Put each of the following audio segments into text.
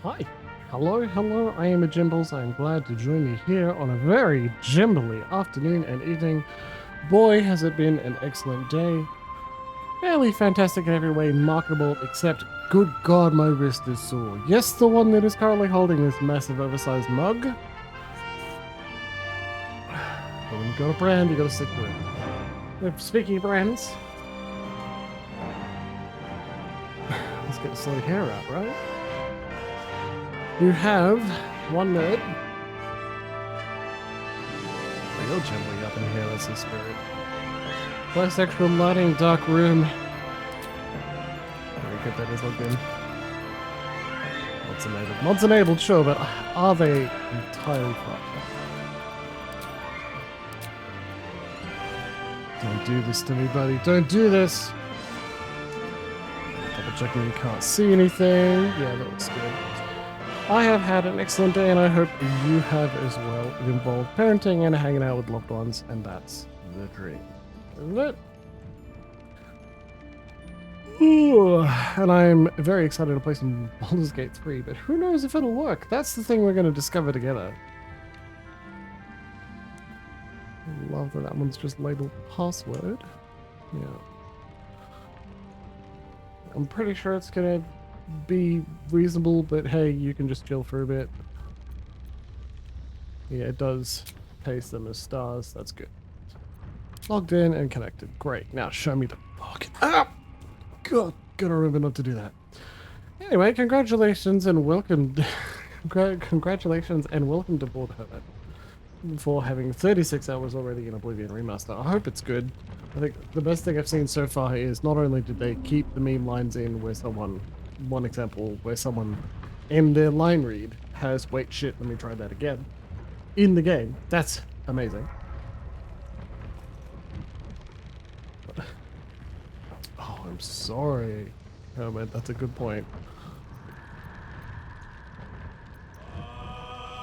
Hi. Hello, I am a Jimbles. I am glad to join you here on a very Jimbly afternoon and evening. Boy, has it been an excellent day. Fairly fantastic in every way, marketable, except, good God, my wrist is sore. Yes, the one that is currently holding this massive oversized mug. But when you got a brand, you gotta stick to it. Speaking of brands, let's get the silly hair out, right? You have one nerd. Real gently up in here, that's the spirit. Plus extra lighting, dark room. Very good that is logged in. Mods enabled. Mods enabled, sure, but are they entirely fucked? Don't do this to me, buddy. Don't do this! Double checking you can't see anything. Yeah, that looks good. I have had an excellent day, and I hope you have as well. It involved parenting and hanging out with loved ones, and that's the dream. Isn't it? Ooh, and I'm very excited to play some Baldur's Gate 3, but who knows if it'll work? That's the thing we're going to discover together. I love that one's just labeled password. Yeah. I'm pretty sure it's going to be reasonable, but hey, you can just chill for a bit. Yeah, it does taste them as stars. That's good. Logged in and connected. Great. Now show me the fucking app. God, gotta remember not to do that. Anyway, congratulations and welcome. Congratulations and welcome to Board Hermit for having 36 hours already in Oblivion Remaster. I hope it's good. I think the best thing I've seen so far is not only did they keep the meme lines in where someone, one example where someone in their line read has, wait, shit, let me try that again, in the game. That's amazing. Oh, I'm sorry. Hermit, that's a good point.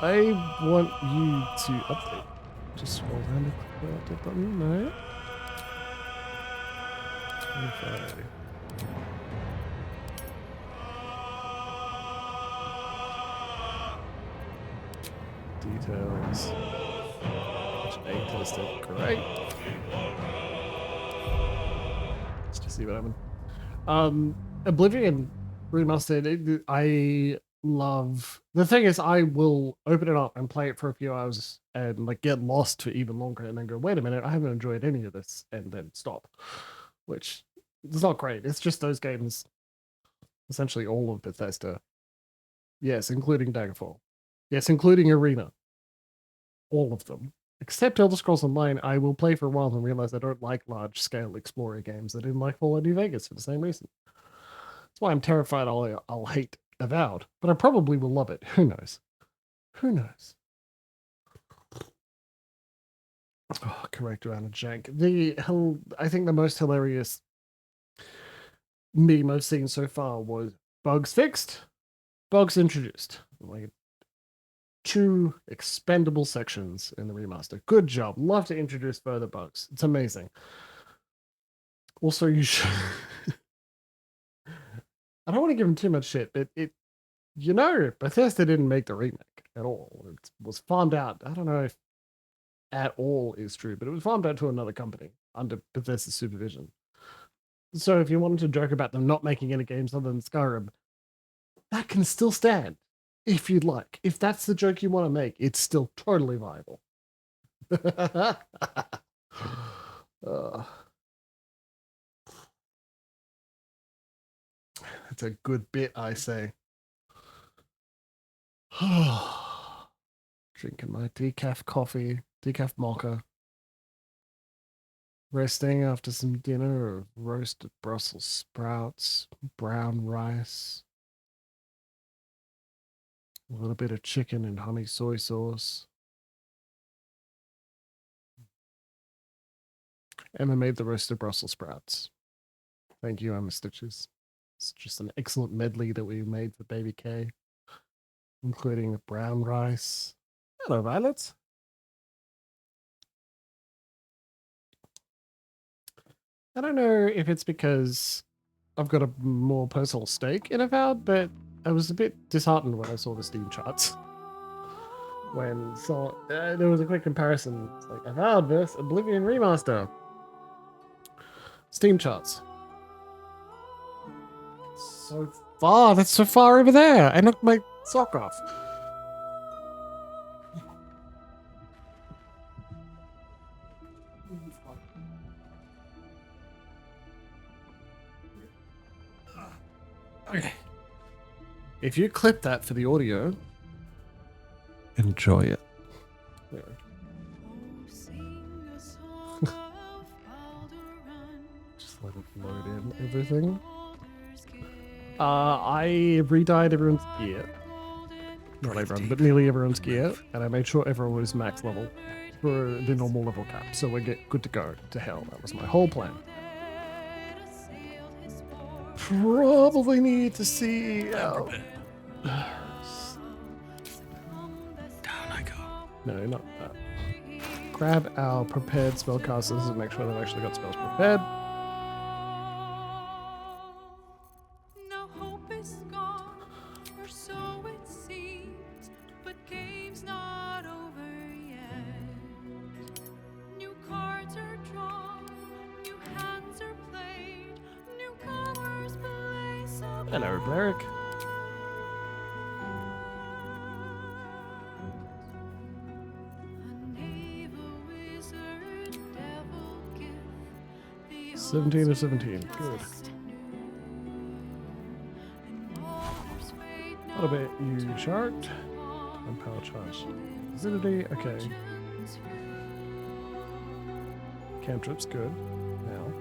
I want you to update. Just scroll down to the update button. No. Okay. Details. Which 8 listed. Great. Let's just see what happened. Oblivion Remastered. I love. The thing is, I will open it up and play it for a few hours and like get lost for even longer, and then go, wait a minute, I haven't enjoyed any of this, and then stop. Which is not great. It's just those games. Essentially, all of Bethesda. Yes, including Daggerfall. Yes, including Arena. All of them. Except Elder Scrolls Online, I will play for a while and realize I don't like large-scale explorer games. I didn't like Fallout New Vegas for the same reason. That's why I'm terrified I'll hate Avowed, but I probably will love it. Who knows? Who knows? Oh, correct around a jank. I think the most hilarious meme I've seen so far was bugs fixed, bugs introduced. Like 2 expendable sections in the remaster. Good job. Love to introduce further bugs. It's amazing. Also, you should. I don't want to give him too much shit, but Bethesda didn't make the remake at all. It was farmed out. I don't know if at all is true, but it was farmed out to another company under Bethesda's supervision. So if you wanted to joke about them not making any games other than Skyrim, that can still stand if you'd like. If that's the joke you want to make, it's still totally viable. It's a good bit, I say. Drinking my decaf coffee, decaf mocha. Resting after some dinner of roasted Brussels sprouts, brown rice, a little bit of chicken and honey soy sauce. Emma made the roasted Brussels sprouts. Thank you, Emma Stitches. It's just an excellent medley that we made for Baby K, including the brown rice. Hello, Violet. I don't know if it's because I've got a more personal stake in Avowed, but I was a bit disheartened when I saw the Steam charts. When there was a quick comparison. It's like, I found this Oblivion Remaster. Steam charts. So far, that's so far over there. I knocked my sock off. Okay. If you clip that for the audio, enjoy it. There. Just let it load in everything. I re-dyed everyone's gear. Not everyone, but nearly everyone's gear, and I made sure everyone was max level for the normal level cap, so we get good to go to hell. That was my whole plan. Probably need to see. Down I go. No, not that. Grab our prepared spellcasters and make sure they've actually got spells prepared. No hope is gone, or so it seems, but game's not over yet. New cards are drawn, new hands are played, newcomers play some. Hello, Blerick. A naval wizard, devil gift, the 17 of 17. Good. What about you, Shark? And power charge. Acidity, okay. Cantrip's good. Now.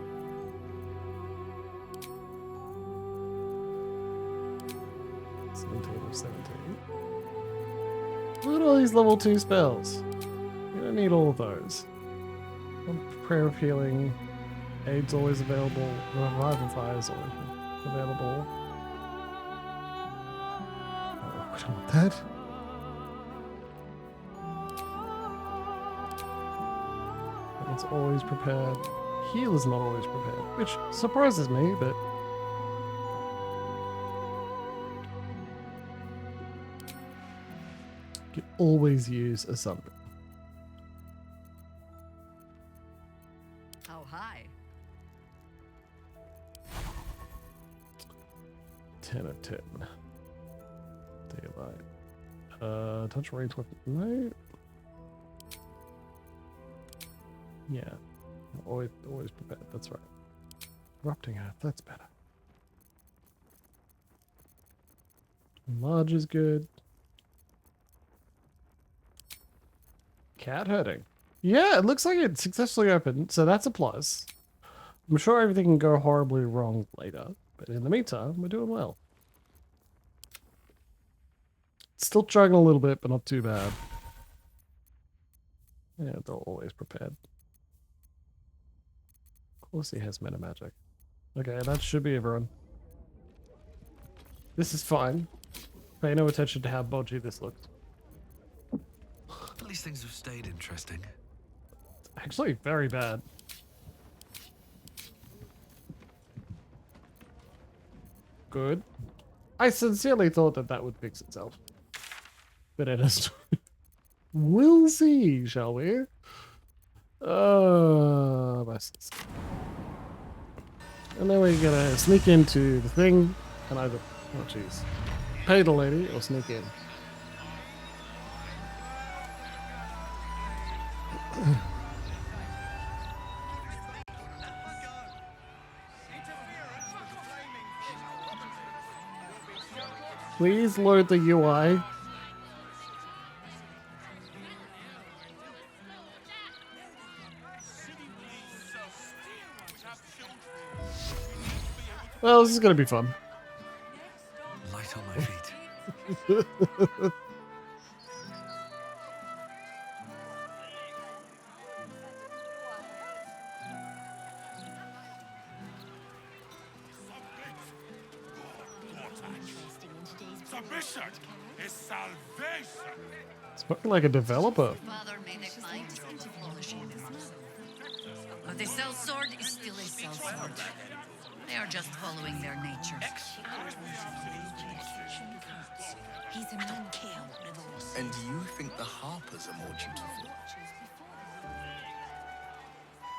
Of 17. Look at all these level 2 spells. You don't need all of those. Prayer of Healing. Aid's always available. Revival Fire is always available. Oh, I don't want that. It's always prepared. Heal is not always prepared, which surprises me, but you can always use a summon. How high? 10 of 10. Daylight. Touch range weapon. No. Yeah. Always prepared. That's right. Erupting Earth. That's better. Enlarge is good. Cat herding. Yeah, it looks like it successfully opened, so that's a plus. I'm sure everything can go horribly wrong later, but in the meantime, we're doing well. Still chugging a little bit, but not too bad. Yeah, they're always prepared. Of course he has meta magic. Okay, that should be everyone. This is fine. Pay no attention to how bodgy this looks. At least things have stayed interesting. Actually, very bad. Good. I sincerely thought that that would fix itself. But it has. We'll see, shall we? And then we're gonna sneak into the thing and either, oh jeez, pay the lady or sneak in. Please load the UI. Well, this is gonna be fun. Light on my feet. Submission is salvation. Spoken like a developer. Father may decline to flourish in this matter. But a cell sword is still a cell sword. They are just following their natures. He's a man king. And you think the Harpers are more dutiful?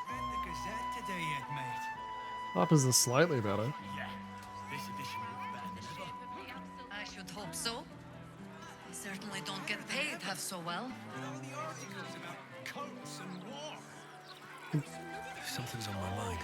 Read the Gazette today yet, mate? Harpers are slightly better. Yeah. This edition looks better than ever. I should hope so. They certainly don't get paid half so well. You know the articles about coats and war? Something's on my mind.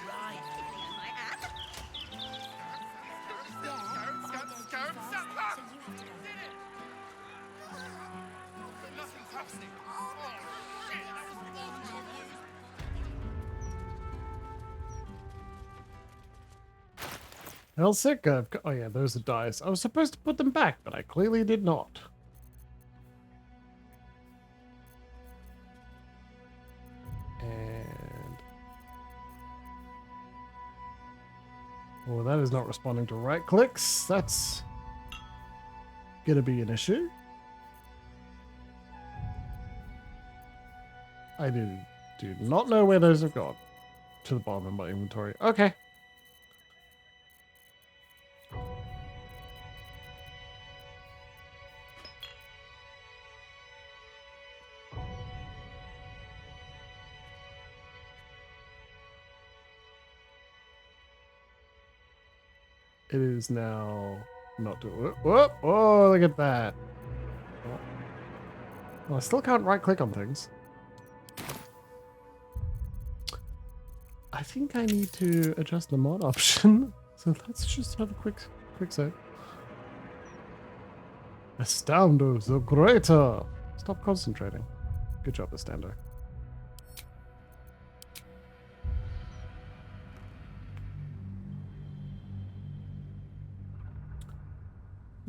Hell's sick. Oh yeah, those are dice. I was supposed to put them back, but I clearly did not. And well, that is not responding to right clicks. That's gonna be an issue. I do not know where those have gone. To the bottom of my inventory. Okay. It is now not doing. Whoop! Oh, look at that. Oh. Well, I still can't right click on things. I think I need to adjust the mod option. So let's just have a quick save. Astounders the Greater. Stop concentrating. Good job, Astando.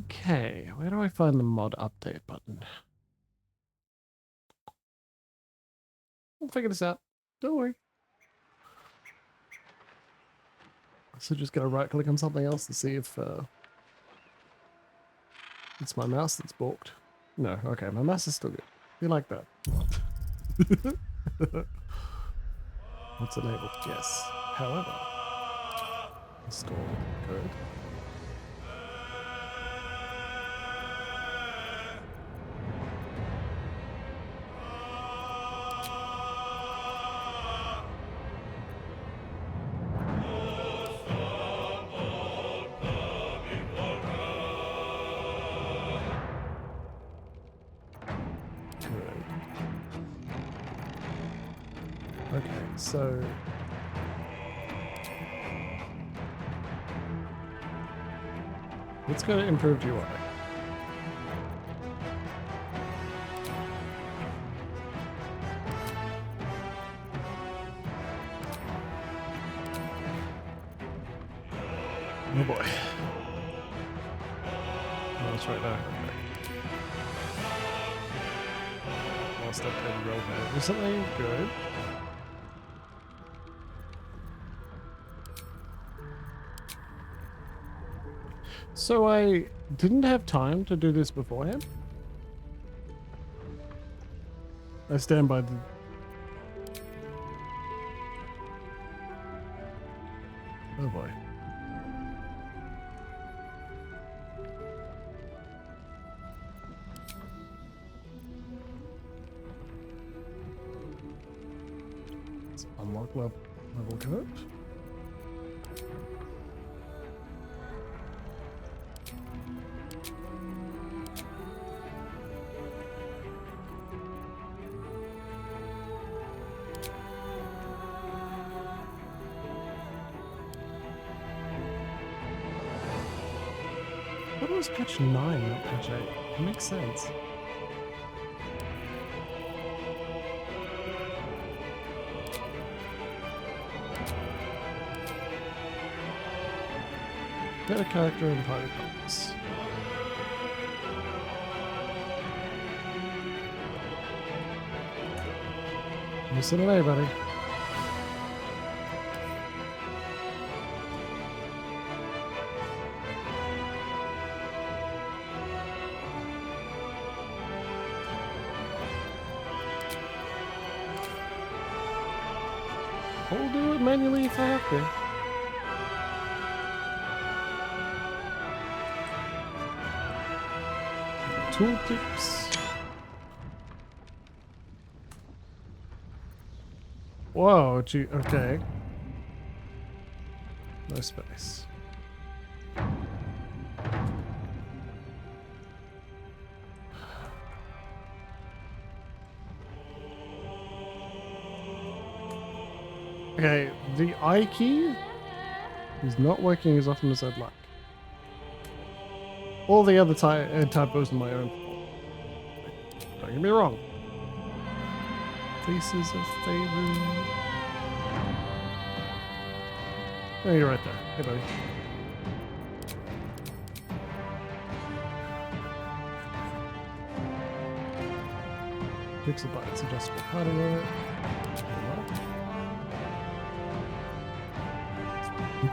Okay, where do I find the mod update button? We'll figure this out. Don't worry. So just gotta right click on something else to see if it's my mouse that's balked. No, okay, my mouse is still good. You like that? What's enabled? Yes. However, install code. Okay, so let's go to improved UI. Oh boy. Oh, that's right there. Lost that pen roadmap recently. Good. So I didn't have time to do this beforehand. I stand by the... Oh boy. Let's unlock level code. I thought it was patch 9, not patch 8. It makes sense. Better character and party points. Listen away, buddy. I'll do it manually if I have to. tooltips. Whoa, gee, okay. No space. Okay, the I key is not working as often as I'd like. All the other typos are my own fault. Don't get me wrong. Faces of favor. Oh, you're right there. Hey, buddy. Pixel buttons, adjustable padding on it.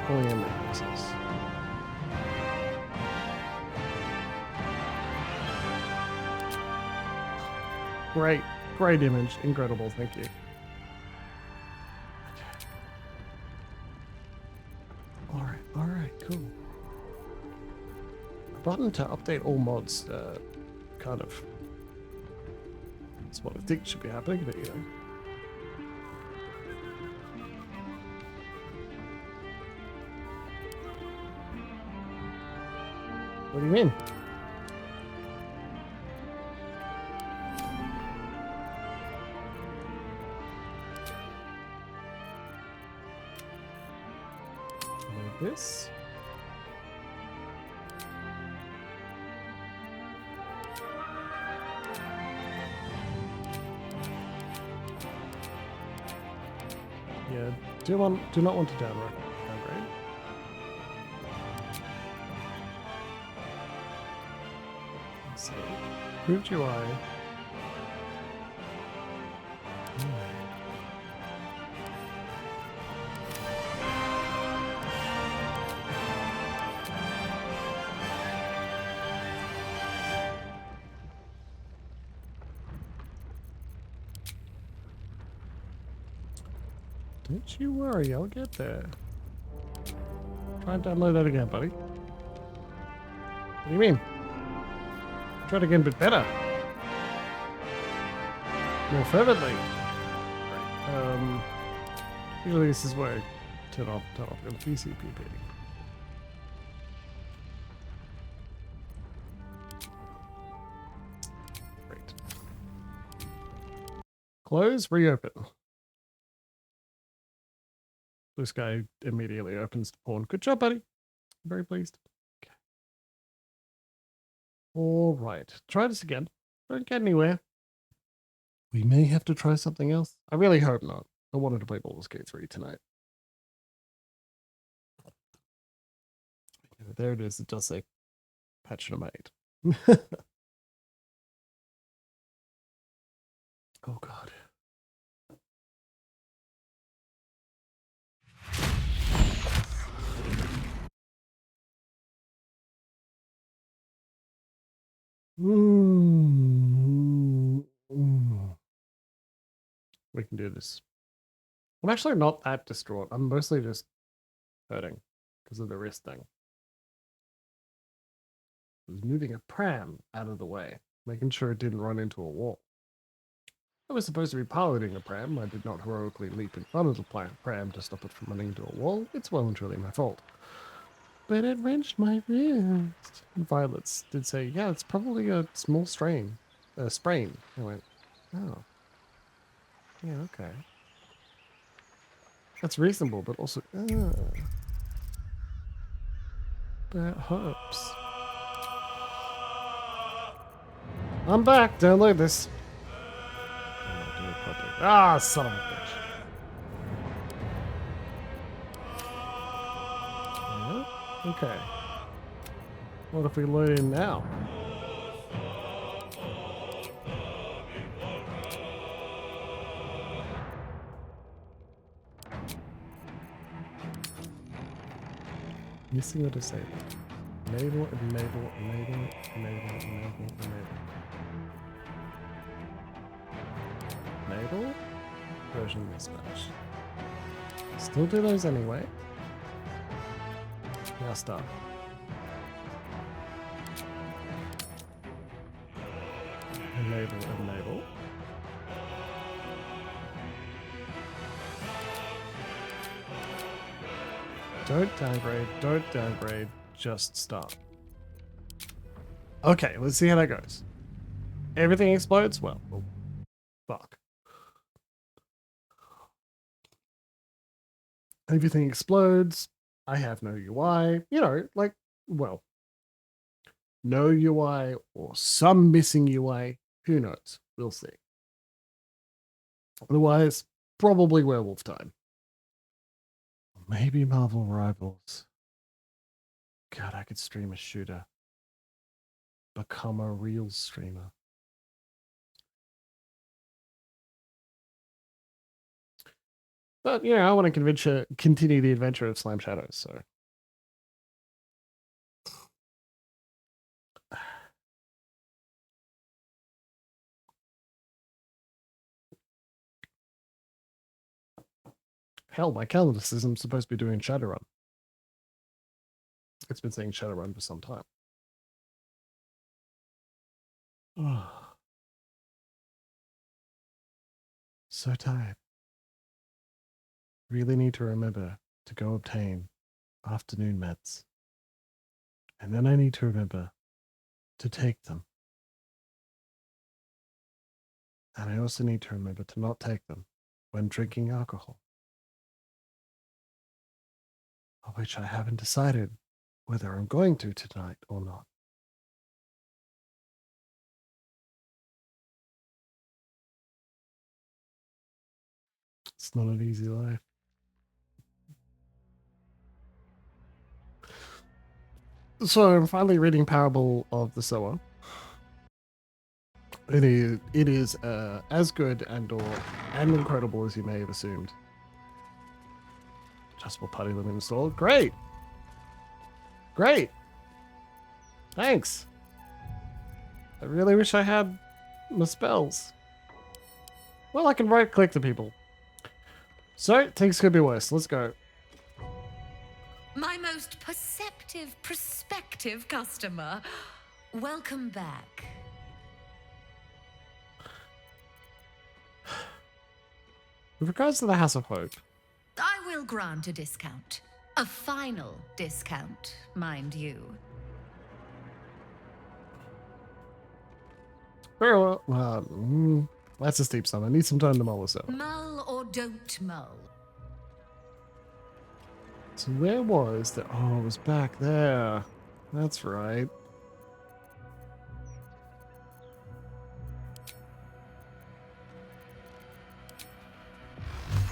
Polyamid pixels. Great, great image. Incredible, thank you. Alright, cool. A button to update all mods, kind of. That's what I think should be happening, but you know. What do you mean? Like this. Yeah, do not want to downgrade. So, improved UI. Don't you worry, I'll get there. Try and download that again, buddy. What do you mean? Try it again, but better. More fervently. Usually this is where I turn off VCPP. Great. Close, reopen. This guy immediately opens the pawn. Good job, buddy. I'm very pleased. Okay. All right. Try this again. Don't get anywhere. We may have to try something else. I really hope not. I wanted to play Baldur's Gate 3 tonight. There it is. It does say patch number 8. Oh, God. We can do this. I'm actually not that distraught. I'm mostly just hurting because of the wrist thing. I was moving a pram out of the way, making sure it didn't run into a wall. I was supposed to be piloting a pram. I did not heroically leap in front of the pram to stop it from running into a wall. It's well and truly my fault. But it wrenched my wrist. And Violets did say, yeah, it's probably a small sprain. I went, oh. Yeah, okay. That's reasonable, but also, that hurts. I'm back. Download this. Ah, son of a bitch. Yeah, okay. What if we load in now? Missing or disabled? Enable. Enable? Version mismatch. Still do those anyway. Now start. enable. Don't downgrade, just start. Okay, let's see how that goes. Everything explodes? Well, fuck. Everything explodes. I have no UI. You know, like, well, no UI or some missing UI. Who knows? We'll see. Otherwise, probably werewolf time. Maybe Marvel Rivals. God, I could stream a shooter. Become a real streamer. But, you know, I want to continue the adventure of Slam Shadows, so. Hell, my calendar says I'm supposed to be doing Shadowrun. It's been saying Shadowrun for some time. So tired. Really need to remember to go obtain afternoon meds. And then I need to remember to take them. And I also need to remember to not take them when drinking alcohol. Of which I haven't decided whether I'm going to tonight or not. It's not an easy life. So I'm finally reading Parable of the Sower. It is as good and incredible as you may have assumed. Adjustable party limit installed. Great. Great. Thanks. I really wish I had my spells. Well, I can right click the people. So things could be worse. Let's go. My most perceptive, prospective customer. Welcome back. With regards to the House of Hope, I will grant a discount. A final discount, mind you. very well. That's a steep sum. I need some time to mull this over. Mull or don't mull. So where was the? Oh, it was back there. That's right.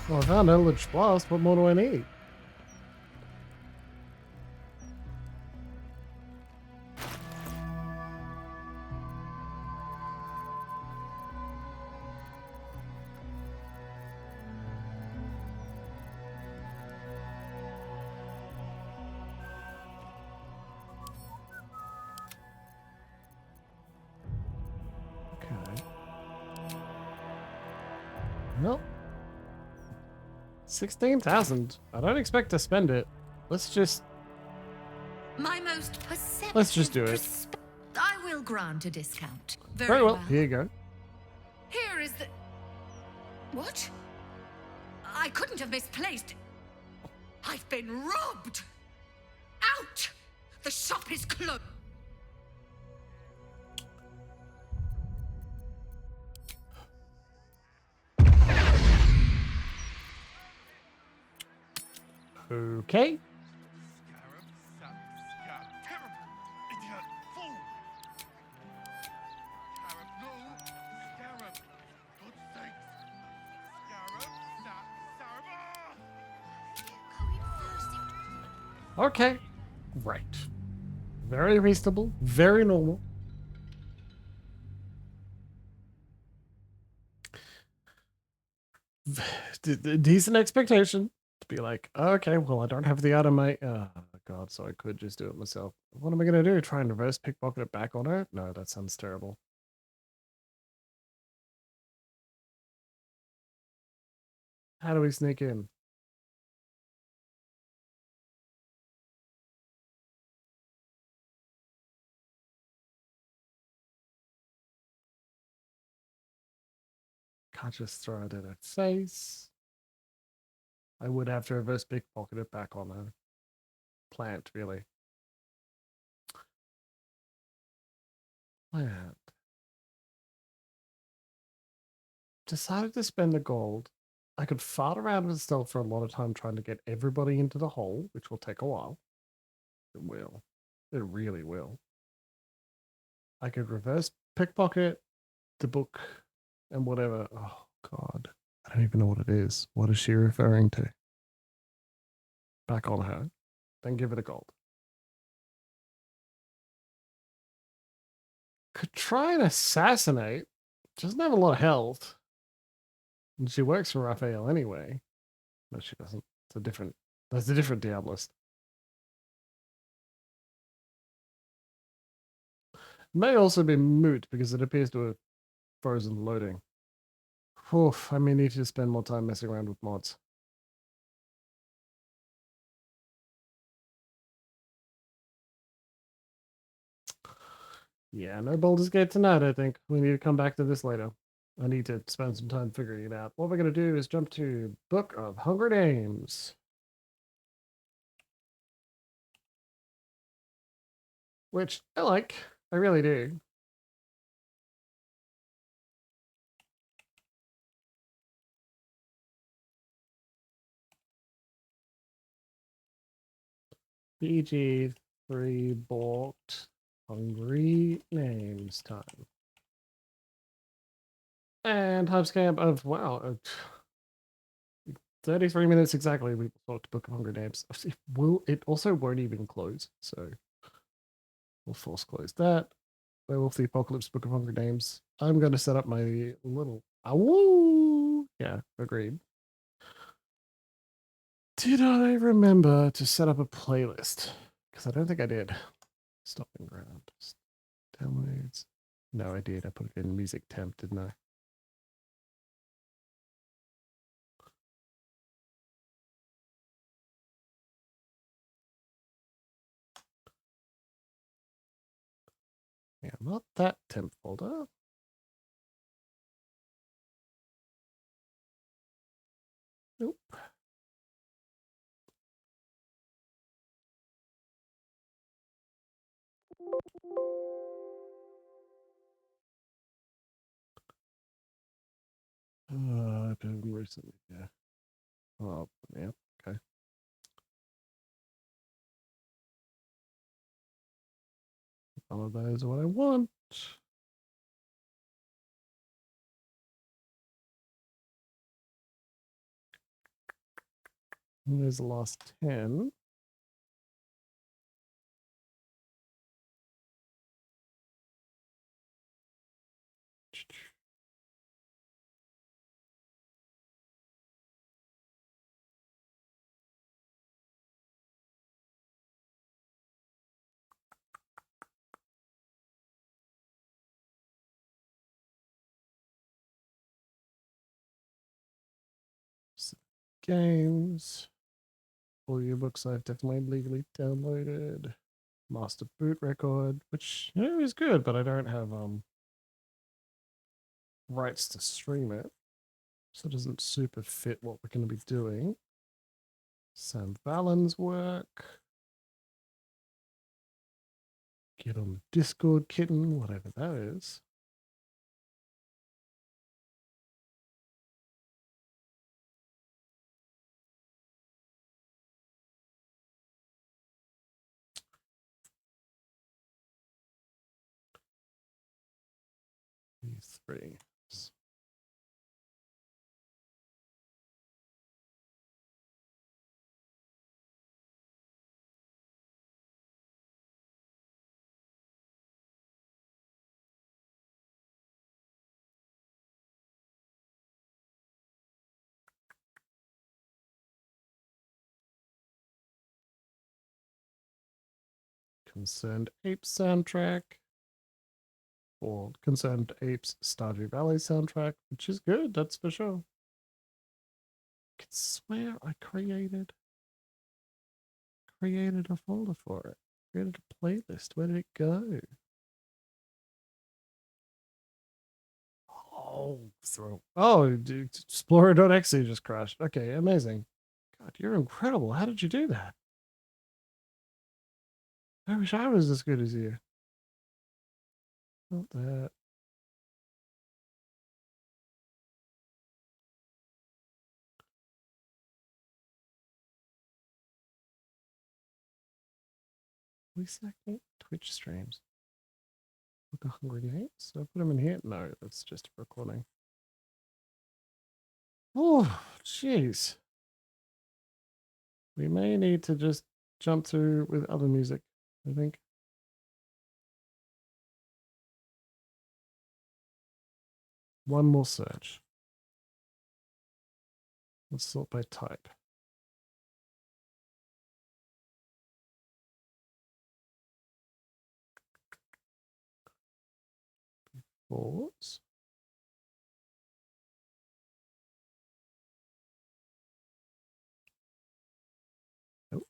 Well, I found Eldritch Blast. What more do I need? Okay. Well, 16,000. I don't expect to spend it. Let's just My most perceptive. Let's just do it. I will grant a discount. very well. Here you go. Here is the. What? I couldn't have misplaced. I've been robbed. Out! The shop is closed. Okay. Scarab, scarab, terrible, idiot, fool! Scarab, no! Scarab! Good sakes! Scarab, Okay. Right. Very reasonable. Very normal. Decent expectation to be like, okay, well, I don't have the item, mate. Oh, God, so I could just do it myself. What am I going to do? Try and reverse pickpocket it back on her? No, that sounds terrible. How do we sneak in? Can't just throw it in her face. I would have to reverse pickpocket it back on her plant, really. Plant. Decided to spend the gold. I could fart around with stealth for a lot of time trying to get everybody into the hole, which will take a while. It will. It really will. I could reverse pickpocket the book and whatever. Oh, God. I don't even know what it is. What is she referring to? Back on her. Then give it a gold. Could try and assassinate. She doesn't have a lot of health. And she works for Raphael anyway. No, she doesn't. That's a different Diabolist. May also be moot because it appears to have frozen loading. Oof, I may need to spend more time messing around with mods. Yeah, no Baldur's Gate tonight, I think. We need to come back to this later. I need to spend some time figuring it out. What we're going to do is jump to Book of Hunger Games. Which I like. I really do. BG3 bought Hungry Names time. And timestamp of, wow, 33 minutes exactly we talked Book of Hunger Games. It also won't even close, so we'll force close that. Werewolf the Apocalypse Book of Hunger Games. I'm going to set up my little... Awoo! Yeah, agreed. Did I remember to set up a playlist? Because I don't think I did. Stopping ground. Downloads. No, I did. I put it in music temp, didn't I? Yeah, not that temp folder. Nope. I've been recently, yeah. Oh, yeah, okay. All of those are what I want. And there's the last 10. Games. Audiobooks I've definitely legally downloaded. Master boot record, which is good, but I don't have rights to stream it. So it doesn't super fit what we're going to be doing. Sam Valens work. Get on the Discord, kitten, whatever that is. These three. Concerned Apes soundtrack. Or Concerned Apes Stardew Valley soundtrack, which is good, that's for sure. I could swear I created a folder for it. Created a playlist. Where did it go? Oh, Explorer.exe just crashed. Okay, amazing. God, you're incredible. How did you do that? I wish I was as good as you. Not that. Twitch streams. Look a hungry names. So I put them in here? No, that's just a recording. Oh, jeez. We may need to just jump through with other music, I think. One more search. Let's sort by type. Boards. Nope.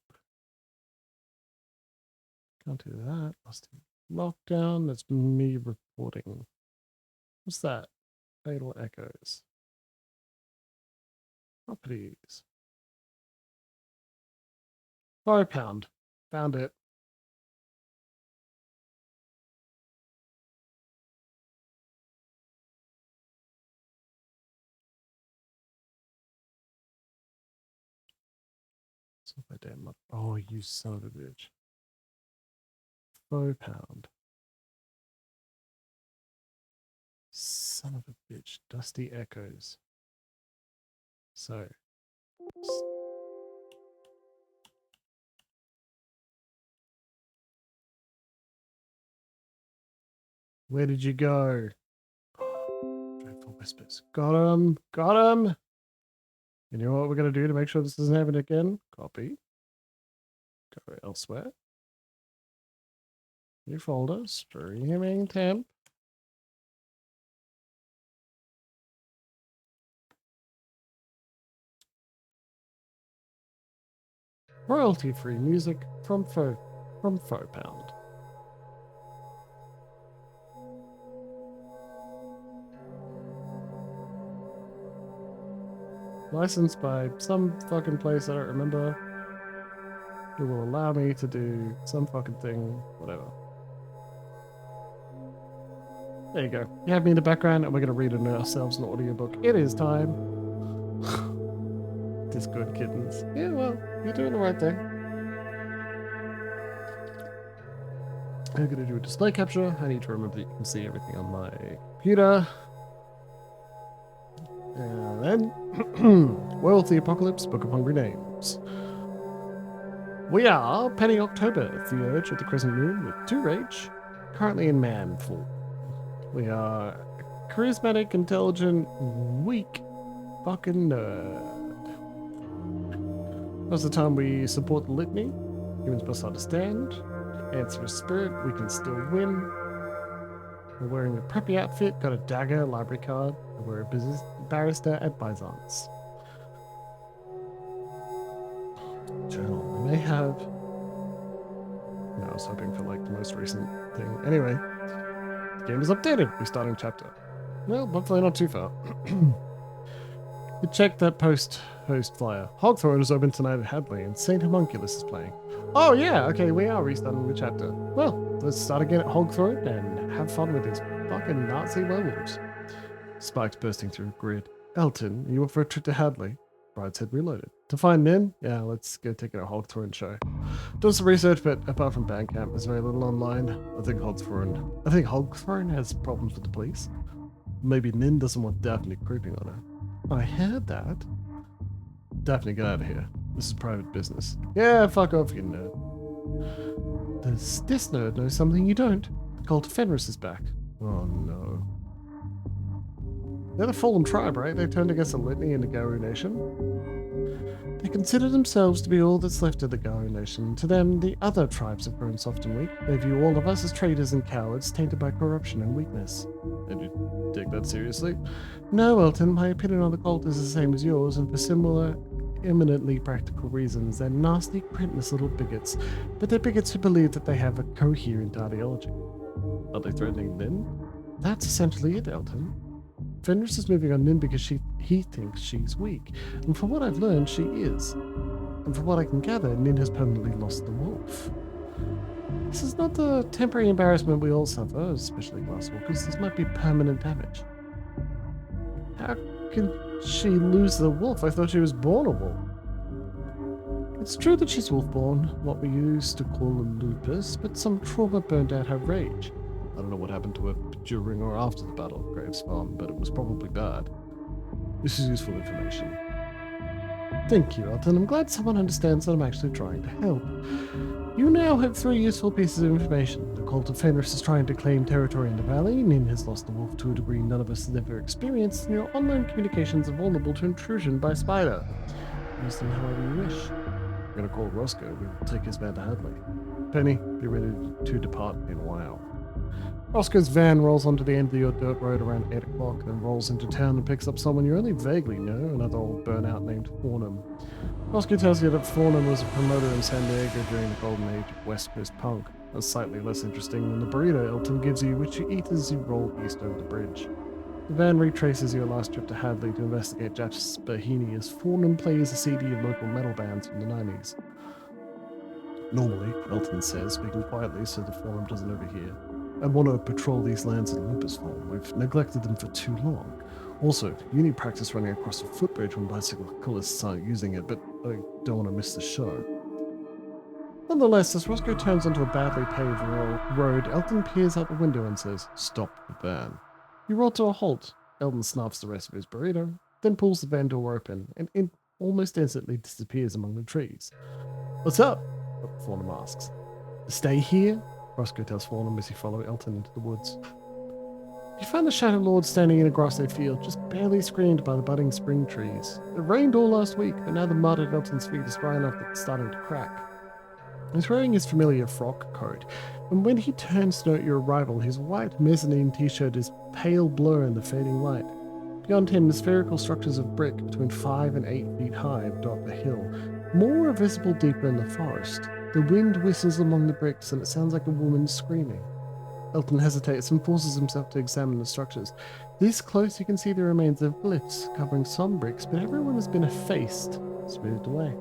Can't do that. Must do lockdown. That's me reporting. What's that? Fatal echoes. Properties. £5. Found it. Oh, you son of a bitch. £4. Son of a bitch. Dusty echoes. So. Where did you go? Dreadful whispers. Got him. Got him. And you know what we're going to do to make sure this doesn't happen again? Copy. Go elsewhere. New folder. Streaming temp. Royalty-free music from £4. Licensed by some fucking place I don't remember, who will allow me to do some fucking thing, whatever. There you go. You have me in the background and we're going to read it ourselves an audiobook. It is time. Discord kittens. Yeah, well, you're doing the right thing. I'm going to do a display capture. I need to remember that you can see everything on my computer. And then, Werewolf the Apocalypse, Book of Hungry Names. We are Penny October, the Urge of the Crescent Moon with 2 rage, currently in man form. We are charismatic, intelligent, weak fucking nerd. Most of the time we support the litany. Humans must understand. Answer a spirit, we can still win. We're wearing a preppy outfit, got a dagger, library card, and we're a business barrister at Byzance. Journal. I may have... No, I was hoping for like the most recent thing. Anyway, the game is updated. We're starting chapter. Well, hopefully not too far. You check that host flyer. Hogthorn is open tonight at Hadley, and St. Homunculus is playing. Oh yeah, okay, we are restarting the chapter. Well, let's start again at Hogthorn and have fun with these fucking Nazi werewolves. Spikes bursting through grid. Elton, you were for a trip to Hadley. Brideshead reloaded. To find Nin? Yeah, let's go take it a Hogthorn show. Done some research, but apart from Bandcamp, there's very little online. I think Hogthorn has problems with the police. Maybe Nin doesn't want Daphne creeping on her. I heard that. Daphne, get out of here. This is private business. Yeah, fuck off, you nerd. This nerd knows something you don't. The cult of Fenris is back. Oh no. They're the fallen tribe, right? They turned against the litany and the Garu nation. They consider themselves to be all that's left of the Garu nation. To them, the other tribes have grown soft and weak. They view all of us as traitors and cowards, tainted by corruption and weakness. Did you take that seriously? No, Elton, my opinion on the cult is the same as yours, and for similar, eminently practical reasons. They're nasty, printless little bigots, but they're bigots who believe that they have a coherent ideology. Are they threatening Lynn? That's essentially it, Elton. Fenris is moving on Nin because he thinks she's weak. And from what I've learned, she is. And from what I can gather, Nin has permanently lost the wolf. This is not the temporary embarrassment we all suffer, especially glasswalkers. This might be permanent damage. How can she lose the wolf? I thought she was born a wolf. It's true that she's wolf-born, what we used to call a lupus, but some trauma burned out her rage. I don't know what happened to her during or after the Battle of Graves Farm, but it was probably bad. This is useful information. Thank you, Elton. I'm glad someone understands that I'm actually trying to help. You now have 3 useful pieces of information. The cult of Fenris is trying to claim territory in the valley, Nin has lost the wolf to a degree none of us has ever experienced, and your online communications are vulnerable to intrusion by Spider. Use them however you wish. I'm going to call Roscoe. We'll take his van to Hadley. Penny, be ready to depart in 1 hour. Roscoe's van rolls onto the end of your dirt road around 8 o'clock, then rolls into town and picks up someone you only vaguely know, another old burnout named Fornham. Roscoe tells you that Fornham was a promoter in San Diego during the golden age of West Coast punk. That's slightly less interesting than the burrito Elton gives you, which you eat as you roll east over the bridge. The van retraces your last trip to Hadley to investigate Jasper Heaney as Fornham plays a CD of local metal bands from the 90s. Normally, Elton says, speaking quietly so that Fornham doesn't overhear, I want to patrol these lands in lupus form. We've neglected them for too long. Also, you need practice running across a footbridge when bicyclists aren't using it, but I don't want to miss the show. Nonetheless, as Roscoe turns onto a badly paved road, Elton peers out the window and says, Stop the van. You roll to a halt. Elton snuffs the rest of his burrito, then pulls the van door open, and almost instantly disappears among the trees. What's up? Fornham asks. Stay here? Roscoe tells Fornham as he follows Elton into the woods. You find the Shadow Lord standing in a grassy field, just barely screened by the budding spring trees. It rained all last week, but now the mud at Elton's feet is dry enough that it's starting to crack. He's wearing his familiar frock coat, and when he turns to note your arrival, his white mezzanine t-shirt is pale blur in the fading light. Beyond him, the spherical structures of brick between 5 and 8 feet high dot the hill. More are visible deeper in the forest. The wind whistles among the bricks, and it sounds like a woman screaming. Elton hesitates and forces himself to examine the structures. This close, you can see the remains of glyphs covering some bricks, but everyone has been effaced, smoothed away.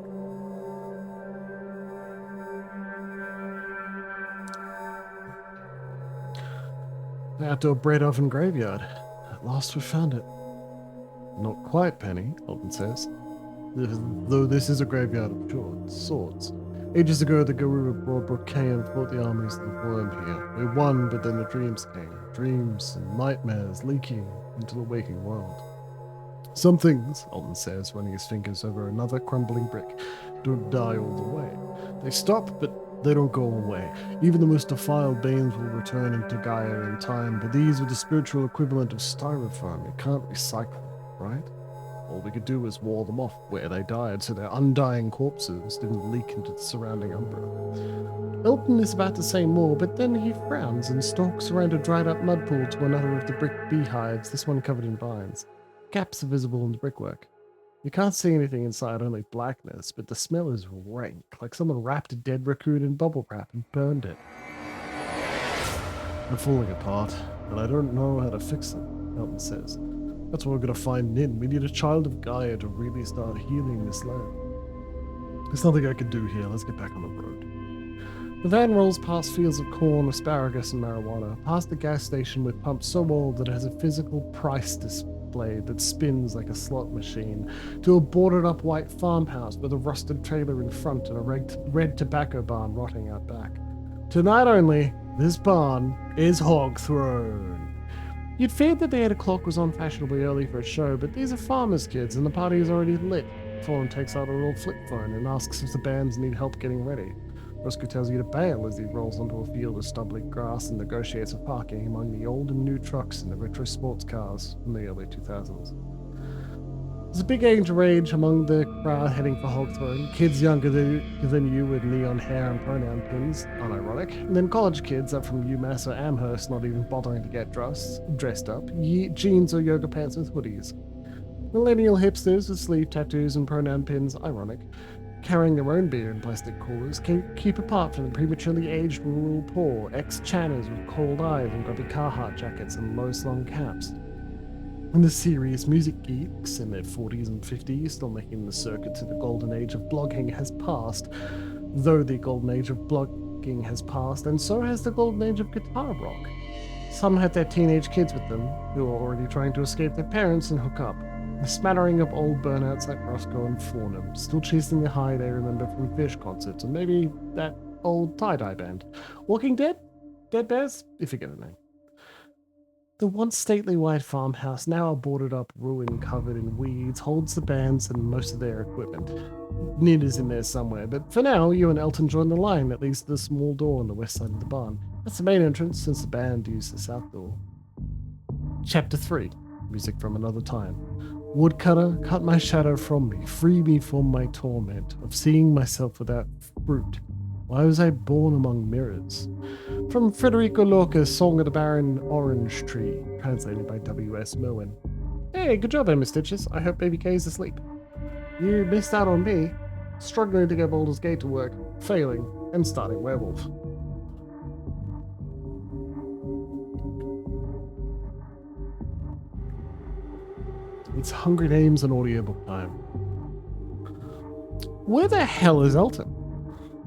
The outdoor bread oven graveyard. At last we found it. Not quite, Penny, Elton says. Though this is a graveyard of sorts. Ages ago, the Guru of Broadbrook came and fought the armies of the Wyrm here. We won, but then the dreams came. Dreams and nightmares leaking into the waking world. Some things, Elton says, running his fingers over another crumbling brick, don't die all the way. They stop, but they don't go away. Even the most defiled Banes will return into Gaia in time, but these are the spiritual equivalent of styrofoam. You can't recycle, right? All we could do was wall them off where they died so their undying corpses didn't leak into the surrounding umbra. Elton is about to say more, but then he frowns and stalks around a dried-up mud pool to another of the brick beehives, this one covered in vines. Gaps are visible in the brickwork. You can't see anything inside, only blackness, but the smell is rank, like someone wrapped a dead raccoon in bubble wrap and burned it. They're falling apart, and I don't know how to fix them, Elton says. That's why we're going to find Nin. We need a child of Gaia to really start healing this land. There's nothing I can do here. Let's get back on the road. The van rolls past fields of corn, asparagus, and marijuana, past the gas station with pumps so old that it has a physical price display that spins like a slot machine, to a boarded-up white farmhouse with a rusted trailer in front and a red tobacco barn rotting out back. Tonight only, this barn is hog-thrown. You'd feared that the 8 o'clock was unfashionably early for a show, but these are farmers' kids and the party is already lit. Fornham takes out a little flip phone and asks if the bands need help getting ready. Roscoe tells you to bail as he rolls onto a field of stubbly grass and negotiates for parking among the old and new trucks and the retro sports cars from the early 2000s. There's a big age range among the crowd heading for hog throwing. Kids younger than you with neon hair and pronoun pins, unironic. And then college kids up from UMass or Amherst not even bothering to get dressed up. Jeans or yoga pants with hoodies. Millennial hipsters with sleeve tattoos and pronoun pins, ironic. Carrying their own beer in plastic coolers, keep apart from the prematurely aged rural poor, ex-channers with cold eyes and grubby Carhartt jackets and low-slung caps. And the serious music geeks in their 40s and 50s still making the circuit to the golden age of blogging has passed. Though the golden age of blogging has passed, and so has the golden age of guitar rock. Some had their teenage kids with them, who were already trying to escape their parents and hook up. A smattering of old burnouts like Roscoe and Fornham, still chasing the high they remember from Fish concerts, or maybe that old tie-dye band. Walking Dead? Dead Bears? You forget the name. The once stately white farmhouse, now a boarded up ruin covered in weeds, holds the bands and most of their equipment. Nid is in there somewhere, but for now, you and Elton join the line that leads to the small door on the west side of the barn. That's the main entrance, since the band used the south door. Chapter 3. Music from Another Time. Woodcutter, cut my shadow from me, free me from my torment of seeing myself without fruit. Why was I born among mirrors? From Federico Lorca's Song of the Barren Orange Tree, translated by W.S. Merwin. Hey, good job, Emma Stitches. I hope Baby K is asleep. You missed out on me. Struggling to get Baldur's Gate to work, failing, and starting Werewolf. It's Hungry Names and audiobook time. Where the hell is Elton?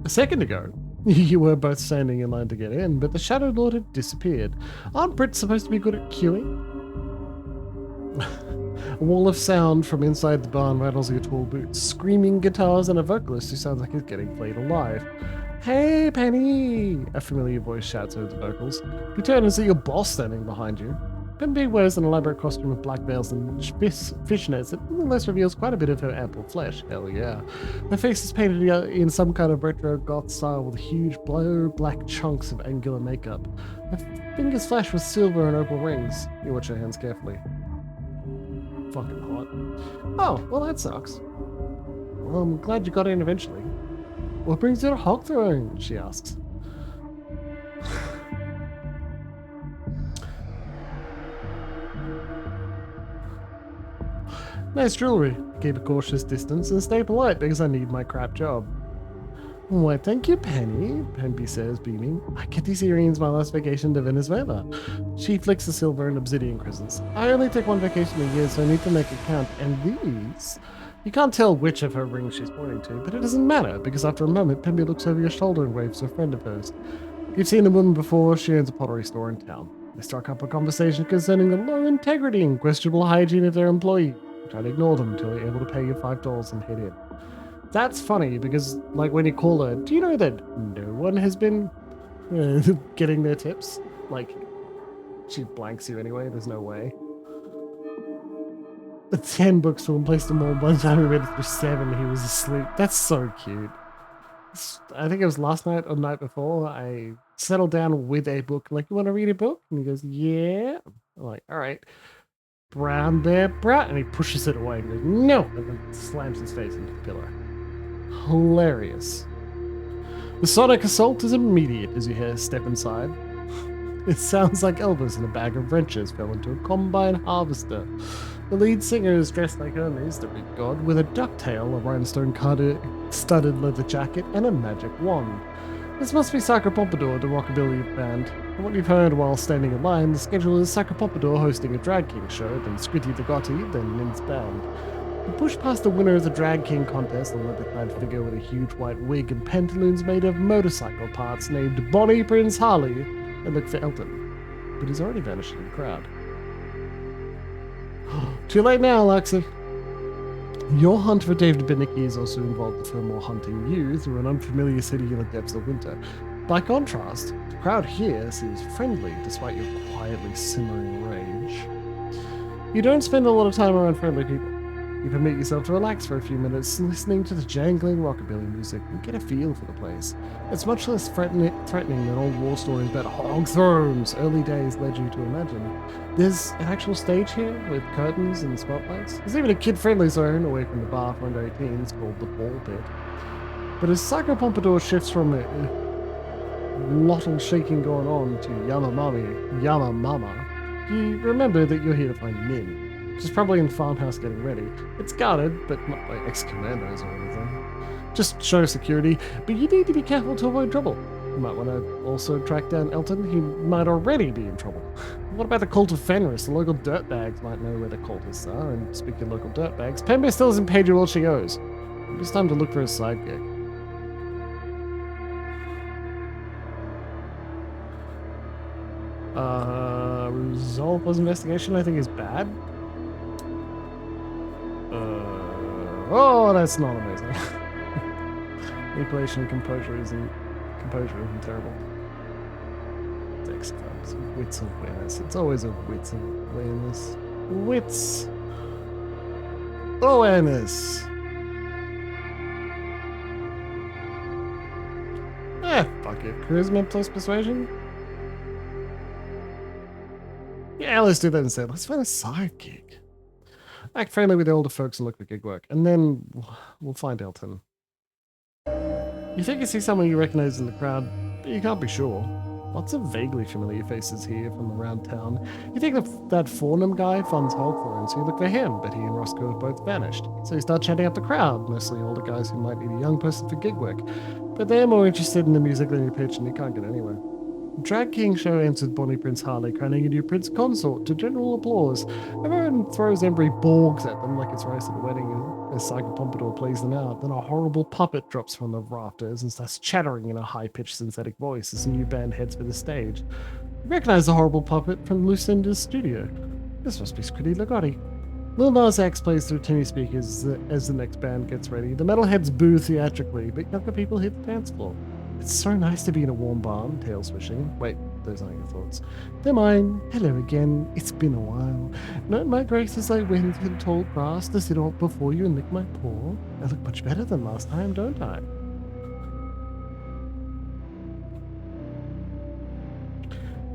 A second ago, you were both standing in line to get in, but the Shadow Lord had disappeared. Aren't Brits supposed to be good at queuing? A wall of sound from inside the barn rattles your tall boots, screaming guitars, and a vocalist who sounds like he's getting played alive. Hey, Penny! A familiar voice shouts over the vocals. You turn and see your boss standing behind you. Penny wears an elaborate costume of black veils and fishnets that nonetheless reveals quite a bit of her ample flesh. Hell yeah. Her face is painted in some kind of retro goth style with huge blue black chunks of angular makeup. Her fingers flash with silver and opal rings. You watch her hands carefully. Fucking hot. Oh, well that sucks. Well, I'm glad you got in eventually. What brings you to Hawkthorne? She asks. Nice jewelry. Keep a cautious distance and stay polite because I need my crap job. Why, thank you, Penny, Penby says, beaming. I get these earrings my last vacation to Venezuela. She flicks the silver and obsidian crystals. I only take one vacation a year, so I need to make it count. And these... You can't tell which of her rings she's pointing to, but it doesn't matter, because after a moment, Penby looks over your shoulder and waves to a friend of hers. You've seen the woman before. She owns a pottery store in town. They struck up a conversation concerning the low integrity and questionable hygiene of their employees. Try to ignore them until you're able to pay your $5 and head in. That's funny because, like, when you call her, do you know that no one has been getting their tips? Like, she blanks you anyway, there's no way. The 10 books to replace them all. By the time we read it through 7, he was asleep. That's so cute. I think it was last night or the night before, I settled down with a book. Like, you want to read a book? And he goes, yeah. I'm like, all right. Brown bear brat, and he pushes it away and goes, no, and then slams his face into the pillow. Hilarious. The sonic assault is immediate as you hear a step inside. It sounds like Elvis in a bag of wrenches fell into a combine harvester. The lead singer is dressed like Hermes, the Greek god, with a ducktail, a rhinestone-studded leather jacket, and a magic wand. This must be Sacre Pompadour, the rockabilly band. From what you've heard while standing in line, the schedule is Sacre Pompadour hosting a Drag King show, then Squitty the Gotti, then Nin's band. You push past the winner of the Drag King contest, a leather-clad figure with a huge white wig and pantaloons made of motorcycle parts named Bonnie Prince Harley, and look for Elton. But he's already vanished in the crowd. Too late now, Alexi. Your hunt for David Benicki is also involved with Fillmore hunting you through an unfamiliar city in the depths of winter. By contrast, the crowd here seems friendly despite your quietly simmering rage. You don't spend a lot of time around friendly people. You permit yourself to relax for a few minutes, listening to the jangling rockabilly music and get a feel for the place. It's much less threatening than old war stories about hog thrones early days led you to imagine. There's an actual stage here with curtains and spotlights. There's even a kid-friendly zone away from the bar for under 18s called the Ball Pit. But as Sacre Pompadour shifts from a lot of shaking going on to Yama Mama, you remember that you're here to find Min. She's probably in the farmhouse getting ready. It's guarded, but not by ex-commandos or anything. Just show security, but you need to be careful to avoid trouble. You might want to also track down Elton. He might already be in trouble. What about the cult of Fenris? The local dirtbags might know where the cultists are. And speaking of local dirtbags, Pembe still hasn't paid you all she owes. It's time to look for a side gig. Result of investigation I think is bad. Oh, that's not amazing. Manipulation and composure isn't terrible. Dex cards, wits awareness. It's always a wits awareness. Wits awareness. Fuck it. Charisma plus persuasion. Yeah, let's do that instead. Let's find a side gig. Act friendly with the older folks and look for gig work. And then we'll find Elton. You think you see someone you recognize in the crowd, but you can't be sure. Lots of vaguely familiar faces here from around town. You think that Fornham guy funds Hogthorn, so you look for him, but he and Roscoe have both vanished. So you start chatting up the crowd, mostly older guys who might need a young person for gig work. But they're more interested in the music than you pitch, and you can't get anywhere. Drag King show ends with Bonnie Prince Harley crowning a new prince consort to general applause. Everyone throws Embry Borgs at them like it's rice at a wedding as Cycle Pompadour plays them out. Then a horrible puppet drops from the rafters and starts chattering in a high-pitched synthetic voice as a new band heads for the stage. You recognize the horrible puppet from Lucinda's studio. This must be Squiddy Lagotti. Lil Nas X plays through tinny speakers as the next band gets ready. The metalheads boo theatrically, but younger people hit the dance floor. It's so nice to be in a warm barn, tail swishing. Wait, those aren't your thoughts. They're mine. Hello again. It's been a while. Note my grace as I went to the tall grass to sit up before you and lick my paw. I look much better than last time, don't I?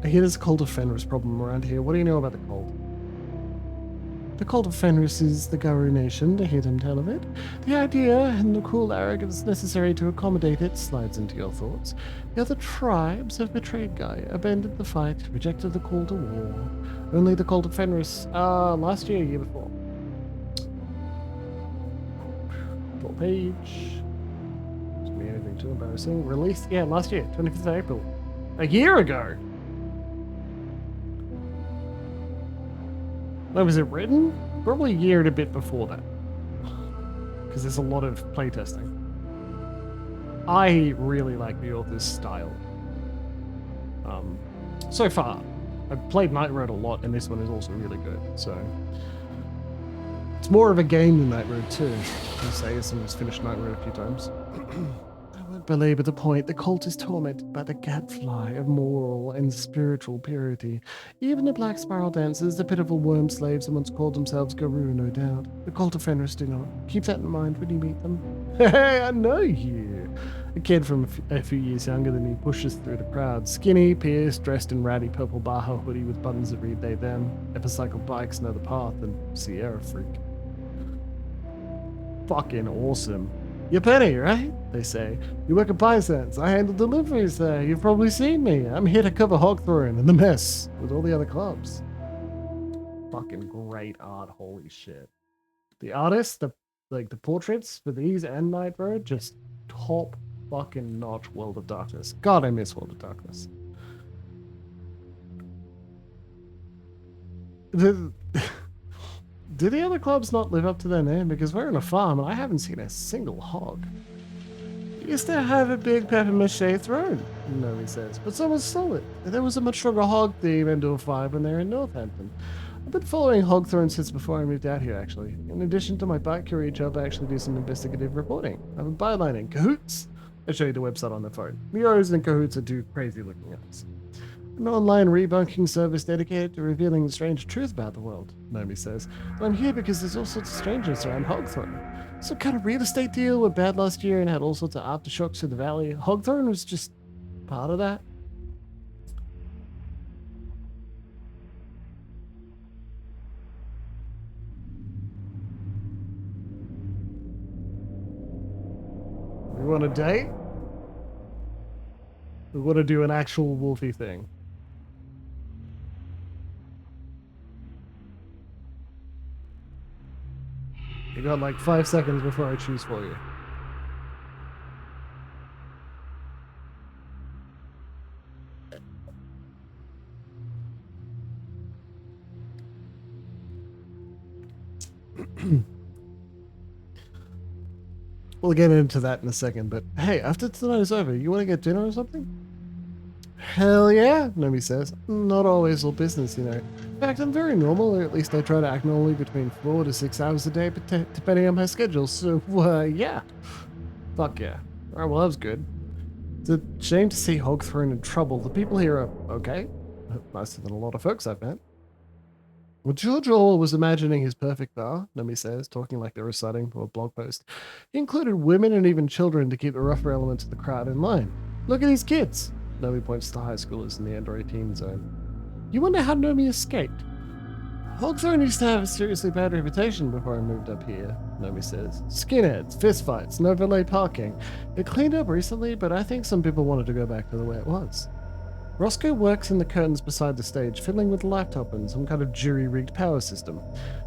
I hear there's a cult of Fenris problem around here. What do you know about the cult? The cult of Fenris is the Guru nation, to hear them tell of it. The idea and the cruel arrogance necessary to accommodate it slides into your thoughts. The other tribes have betrayed Gaia, abandoned the fight, rejected the call to war. Only the cult of Fenris, last year before. Full page. Doesn't mean anything too embarrassing. Released, last year, 25th of April. A year ago! When was it written? Probably a year and a bit before that. Because there's a lot of playtesting. I really like the author's style. So far, I've played Night Road a lot, and this one is also really good. So it's more of a game than Night Road 2. I say someone's finished Night Road a few times. I won't belabor the point. The cult is tormented by the gadfly of moral and spiritual purity. Even the black spiral dancers, the pitiful worm slaves who once called themselves Guru, no doubt. The cult of Fenris do not. Keep that in mind when you meet them. Hey, I know you. A kid from a few years younger than me pushes through the crowd. Skinny, pierced, dressed in ratty purple Baja hoodie with buttons that read they them. Epicycle bikes know the path, and Sierra freak. Fucking awesome. You're Penny, right? They say. You work at Bysense. I handle deliveries there. You've probably seen me. I'm here to cover Hogthorn and the mess with all the other clubs. Fucking great art. Holy shit. The artists, the portraits for these and Night Road, just top fucking notch World of Darkness. God, I miss World of Darkness. Do the other clubs not live up to their name? Because we're on a farm and I haven't seen a single hog. You used to have a big papier-mâché throne, Nomi says, but someone stole it. There was a much stronger hog theme into a 5 when they were in Northampton. I've been following Hogthorn since before I moved out here, actually. In addition to my bike courier job, I actually do some investigative reporting. I have a byline in Cahoots. I'll show you the website on the phone. Miros and Cahoots are two crazy-looking apps. An online rebunking service dedicated to revealing the strange truth about the world, Nomi says. But I'm here because there's all sorts of strangeness around Hogthorn. Some kind of real estate deal went bad last year and had all sorts of aftershocks to the valley. Hogthorn was just part of that. We want a date? We want to do an actual wolfy thing. You got like 5 seconds before I choose for you. We'll get into that in a second, but hey, after tonight is over, you want to get dinner or something? Hell yeah, Nomi says. Not always all business, you know. In fact, I'm very normal, or at least I try to act normally between 4 to 6 hours a day, but depending on my schedule, so, yeah. Fuck yeah. Alright, well, that was good. It's a shame to see Hog thrown in trouble. The people here are okay. Nicer than a lot of folks I've met. Well, George Orwell was imagining his perfect bar, Nomi says, talking like they're reciting from a blog post. He included women and even children to keep the rougher elements of the crowd in line. Look at these kids. Nomi points to high schoolers in the under 18 zone. You wonder how Nomi escaped? Hogthorn used to have a seriously bad reputation before I moved up here, Nomi says. Skinheads, fistfights, no valet parking. It cleaned up recently, but I think some people wanted to go back to the way it was. Roscoe works in the curtains beside the stage, fiddling with a laptop and some kind of jury-rigged power system.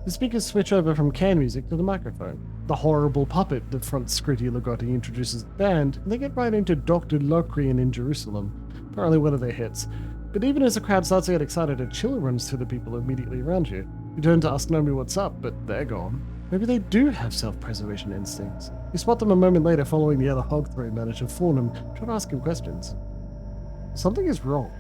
The speakers switch over from can music to the microphone. The horrible puppet that fronts Scritti Ligotti introduces the band, and they get right into Dr. Locrian in Jerusalem. Apparently one of their hits. But even as the crowd starts to get excited, a chill runs through the people immediately around you. You turn to ask Nomi what's up, but they're gone. Maybe they do have self-preservation instincts. You spot them a moment later following the other Hogthrow manager, Fornham, trying to ask him questions. Something is wrong.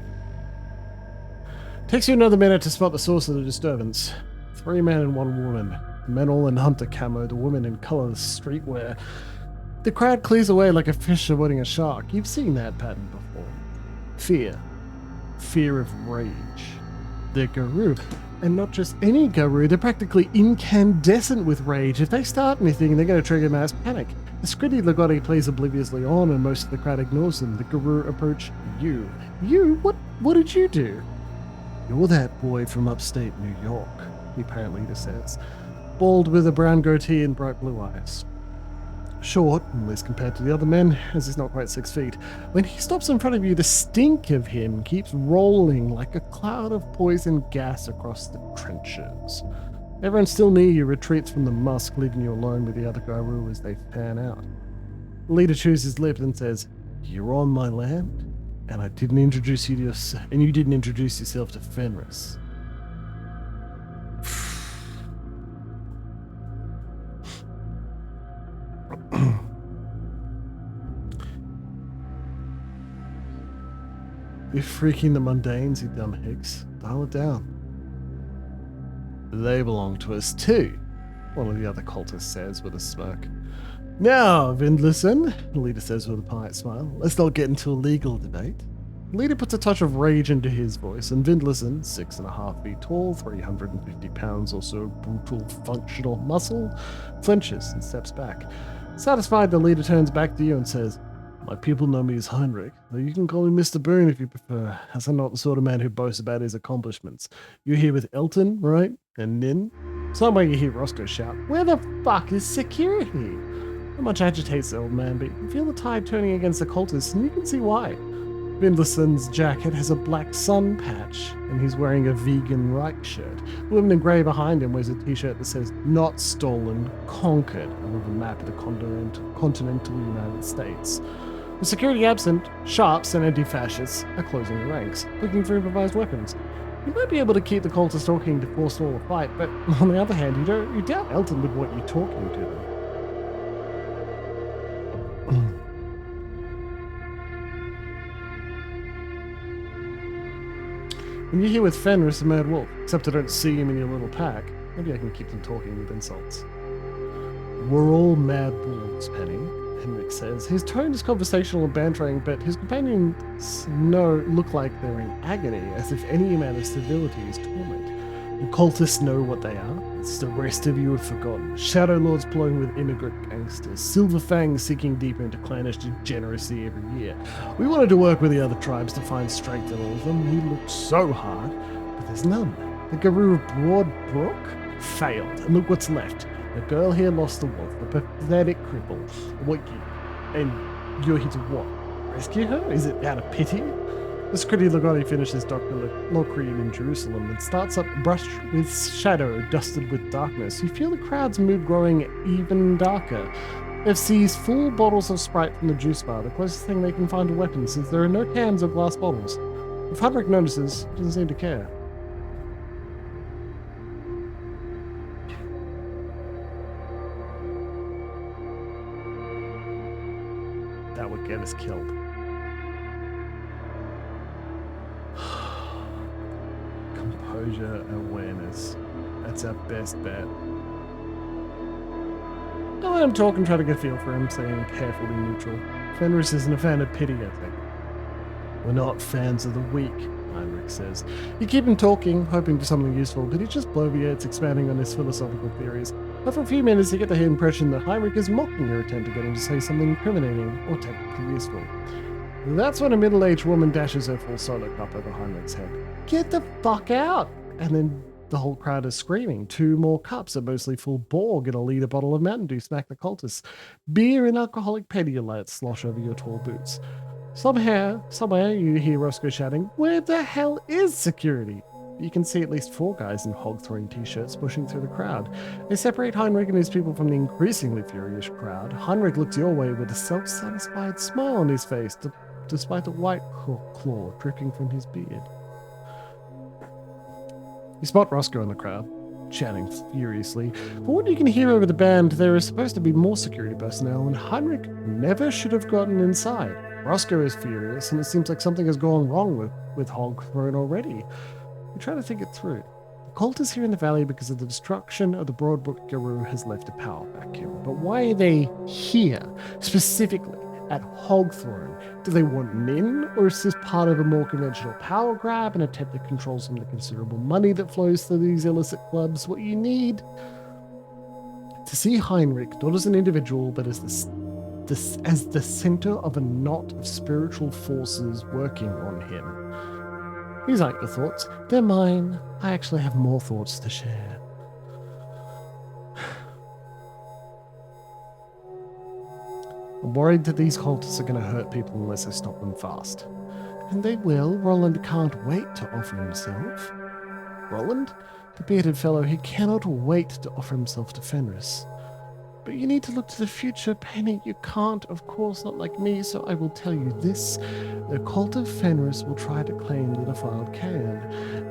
Takes you another minute to spot the source of the disturbance. 3 men and 1 woman. The men all in hunter camo, the women in colourless streetwear. The crowd clears away like a fish avoiding a shark. You've seen that pattern before. Fear. Fear of rage. The Garou. And not just any Garou, they're practically incandescent with rage. If they start anything, they're going to trigger mass panic. The Scritti Ligotti plays obliviously on, and most of the crowd ignores them. The Garou approach you. You? What did you do? You're that boy from upstate New York, the apparent leader says. Bald with a brown goatee and bright blue eyes. Short, at least compared to the other men, as he's not quite 6 feet. When he stops in front of you, the stink of him keeps rolling like a cloud of poison gas across the trenches. Everyone still near you retreats from the musk, leaving you alone with the other Garou as they fan out. The leader chews his lips and says, "You're on my land, and I didn't introduce you to and you didn't introduce yourself to Fenris." You're freaking the mundanes, you dumb hicks. Dial it down. They belong to us too, one of the other cultists says with a smirk. Now, Vindlison, the leader says with a polite smile, let's not get into a legal debate. The leader puts a touch of rage into his voice, and Vindlison, 6.5 feet tall, 350 pounds or so brutal functional muscle, flinches and steps back. Satisfied, the leader turns back to you and says, "My people know me as Heinrich, though you can call me Mr. Boone if you prefer, as I'm not the sort of man who boasts about his accomplishments. You're here with Elton, right? And Nin?" Somewhere you hear Roscoe shout, "Where the fuck is security?" Not much agitates the old man, but you can feel the tide turning against the cultists, and you can see why. Vindlison's jacket has a black sun patch, and he's wearing a vegan Reich shirt. The woman in grey behind him wears a t-shirt that says, "Not stolen, conquered," and with a map of the continental United States. With security absent, sharps and anti-fascists are closing the ranks, looking for improvised weapons. You might be able to keep the cultists talking to forestall a fight, but on the other hand, you doubt Elton would want you talking to them. And you're here with Fenris the Mad Wolf, except I don't see him in your little pack. Maybe I can keep them talking with insults. "We're all mad wolves, Penny," Henrik says. His tone is conversational and bantering, but his companions look like they're in agony, as if any amount of civility is torment. The cultists know what they are. It's the rest of you have forgotten. Shadow Lords pulling with immigrant gangsters. Silver Fangs seeking deeper into clannish degeneracy every year. We wanted to work with the other tribes to find strength in all of them. We looked so hard, but there's none. The Garou of Broadbrook failed, and look what's left. The girl here lost the wolf, a pathetic cripple. And you're here to what? Rescue her? Is it out of pity? The Scritti Ligotti finishes Dr. Locrian in Jerusalem and starts up brushed with shadow, dusted with darkness. You feel the crowd's mood growing even darker. They've seized full bottles of Sprite from the juice bar, the closest thing they can find to weapons, since there are no cans or glass bottles. If Heinrich notices, he doesn't seem to care. that would get us killed. Composure, awareness. That's our best bet. Oh, I'm talking, trying to get a feel for him, saying carefully neutral. Fenris isn't a fan of pity, I think. We're not fans of the weak, Heinrich says. You keep him talking, hoping for something useful, but he just bloviates, expanding on his philosophical theories. After a few minutes, you get the impression that Heinrich is mocking your attempt to get him to say something incriminating or technically useful. That's when a middle-aged woman dashes her full solo cup over Heinrich's head. Get the fuck out! And then the whole crowd is screaming. 2 more cups, a mostly full Borg and a liter bottle of Mountain Dew smack the cultists. Beer and alcoholic Pedialyte slosh over your tall boots. Somewhere you hear Roscoe shouting, "Where the hell is security?" You can see at least 4 guys in hog-throwing t-shirts pushing through the crowd. They separate Heinrich and his people from the increasingly furious crowd. Heinrich looks your way with a self-satisfied smile on his face, despite the white claw dripping from his beard. You spot Roscoe in the crowd, chatting furiously. From what you can hear over the band, there is supposed to be more security personnel, and Heinrich never should have gotten inside. Roscoe is furious, and it seems like something has gone wrong with Hog Throne already. We try to think it through. The cult is here in the valley because of the destruction of the Broadbrook Garou has left a power vacuum. But why are they here, specifically at Hog Throne? Do they want Nin, or is this part of a more conventional power grab, an attempt that controls some of the considerable money that flows through these illicit clubs? What you need to see Heinrich not as an individual, but as the center of a knot of spiritual forces working on him. These aren't your thoughts, they're mine. I actually have more thoughts to share. I'm worried that these cultists are going to hurt people unless I stop them fast. And they will. Roland can't wait to offer himself. Roland? The bearded fellow, he cannot wait to offer himself to Fenris. But you need to look to the future, Penny. You can't, of course, not like me, so I will tell you this. The cult of Fenris will try to claim the defiled Cairn.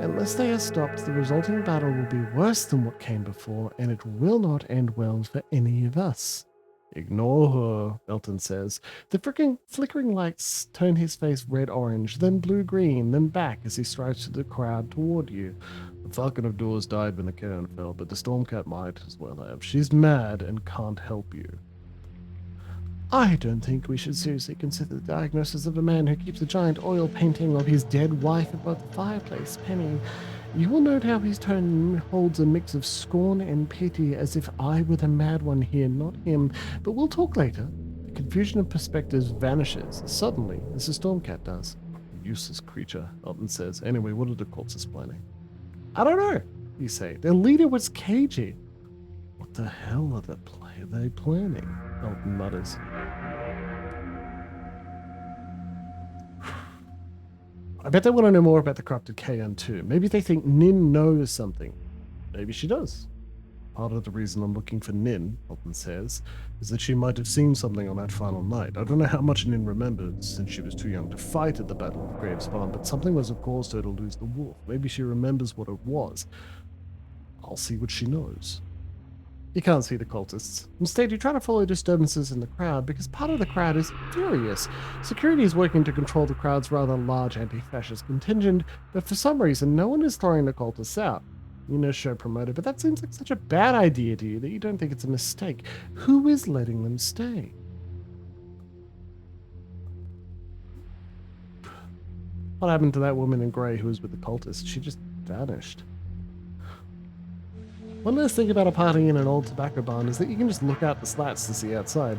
Unless they are stopped, the resulting battle will be worse than what came before, and it will not end well for any of us. Ignore her, Elton says. The flickering lights turn his face red-orange, then blue-green, then back as he strides through the crowd toward you. The Falcon of Doors died when the Cairn fell, but the Stormcat might as well have. She's mad and can't help you. I don't think we should seriously consider the diagnosis of a man who keeps a giant oil painting of his dead wife above the fireplace, Penny. You will note how his tone holds a mix of scorn and pity, as if I were the mad one here, not him. But we'll talk later. The confusion of perspectives vanishes suddenly, as the Stormcat does. Useless creature, Elton says. Anyway, what are the cultists planning? I don't know, you say. Their leader was cagey. What the hell are they planning? Elton mutters. I bet they want to know more about the corrupted Kaon too. Maybe they think Nin knows something. Maybe she does. Part of the reason I'm looking for Nin, Elton says, is that she might have seen something on that final night. I don't know how much Nin remembered, since she was too young to fight at the Battle of Gravespawn, but something must have caused her to lose the wolf. Maybe she remembers what it was. I'll see what she knows. You can't see the cultists. Instead, you try to follow disturbances in the crowd because part of the crowd is furious. Security is working to control the crowd's rather large anti-fascist contingent, but for some reason, no one is throwing the cultists out. You know, show promoter, but that seems like such a bad idea to you that you don't think it's a mistake. Who is letting them stay? What happened to that woman in grey who was with the cultists? She just vanished. One last thing about a party in an old tobacco barn is that you can just look out the slats to see outside.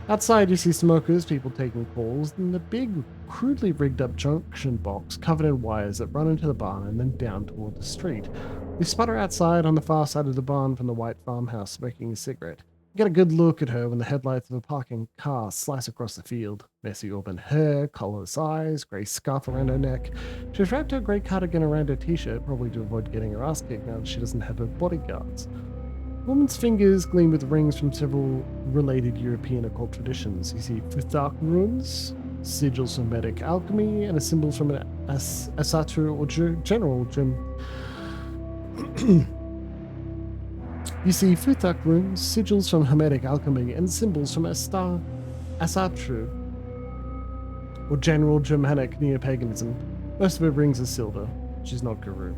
Outside you see smokers, people taking calls, and the big, crudely rigged up junction box covered in wires that run into the barn and then down toward the street. You spot her outside on the far side of the barn from the white farmhouse smoking a cigarette. You get a good look at her when the headlights of a parking car slice across the field. Messy auburn hair, colourless eyes, grey scarf around her neck. She's wrapped her grey cardigan around her t-shirt, probably to avoid getting her ass kicked now that she doesn't have her bodyguards. The woman's fingers gleam with rings from several related European occult traditions. You see Futhark runes, sigils from Medic alchemy, and a symbol from an Asatru or general gem. You see Futhark runes, sigils from Hermetic alchemy, and symbols from Asatru or general Germanic neo-paganism. Most of her rings are silver. She's not Guru.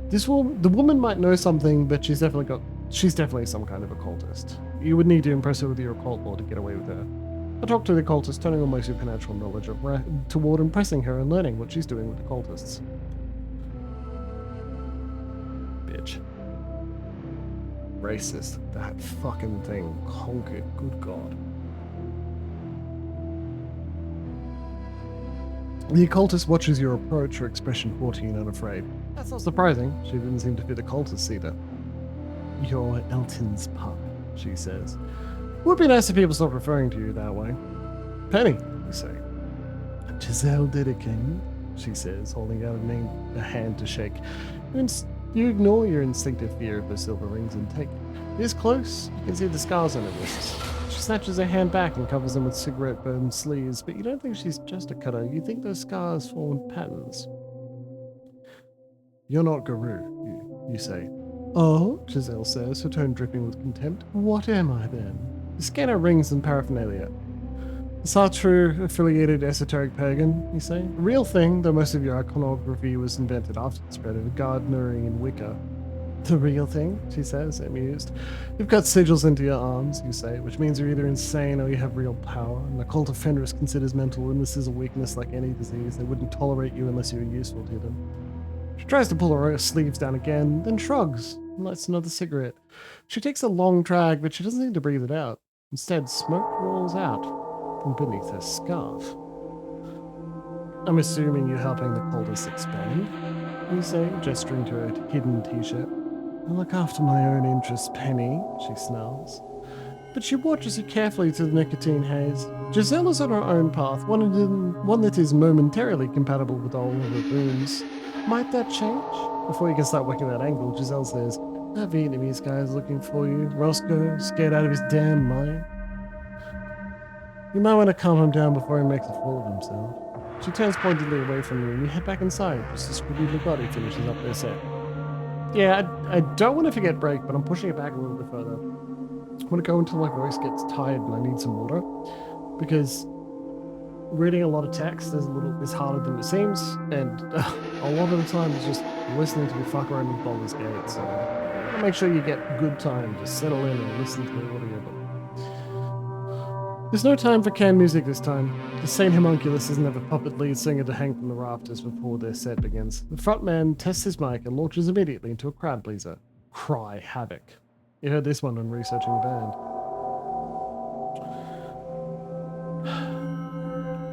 The woman might know something, but she's definitely some kind of occultist. You would need to impress her with your occult lore to get away with her. I talked to the occultist, turning all my supernatural knowledge toward impressing her and learning what she's doing with occultists. Bitch. Racist. That fucking thing. Conquered. Good God. The occultist watches your approach, her expression haughty and unafraid. That's not surprising. She didn't seem to fit the cultists either. You're Elton's pup, she says. It would be nice if people stopped referring to you that way. Penny, you say. Giselle Dedican, she says, holding out a hand to shake. You ignore your instinctive fear of her silver rings and take this close. You can see the scars on her wrists. She snatches her hand back and covers them with cigarette-burned sleeves, but you don't think she's just a cutter. You think those scars form patterns. You're not Guru, you say. Oh, Giselle says, her tone dripping with contempt. What am I then? You scan her rings and paraphernalia. The Sartre-affiliated esoteric pagan, you say? A real thing, though most of your iconography was invented after the spread of gardenery and Wicca. The real thing, she says, amused. You've got sigils into your arms, you say, which means you're either insane or you have real power, and the cult of Fenris considers mental illness a weakness like any disease. They wouldn't tolerate you unless you were useful to them. She tries to pull her sleeves down again, then shrugs and lights another cigarette. She takes a long drag, but she doesn't seem to breathe it out. Instead, smoke rolls out from beneath her scarf. I'm assuming you're helping the cultists expand, you say, gesturing to her hidden t-shirt. I look after my own interests, Penny, she snarls. But she watches you carefully to the nicotine haze. Giselle is on her own path, one that is momentarily compatible with all of her boons. Might that change? Before you can start working that angle, Giselle says, that Vietnamese guy is looking for you. Roscoe, scared out of his damn mind. You might want to calm him down before he makes a fool of himself. She turns pointedly away from you and you head back inside just as Scooby Lugotti finishes up their set. Yeah, I don't want to forget break, but I'm pushing it back a little bit further. I want to go until my voice gets tired and I need some water. Because reading a lot of text is harder than it seems, and a lot of the time it's just listening to me fuck around with Baldur's Gate, so make sure you get good time to settle in and listen to the audiobook. There's no time for canned music this time. The Saint Homunculus doesn't have a puppet lead singer to hang from the rafters before their set begins. The frontman tests his mic and launches immediately into a crowd pleaser. Cry Havoc. You heard this one when researching the band.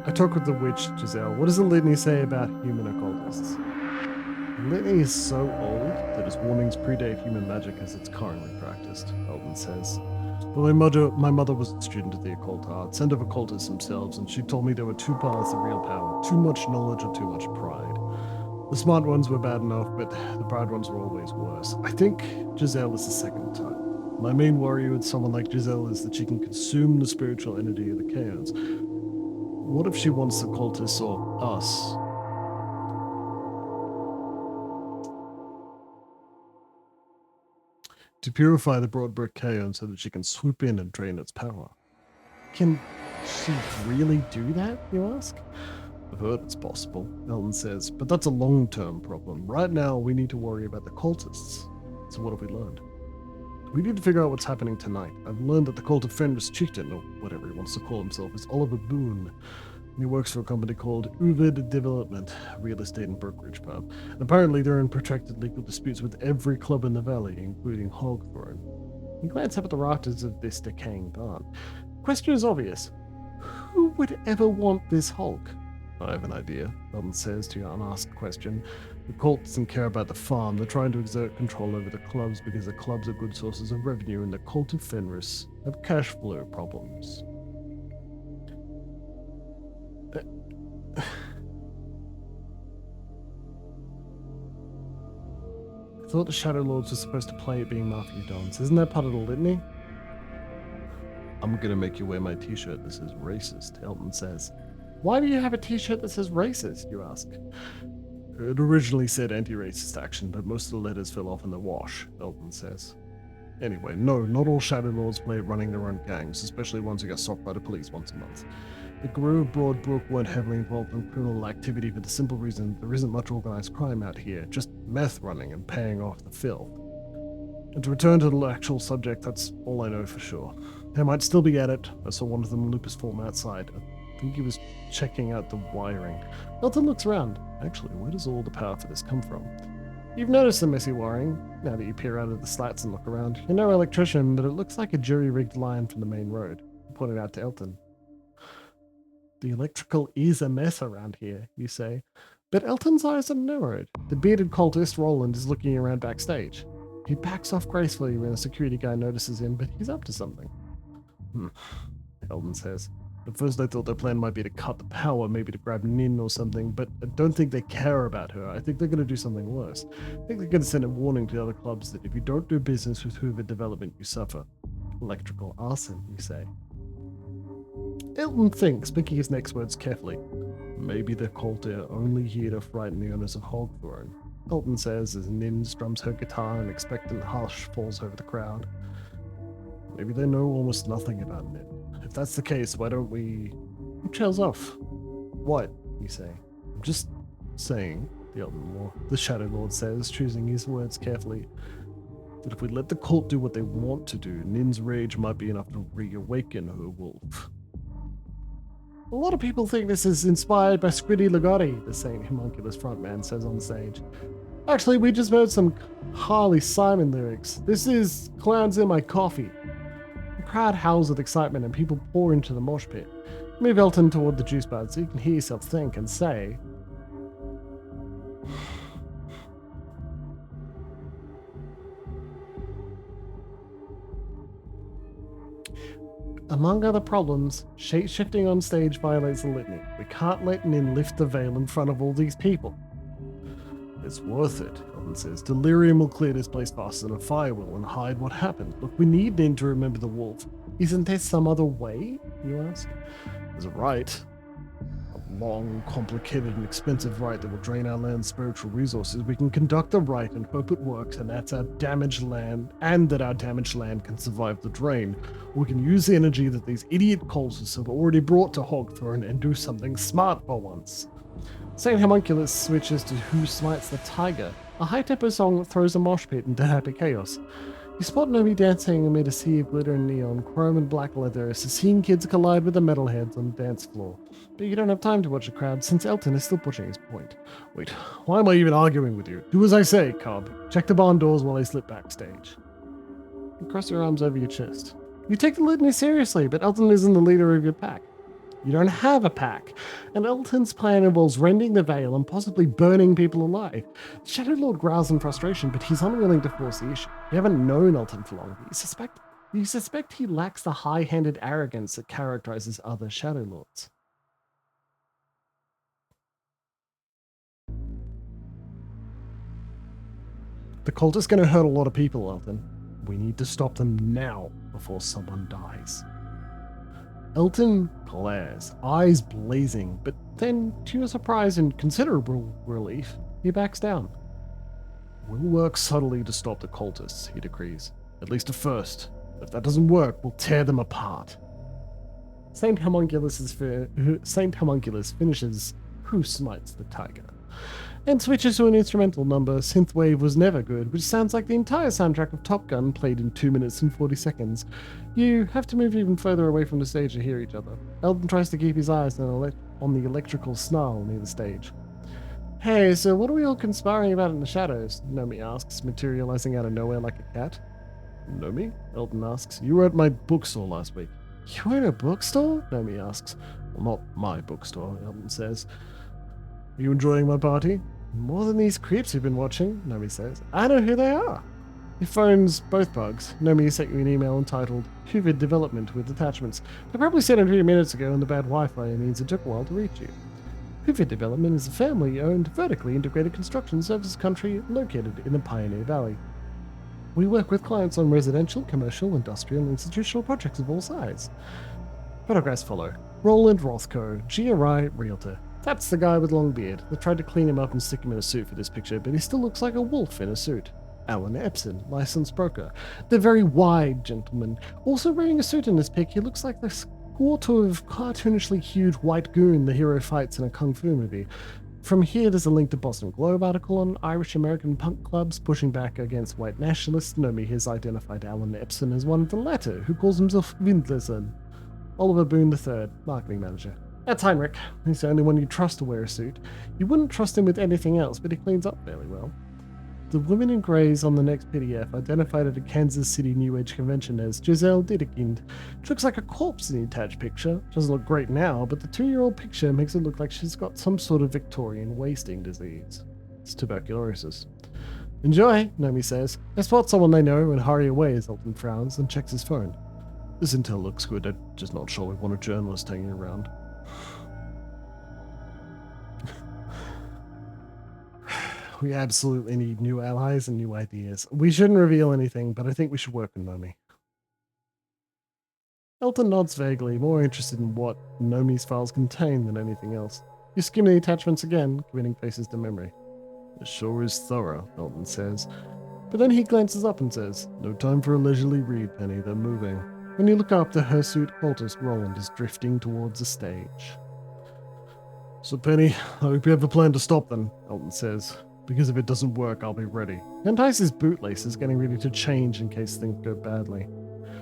I talk with the witch, Giselle. What does the litany say about human occultists? The litany is so old that its warnings predate human magic as it's currently practiced, Eldon says. But my mother was a student of the occult arts and of occultists themselves, and she told me there were two paths of real power, too much knowledge or too much pride. The smart ones were bad enough, but the pride ones were always worse. I think Giselle is the second type. My main worry with someone like Giselle is that she can consume the spiritual energy of the chaos. What if she wants the cultists or us? To purify the broad brick chaos so that she can swoop in and drain its power. Can she really do that, you ask? I've heard it's possible, Eldon says, but that's a long-term problem. Right now, we need to worry about the cultists. So what have we learned? We need to figure out what's happening tonight. I've learned that the cult of Fenris chieftain, or whatever he wants to call himself, is Oliver Boone. He works for a company called Uvid Development, a real estate and brokerage firm. And apparently they're in protracted legal disputes with every club in the valley, including Hogthorn. You glance up at the rafters of this decaying barn. The question is obvious. Who would ever want this Hulk? I have an idea, Eldon says to your unasked question. The cult doesn't care about the farm. They're trying to exert control over the clubs because the clubs are good sources of revenue and the cult of Fenris have cash flow problems. I thought the Shadow Lords were supposed to play it being Mafia Dons. Isn't that part of the litany? I'm gonna make you wear my t-shirt that says racist, Eldon says. Why do you have a t-shirt that says racist, you ask? It originally said anti-racist action, but most of the letters fell off in the wash, Eldon says. Anyway, no, not all Shadow Lords play at running their own gangs, especially ones who get stopped by the police once a month. The Guru of Broadbrook weren't heavily involved in criminal activity for the simple reason there isn't much organized crime out here, just meth running and paying off the filth. And to return to the actual subject, that's all I know for sure. They might still be at it. I saw one of them loop his form outside. I think he was checking out the wiring. Elton looks around. Actually, where does all the power for this come from? You've noticed the messy wiring, now that you peer out of the slats and look around. You're no electrician, but it looks like a jury-rigged line from the main road. I pointed out to Elton. The electrical is a mess around here, you say. But Elton's eyes are narrowed. The bearded cultist, Roland, is looking around backstage. He backs off gracefully when a security guy notices him, but he's up to something. Elton says. At first I thought their plan might be to cut the power, maybe to grab Nin or something, but I don't think they care about her. I think they're going to do something worse. I think they're going to send a warning to the other clubs that if you don't do business with Hoover Development, you suffer. Electrical arson, you say. Elton thinks, picking his next words carefully. Maybe the cult are only here to frighten the owners of Hogthorn. Elton says as Nin strums her guitar and expectant hush falls over the crowd. Maybe they know almost nothing about Nin. If that's the case, why don't we... He trails off. What? You say. I'm just saying, the Shadow Lord says, choosing his words carefully, that if we let the cult do what they want to do, Nin's rage might be enough to reawaken her wolf. A lot of people think this is inspired by Scritti Ligotti, the Saint Homunculus frontman says on the stage. Actually, we just heard some Harley Simon lyrics. This is Clowns in My Coffee. The crowd howls with excitement and people pour into the mosh pit. Move Elton toward the juice bar so you can hear yourself think and say... Among other problems, shape-shifting on stage violates the litany. We can't let Nin lift the veil in front of all these people. It's worth it, Elton says. Delirium will clear this place faster than a fire will and hide what happened. Look, we need Nin to remember the wolf. Isn't there some other way, you ask? There's a rite. A long, complicated, and expensive rite that will drain our land's spiritual resources. We can conduct the rite and hope it works, and that's our damaged land, and that our damaged land can survive the drain. We can use the energy that these idiot cultists have already brought to Hogthorn and do something smart for once. Saint Homunculus switches to Who Smites the Tiger, a high-tempo song that throws a mosh pit into happy chaos. You spot Nomi dancing amid a sea of glitter and neon, chrome and black leather as the scene kids collide with the metalheads on the dance floor. But you don't have time to watch the crowd since Elton is still pushing his point. Wait, why am I even arguing with you? Do as I say, Cobb. Check the barn doors while I slip backstage. You cross your arms over your chest. You take the litany seriously, but Elton isn't the leader of your pack. You don't have a pack, and Elton's plan involves rending the veil and possibly burning people alive. The Shadow Lord growls in frustration, but he's unwilling to force the issue. You haven't known Elton for long, but you suspect he lacks the high-handed arrogance that characterizes other Shadow Lords. The cult is going to hurt a lot of people, Elton. We need to stop them now, before someone dies. Elton glares, eyes blazing, but then, to your surprise and considerable relief, he backs down. We'll work subtly to stop the cultists, he decrees. At least at first. If that doesn't work, we'll tear them apart. Saint Homunculus finishes Who Smites the Tiger, and switches to an instrumental number. Synthwave Was Never Good, which sounds like the entire soundtrack of Top Gun played in 2 minutes and 40 seconds. You have to move even further away from the stage to hear each other. Elton tries to keep his eyes on the electrical snarl near the stage. Hey, so what are we all conspiring about in the shadows? Nomi asks, materializing out of nowhere like a cat. Nomi? Elton asks. You were at my bookstore last week. You were at a bookstore? Nomi asks. Well, not my bookstore, Elton says. Are you enjoying my party? More than these creeps you've been watching, Nomi says. I know who they are. Your phone's both bugs. Nomi sent you an email entitled Hoover Development with attachments. I probably sent it 3 minutes ago and the bad Wi-Fi means it took a while to reach you. Hoover Development is a family-owned, vertically integrated construction services company located in the Pioneer Valley. We work with clients on residential, commercial, industrial, and institutional projects of all sizes. Photographs follow. Roland Rothko, GRI Realtor. That's the guy with long beard. They tried to clean him up and stick him in a suit for this picture, but he still looks like a wolf in a suit. Alan Epson, licensed broker. The very wide gentleman. Also wearing a suit in this pic, he looks like the sort of cartoonishly huge white goon the hero fights in a kung fu movie. From here, there's a link to Boston Globe article on Irish-American punk clubs pushing back against white nationalists. Nomi has identified Alan Epson as one of the latter, who calls himself Windlerson. Oliver Boone III, marketing manager. That's Heinrich. He's the only one you trust to wear a suit. You wouldn't trust him with anything else, but he cleans up fairly well. The women in greys on the next PDF identified at a Kansas City New Age convention as Giselle Didekind. She looks like a corpse in the attached picture. Doesn't look great now, but the 2-year-old picture makes it look like she's got some sort of Victorian wasting disease. It's tuberculosis. Enjoy, Nomi says. I spot someone they know and hurry away as Elton frowns and checks his phone. This intel looks good, I'm just not sure we want a journalist hanging around. We absolutely need new allies and new ideas. We shouldn't reveal anything, but I think we should work with Nomi. Elton nods vaguely, more interested in what Nomi's files contain than anything else. You skim the attachments again, committing faces to memory. It sure is thorough, Elton says. But then he glances up and says, no time for a leisurely read, Penny, they're moving. When you look up, the hirsute cultist Roland is drifting towards the stage. So Penny, I hope you have a plan to stop them, Elton says. Because if it doesn't work, I'll be ready. He unties his bootlaces, getting ready to change in case things go badly.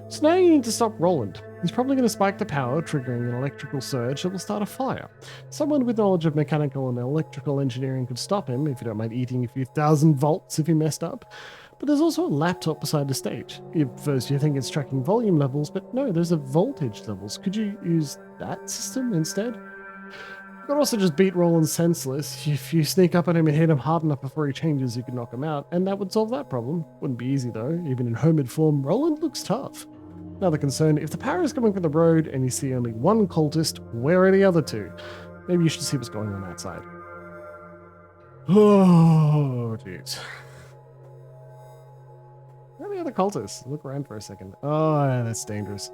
So now you need to stop Roland. He's probably going to spike the power, triggering an electrical surge that will start a fire. Someone with knowledge of mechanical and electrical engineering could stop him, if you don't mind eating a few thousand volts if he messed up. But there's also a laptop beside the stage. At first you think it's tracking volume levels, but no, there's a voltage levels. Could you use that system instead? You could also just beat Roland senseless. If you sneak up on him and hit him hard enough before he changes, you could knock him out, and that would solve that problem. Wouldn't be easy though. Even in hermit form, Roland looks tough. Another concern, if the power is coming from the road and you see only one cultist, where are the other two? Maybe you should see what's going on outside. Oh, jeez. Where are the other cultists? Look around for a second. Oh, yeah, that's dangerous.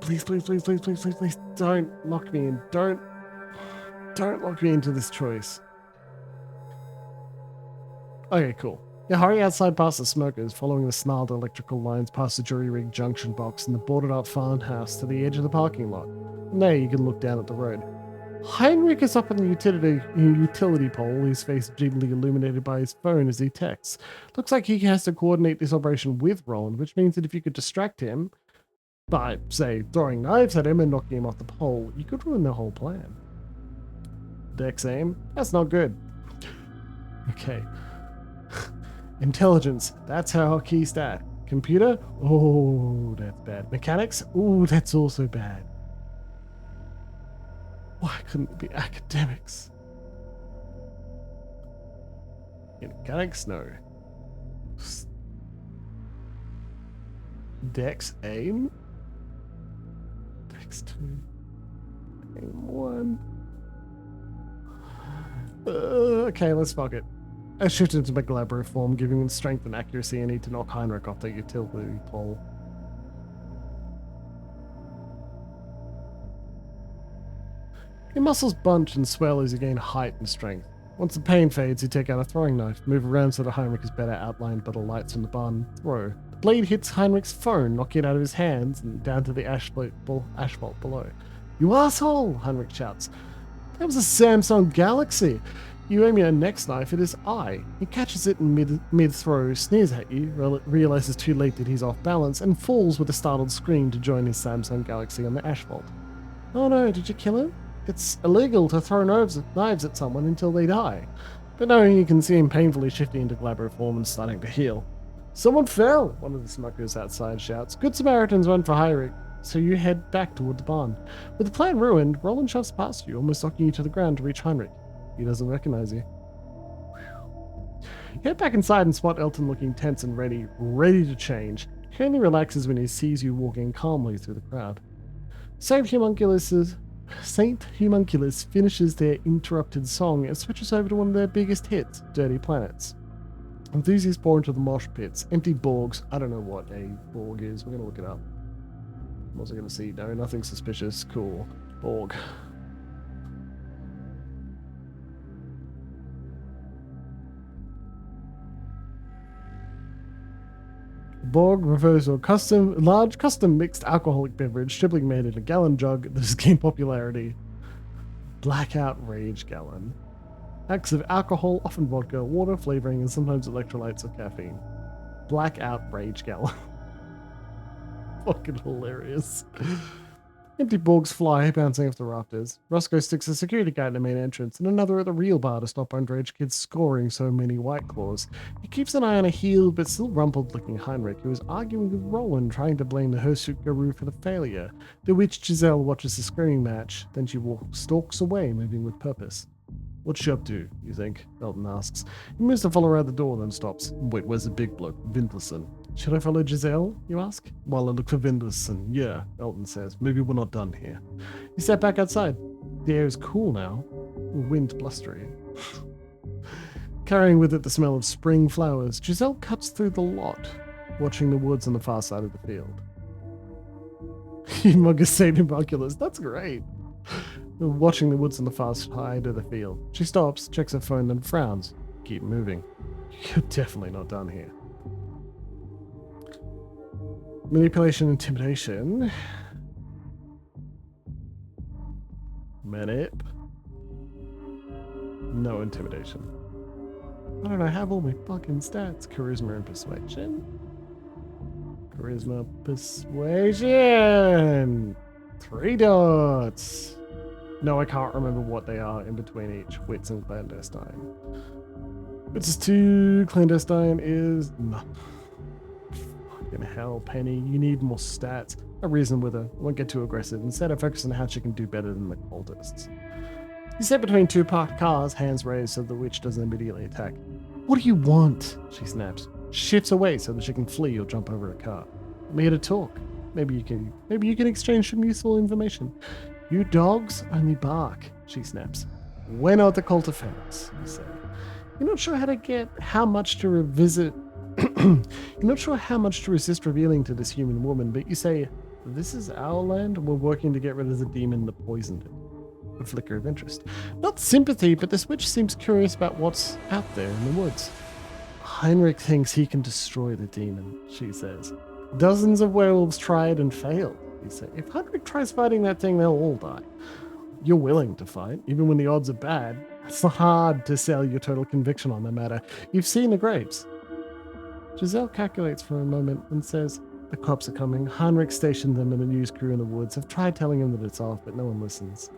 Please, please, please, please, please, please, please, don't lock me in. Don't lock me into this choice. Okay, cool. Yeah, hurry outside past the smokers, following the snarled electrical lines past the jury rig junction box and the boarded up farmhouse to the edge of the parking lot. From there, you can look down at the road. Heinrich is up on the utility pole, his face dimly illuminated by his phone as he texts. Looks like he has to coordinate this operation with Roland, which means that if you could distract him by, say, throwing knives at him and knocking him off the pole, you could ruin the whole plan. Dex aim? That's not good. Okay. Intelligence, that's our key stat. Computer? Oh, that's bad. Mechanics? Oh, that's also bad. Why couldn't it be academics? Mechanics? No. Dex aim? Dex 2. Aim 1. Okay, let's fuck it. I shifted into my Glabro form, giving him strength and accuracy I need to knock Heinrich off the utility pole. Your muscles bunch and swell as you gain height and strength. Once the pain fades, you take out a throwing knife, move around so that Heinrich is better outlined by the lights from the barn, throw. The blade hits Heinrich's phone, knocking it out of his hands and down to the asphalt below. You asshole! Heinrich shouts. That was a Samsung Galaxy! You aim your next knife at his eye. He catches it in mid-throw, sneers at you, realizes too late that he's off balance, and falls with a startled scream to join his Samsung Galaxy on the asphalt. Oh no, did you kill him? It's illegal to throw knives at someone until they die. But no, you can see him painfully shifting into Glabro form and starting to heal. Someone fell! One of the smokers outside shouts. Good Samaritans run for Heinrich, so you head back toward the barn. With the plan ruined, Roland shoves past you, almost knocking you to the ground to reach Heinrich. He doesn't recognize you. You head back inside and spot Elton looking tense and ready to change. He only relaxes when he sees you walking calmly through the crowd. Saint Homunculus finishes their interrupted song and switches over to one of their biggest hits, Dirty Planets. Enthusiasts pour into the mosh pits, empty borgs. I don't know what a borg is. We're going to look it up. I'm also going to see, no, nothing suspicious. Cool. Borg. Borg refers to a large custom mixed alcoholic beverage typically made in a gallon jug that has gained popularity. Blackout Rage Gallon. Acts of alcohol, often vodka, water, flavoring, and sometimes electrolytes or caffeine. Blackout Rage Gallon. Fucking hilarious. Empty Borgs fly, bouncing off the rafters. Roscoe sticks a security guard in the main entrance and another at the real bar to stop underage kids scoring so many White Claws. He keeps an eye on a healed but still rumpled-looking Heinrich, who is arguing with Roland, trying to blame the Hirsute Guru for the failure. The witch Giselle watches the screaming match, then she stalks away, moving with purpose. What's she up to, you think? Elton asks. He moves to follow her out the door, then stops. Wait, where's the big bloke? Vindlerson. Should I follow Giselle, you ask? While I look for Vindlerson. Yeah, Elton says. Maybe we're not done here. You step back outside. The air is cool now. The wind blustery. Carrying with it the smell of spring flowers, Giselle cuts through the lot, watching the woods on the far side of the field. Humongous binoculars. That's great. Watching the woods on the far side of the field. She stops, checks her phone, then frowns. Keep moving. You're definitely not done here. Manipulation, intimidation. Manip. No intimidation. I don't know, I have all my fucking stats. Charisma and persuasion. Charisma, persuasion. 3 dots. No, I can't remember what they are in between each. Wits and clandestine. Wits is 2, clandestine is nothing. Fucking hell, Penny. You need more stats. I reason with her. I won't get too aggressive. Instead, I focus on how she can do better than the cultists. You sit between 2 parked cars, hands raised so the witch doesn't immediately attack. What do you want? She snaps. Shifts away so that she can flee or jump over a car. I'm here to talk. Maybe you can exchange some useful information. You dogs only bark, she snaps. We're not the cult of Fenris, you say. You're not sure how much to revisit. You're not sure how much to resist revealing to this human woman, but you say, this is our land, and we're working to get rid of the demon that poisoned it. A flicker of interest. Not sympathy, but this witch seems curious about what's out there in the woods. Heinrich thinks he can destroy the demon, she says. Dozens of werewolves tried and failed. You say, if Heinrich tries fighting that thing, they'll all die. You're willing to fight, even when the odds are bad. It's not hard to sell your total conviction on the matter. You've seen the graves. Giselle calculates for a moment and says, the cops are coming. Heinrich stationed them and a news crew in the woods. I've tried telling him that it's off, but no one listens.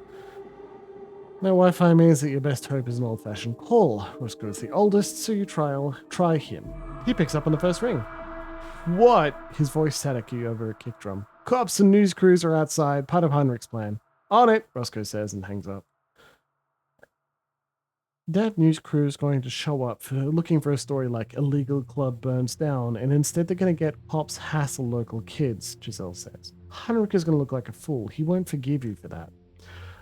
No Wi-Fi means that your best hope is an old-fashioned call. Roscoe's the oldest, so you try him. He picks up on the first ring. What? His voice staticky over a kick drum. Cops and news crews are outside, part of Heinrich's plan. On it, Roscoe says and hangs up. That news crew is going to show up looking for a story like illegal club burns down, and instead they're going to get cops hassle local kids, Giselle says. Heinrich is going to look like a fool. He won't forgive you for that.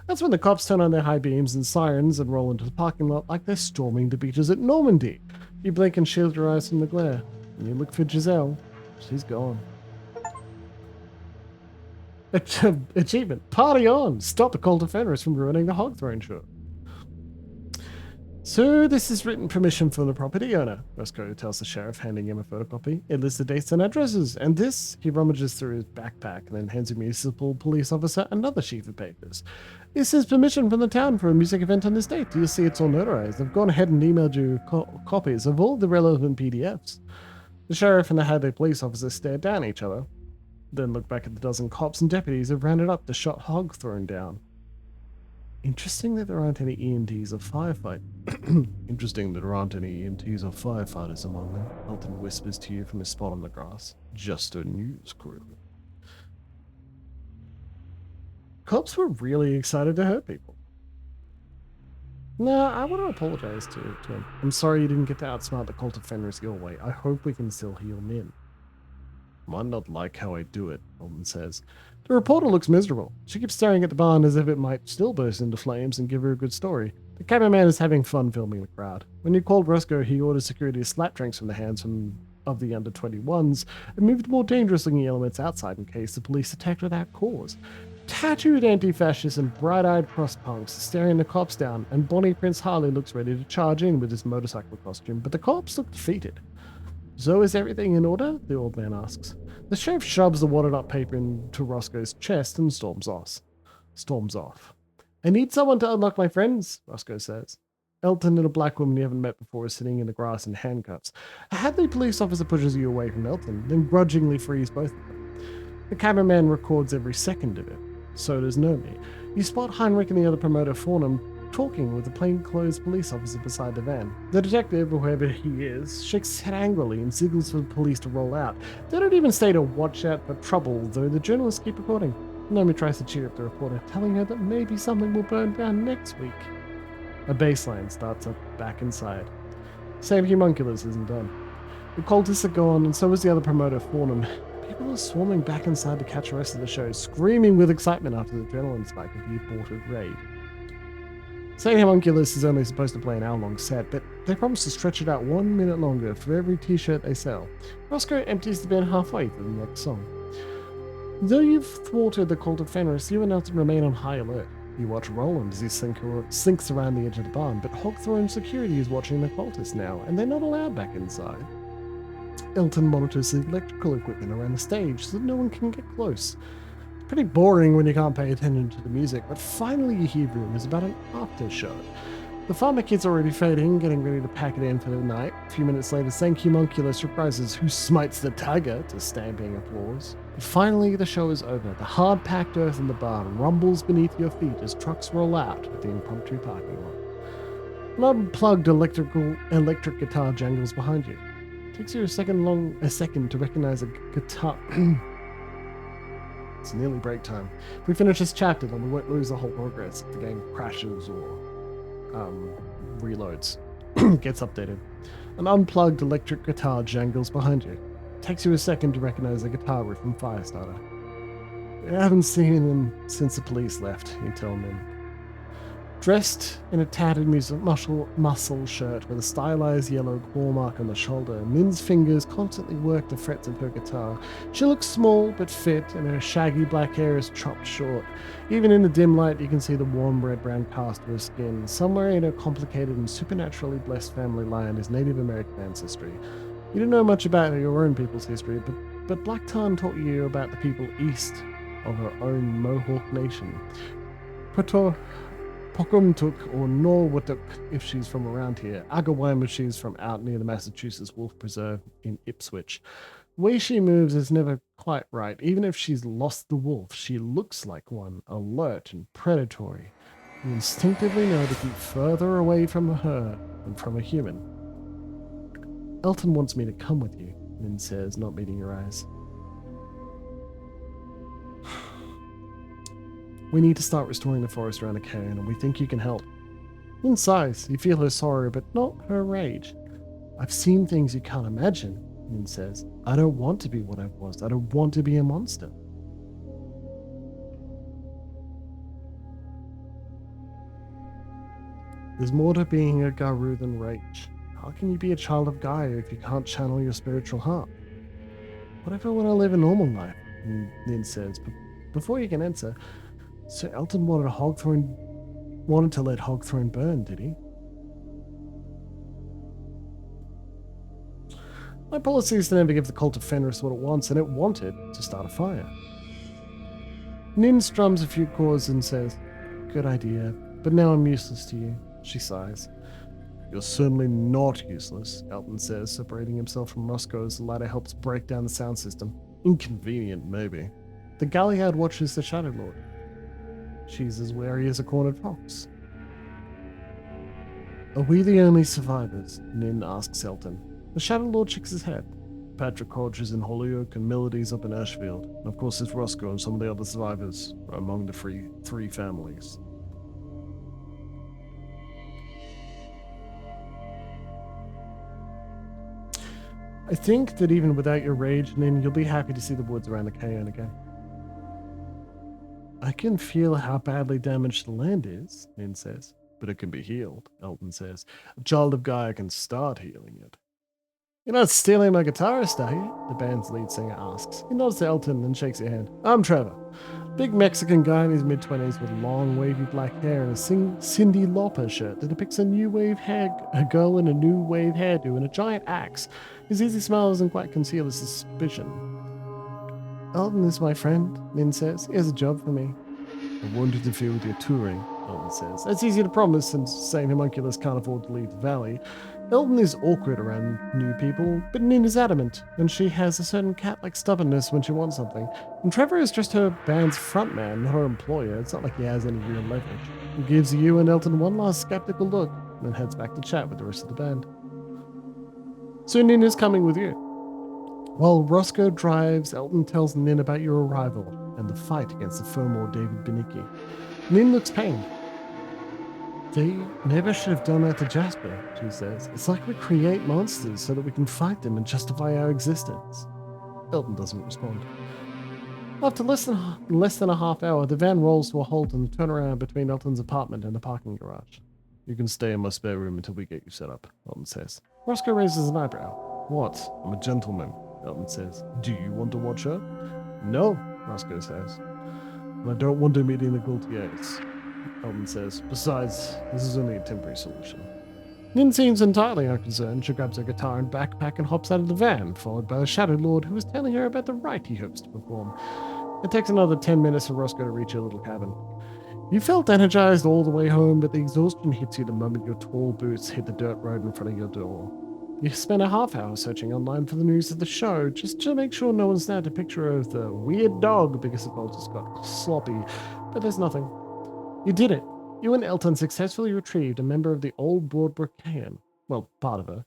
That's when the cops turn on their high beams and sirens and roll into the parking lot like they're storming the beaches at Normandy. You blink and shield your eyes from the glare. And you look for Giselle. She's gone. Achievement. Party on! Stop the cult of Fenris from ruining the hog throne show. So this is written permission from the property owner, Roscoe tells the sheriff, handing him a photocopy. It lists the dates and addresses, and this, he rummages through his backpack and then hands a municipal police officer another sheaf of papers. This is permission from the town for a music event on this date. You'll see it's all notarized. I've gone ahead and emailed you copies of all the relevant PDFs. The sheriff and the Hadley police officer stare down at each other, then look back at the dozen cops and deputies who've rounded up the shot hog thrown down. Interesting that there aren't any EMTs or firefighters. Interesting that there aren't any EMTs or firefighters among them. Elton whispers to you from his spot on the grass. Just a news crew. Cops were really excited to hurt people. No, I want to apologize to him. I'm sorry you didn't get to outsmart the cult of Fenris your way. I hope we can still heal Min. Might not like how I do it, Elton says. The reporter looks miserable. She keeps staring at the barn as if it might still burst into flames and give her a good story. The cameraman is having fun filming the crowd. When you called Roscoe, he ordered security to slap drinks from the hands of the under-21s and moved more dangerous-looking elements outside in case the police attacked without cause. Tattooed anti-fascists and bright-eyed cross-punks staring the cops down, and Bonnie Prince Harley looks ready to charge in with his motorcycle costume, but the cops look defeated. So is everything in order? The old man asks. The sheriff shoves the wadded up paper into Roscoe's chest and storms off. I need someone to unlock my friends, Roscoe says. Elton and a black woman you haven't met before is sitting in the grass in handcuffs. A Hadley police officer pushes you away from Elton, then grudgingly frees both of them. The cameraman records every second of it. So does Nomi. You spot Heinrich and the other promoter Fornham talking with the plainclothes police officer beside the van. The detective, or whoever he is, shakes his head angrily and signals for the police to roll out. They don't even stay to watch out for trouble, though the journalists keep recording. Nomi tries to cheer up the reporter, telling her that maybe something will burn down next week. A bass line starts up back inside. Same Homunculus isn't done. The cultists are gone, and so is the other promoter, Fornham. People are swarming back inside to catch the rest of the show, screaming with excitement after the adrenaline spike of the aborted raid. St. Homunculus is only supposed to play an hour-long set, but they promise to stretch it out 1 minute longer for every t-shirt they sell. Roscoe empties the bin halfway through the next song. Though you've thwarted the cult of Fenris, you and Elton remain on high alert. You watch Roland as he slinks around the edge of the barn, but Hogthorne security is watching the cultists now, and they're not allowed back inside. Elton monitors the electrical equipment around the stage so that no one can get close. Pretty boring when you can't pay attention to the music, but finally you hear rumors about an after show. The farmer kid's already fading, getting ready to pack it in for the night. A few minutes later, St. Homunculus reprises Who Smites the Tiger to stamping applause. And finally, the show is over. The hard-packed earth in the barn rumbles beneath your feet as trucks roll out of the impromptu parking lot. An unplugged electric guitar jangles behind you. It takes you a second to recognize a guitar. It's nearly break time. If we finish this chapter, then we won't lose the whole progress if the game crashes or reloads. Gets updated. An unplugged electric guitar jangles behind you. It takes you a second to recognize a guitar riff from Firestarter. I haven't seen him since the police left, you tell Min. Dressed in a tattered muscle shirt with a stylized yellow claw mark on the shoulder, Min's fingers constantly work the frets of her guitar. She looks small but fit, and her shaggy black hair is chopped short. Even in the dim light, you can see the warm red-brown cast of her skin. Somewhere in her complicated and supernaturally blessed family line is Native American ancestry. You don't know much about your own people's history, but Black Tarn taught you about the people east of her own Mohawk nation. Pokumtuk or Norwutuk if she's from around here. Agawime if she's from out near the Massachusetts Wolf Preserve in Ipswich. The way she moves is never quite right. Even if she's lost the wolf, she looks like one, alert and predatory. You instinctively know to keep further away from her than from a human. Elton wants me to come with you, Min says, not meeting your eyes. We need to start restoring the forest around the cairn, and we think you can help. In sighs, you feel her sorrow, but not her rage. I've seen things you can't imagine, Min says. I don't want to be what I was. I don't want to be a monster. There's more to being a Garou than rage. How can you be a child of Gaia if you can't channel your spiritual heart? What if I want to live a normal life? Min says, but before you can answer, so Elton wanted to let Hogthorne burn, did he? My policy is to never give the cult of Fenris what it wants, and it wanted to start a fire. Nin strums a few chords and says, good idea, but now I'm useless to you. She sighs. You're certainly not useless, Elton says, separating himself from Roscoe as the latter helps break down the sound system. Inconvenient, maybe. The Galliard watches the Shadow Lord. She's as wary as a cornered fox. Are we the only survivors? Nin asks Elton. The Shadow Lord shakes his head. Patrick Hodge is in Holyoke and Melody's up in Ashfield. And of course, there's Roscoe and some of the other survivors are among the three families. I think that even without your rage, Nin, you'll be happy to see the woods around the cairn again. I can feel how badly damaged the land is, Nin says. But it can be healed, Elton says. A child of Gaia can start healing it. You're not stealing my guitarist, are you? The band's lead singer asks. He nods to Elton and shakes your hand. I'm Trevor. Big Mexican guy in his mid-20s with long, wavy black hair and a Cyndi Lauper shirt that depicts a girl in a new wave hairdo and a giant axe. His easy smile doesn't quite conceal his suspicion. Elton is my friend, Nin says. He has a job for me. I won't interfere with your touring, Elton says. That's easy to promise since sane homunculus can't afford to leave the valley. Elton is awkward around new people, but Nin is adamant, and she has a certain cat-like stubbornness when she wants something. And Trevor is just her band's frontman, not her employer. It's not like he has any real leverage. He gives you and Elton one last skeptical look, and then heads back to chat with the rest of the band. So Nin is coming with you. While Roscoe drives, Elton tells Nin about your arrival and the fight against the Fomor David Benicki. Nin looks pained. Maybe I should have done that to Jasper, she says. It's like we create monsters so that we can fight them and justify our existence. Elton doesn't respond. After less than a half hour, the van rolls to a halt in the turnaround between Elton's apartment and the parking garage. You can stay in my spare room until we get you set up, Elton says. Roscoe raises an eyebrow. What? I'm a gentleman, Elton says. Do you want to watch her? No, Roscoe says. And I don't want to meet in the Gaultiers, Elton says. Besides, this is only a temporary solution. Nin seems entirely unconcerned. She grabs her guitar and backpack and hops out of the van, followed by the Shadow Lord, who is telling her about the rite he hopes to perform. It takes another 10 minutes for Roscoe to reach her little cabin. You felt energized all the way home, but the exhaustion hits you the moment your tall boots hit the dirt road in front of your door. You spend a half hour searching online for the news of the show, just to make sure no one snapped a picture of the weird dog because the photos got sloppy, but there's nothing. You did it. You and Elton successfully retrieved a member of the old Broadbrook Clan. Well, part of her.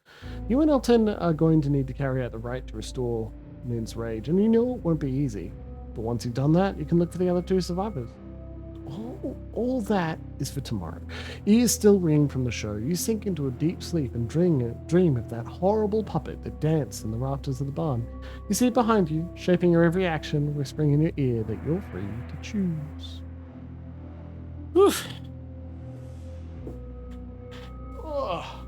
You and Elton are going to need to carry out the rite to restore Nin's rage, and you know it won't be easy. But once you've done that, you can look for the other two survivors. All that is for tomorrow. Ears still ring from the show. You sink into a deep sleep and dream of that horrible puppet that danced in the rafters of the barn. You see it behind you, shaping your every action, whispering in your ear that you're free to choose. Oof. Oh.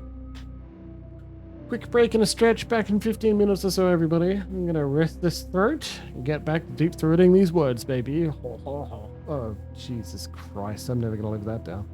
Quick break and a stretch, back in 15 minutes or so, everybody. I'm gonna rest this throat and get back to deep throating these words, baby. Oh, Jesus Christ, I'm never gonna live that down.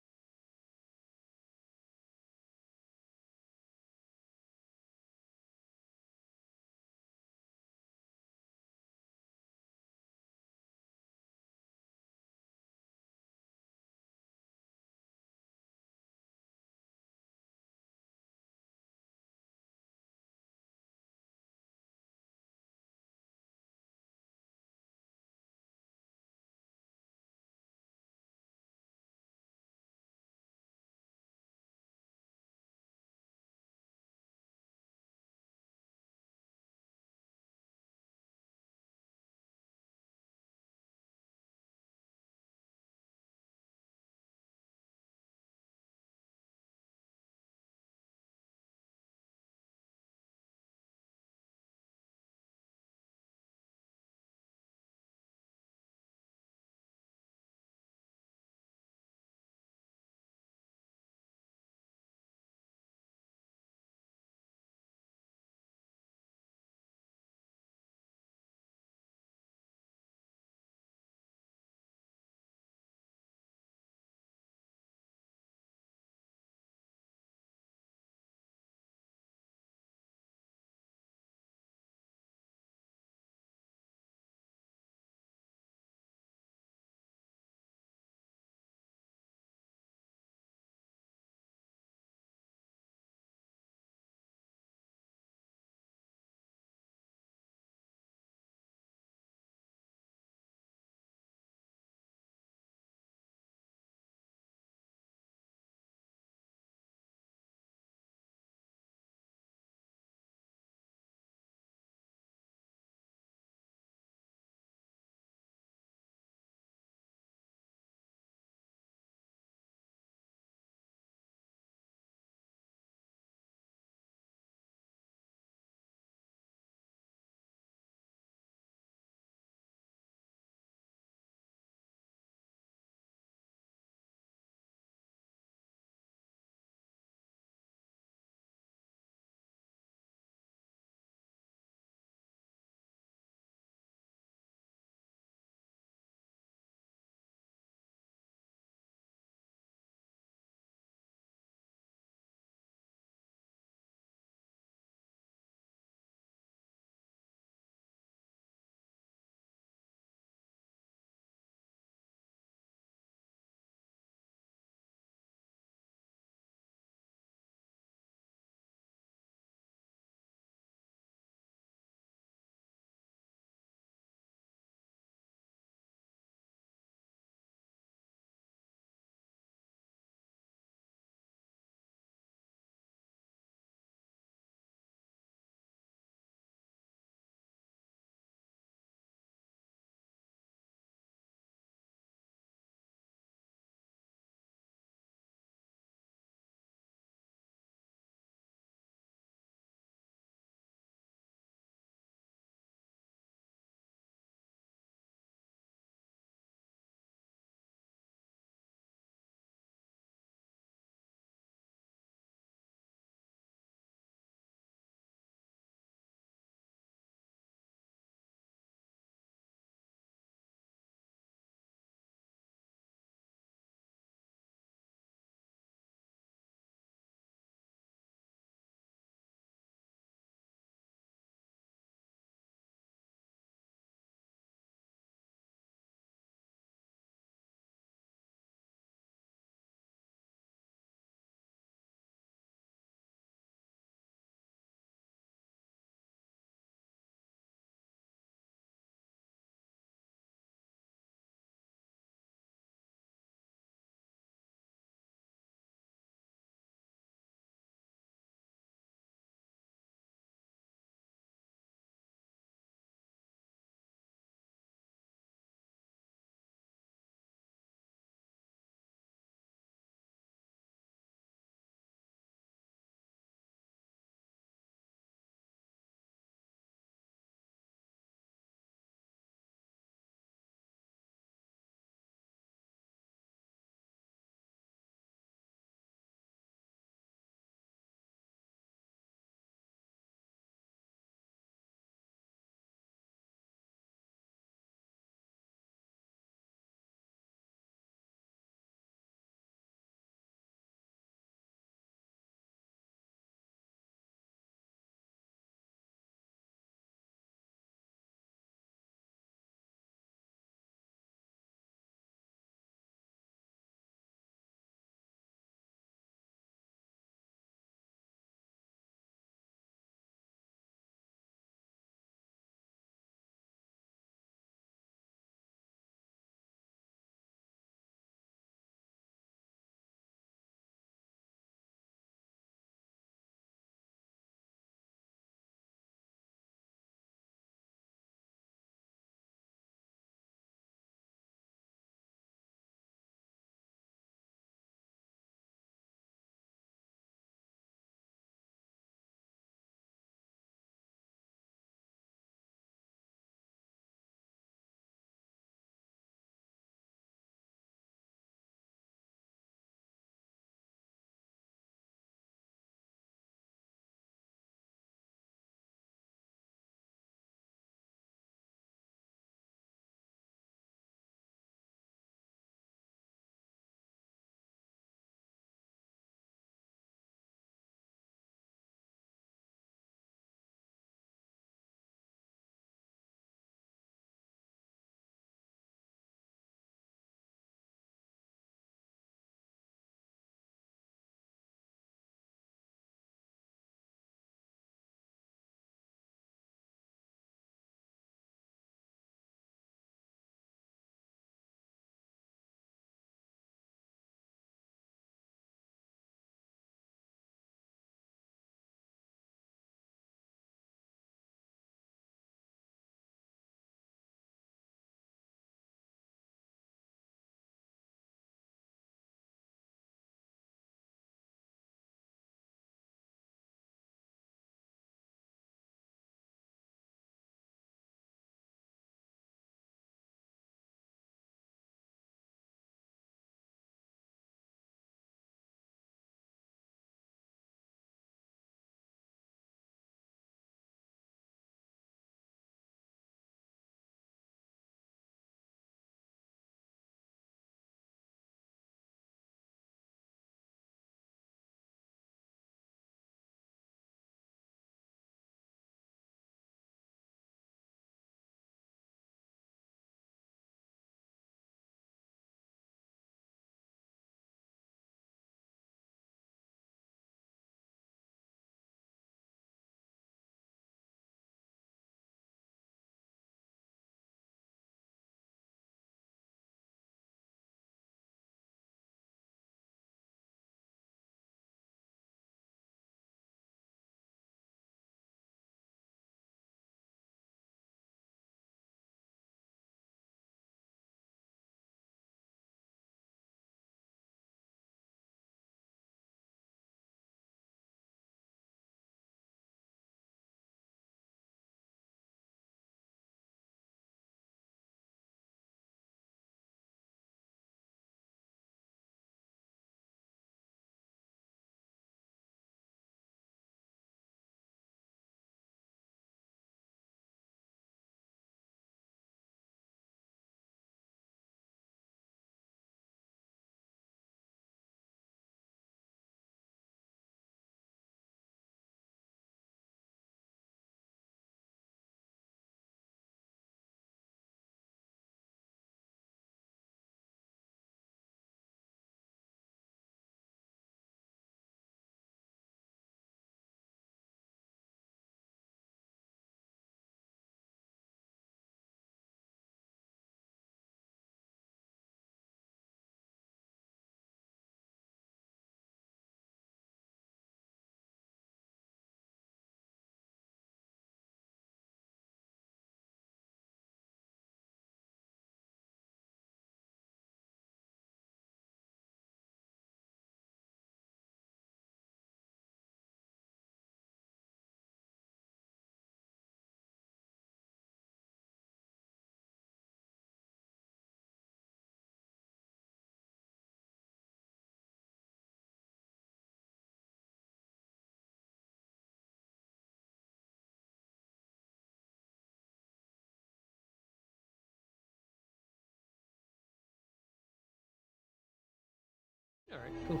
Alright, cool.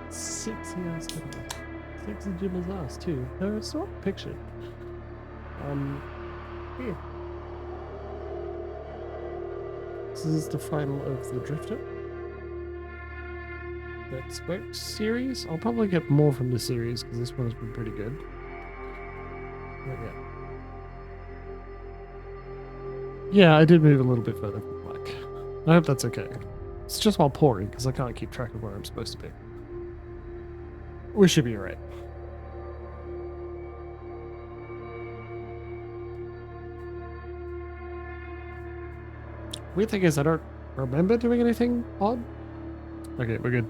Sexy ass guy. Sexy Jim's ass too. No, it's not pictured. Here. This is the final of the Drifter. That Spoke series. I'll probably get more from the series because this one's been pretty good. But yeah. Yeah, I did move a little bit further from the mic. I hope that's okay. It's just while pouring because I can't keep track of where I'm supposed to be. We should be alright. Weird thing is I don't remember doing anything odd. Okay, we're good.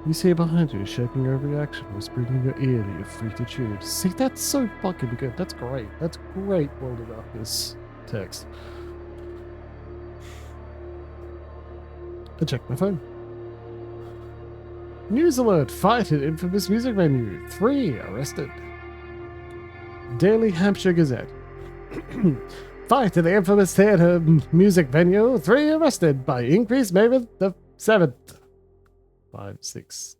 You see it behind you, shaping your reaction, whispering in your ear that you're free to choose. See, that's so fucking good. That's great. That's great World of Darkness text. I checked my phone. News alert! Fight at infamous music venue. 3 arrested. Daily Hampshire Gazette. Fight at the infamous theatre music venue. 3 arrested by increased May the 7th. 5, 6,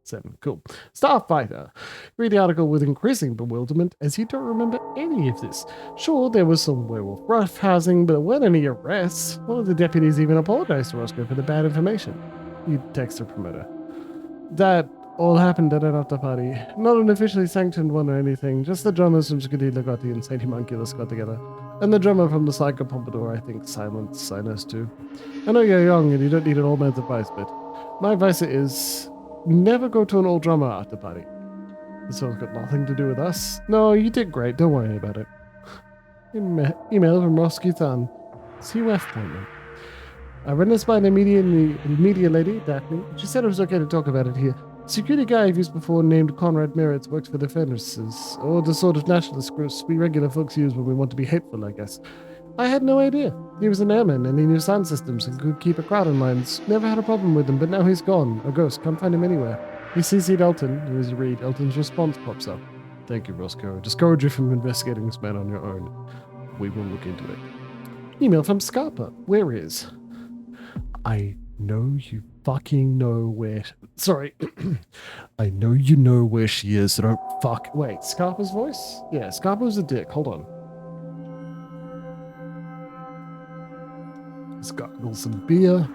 7. Cool. Starfighter. Read the article with increasing bewilderment as you don't remember any of this. Sure, there was some werewolf roughhousing, but there weren't any arrests. One of the deputies even apologized to Roscoe for the bad information. You text the promoter. That all happened at an after party. Not an officially sanctioned one or anything, just the drummers from Scudilla Gotti and Saint Homunculus got together. And the drummer from the Psycho Pompadour, I think, Silence Sinus too. I know you're young and you don't need an old man's advice, but my advice is never go to an old drummer after party. This one's got nothing to do with us. No, you did great, don't worry about it. Email from Roski-san. CUF appointment. I ran this by the media lady, Daphne. She said it was okay to talk about it here. The security guy I've used before named Conrad Merritz worked for the Fenris, or the sort of nationalist groups we regular folks use when we want to be hateful, I guess. I had no idea. He was an airman and he knew sound systems and could keep a crowd in mind. Never had a problem with him, but now he's gone. A ghost. Can't find him anywhere. He CC'd Elton, and as you read, Elton's response pops up. Thank you, Roscoe. I discourage you from investigating this man on your own. We will look into it. Email from Scarpa. Where is? I know you fucking know where... Sorry. I know you know where she is, so don't fuck... Wait, Scarpa's voice? Yeah, Scarpa's a dick. Hold on. Let's gargle some beer.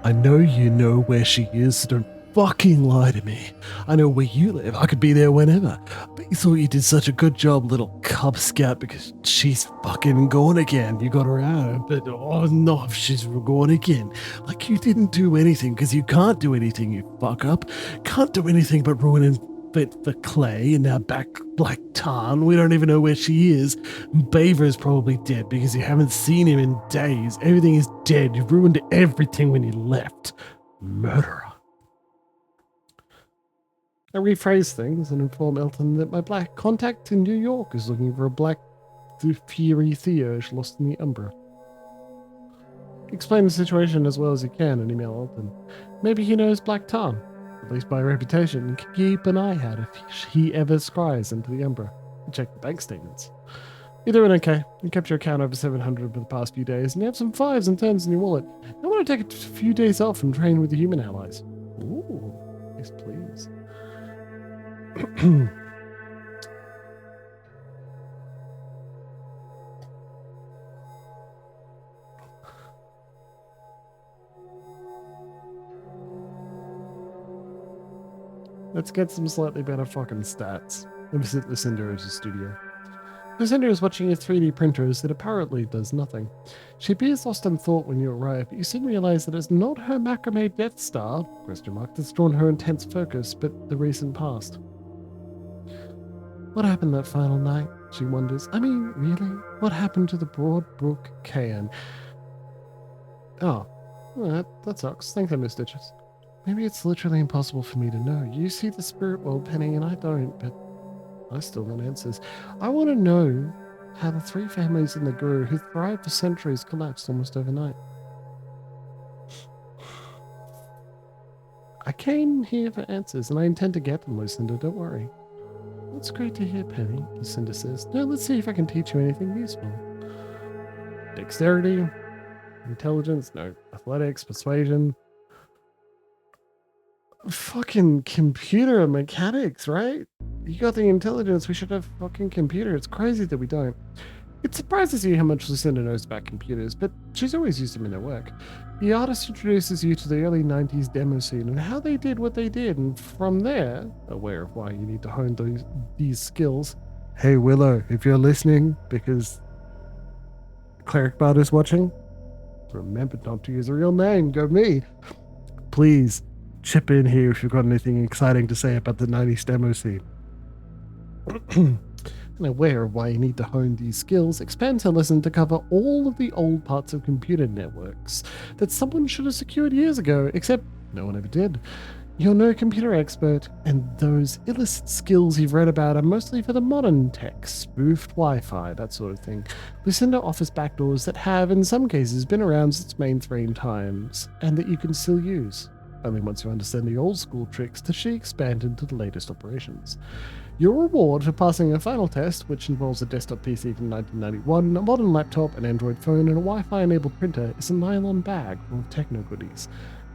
I know you know where she is, so don't fucking lie to me. I know where you live. I could be there whenever. But you thought you did such a good job, little Cub Scout, because she's fucking gone again. You got her out, but oh no, she's gone again. Like you didn't do anything, because you can't do anything, you fuck up. Can't do anything but ruin and fit for Clay, and now back Black Tarn. We don't even know where she is. Baver's probably dead, because you haven't seen him in days. Everything is dead. You ruined everything when you left. Murderer. I rephrase things and inform Elton that my black contact in New York is looking for a black Fury Theurge lost in the Umbra. Explain the situation as well as you can and email Elton. Maybe he knows Black Tarn, at least by reputation, and can keep an eye out if he ever scries into the Umbra. Check the bank statements. You're doing okay. You kept your account over 700 for the past few days, and you have some 5s and 10s in your wallet. I want to take a few days off and train with the human allies. Ooh, yes please. Let's get some slightly better fucking stats. Let me visit Lucinda's studio. Lucinda is watching a 3D printers that apparently does nothing. She appears lost in thought when you arrive, but you soon realize that it's not her macrame Death Star, that's drawn her intense focus, but the recent past. What happened that final night? She wonders. I mean, really? What happened to the Broadbrook Cairn? Oh, well, that sucks. Thanks, I missed Stitches. Maybe it's literally impossible for me to know. You see the spirit world, Penny, and I don't, but I still want answers. I want to know how the 3 families in the Guru who thrived for centuries collapsed almost overnight. I came here for answers, and I intend to get them, Lucinda, don't worry. That's great to hear, Penny, Lucinda says. Now let's see if I can teach you anything useful. dexterity, intelligence, no, athletics, persuasion. Fucking computer and mechanics, right? You got the intelligence, we should have fucking computer. It's crazy that we don't. It surprises you how much Lucinda knows about computers, but she's always used them in her work. The artist introduces you to the early 90s demo scene and how they did what they did, and from there, aware of why you need to hone these skills. Hey Willow, if you're listening, because Cleric Bard is watching, remember not to use a real name, go me. Please, chip in here if you've got anything exciting to say about the 90s demo scene. And aware of why you need to hone these skills, expands her lesson to cover all of the old parts of computer networks that someone should have secured years ago, except no one ever did. You're no computer expert, and those illicit skills you've read about are mostly for the modern tech, spoofed Wi-Fi, that sort of thing. Lucinda offers backdoors that have, in some cases, been around since mainframe times, and that you can still use. Only once you understand the old school tricks does she expand into the latest operations. Your reward for passing a final test, which involves a desktop PC from 1991, a modern laptop, an Android phone, and a Wi-Fi enabled printer, is a nylon bag full of techno goodies.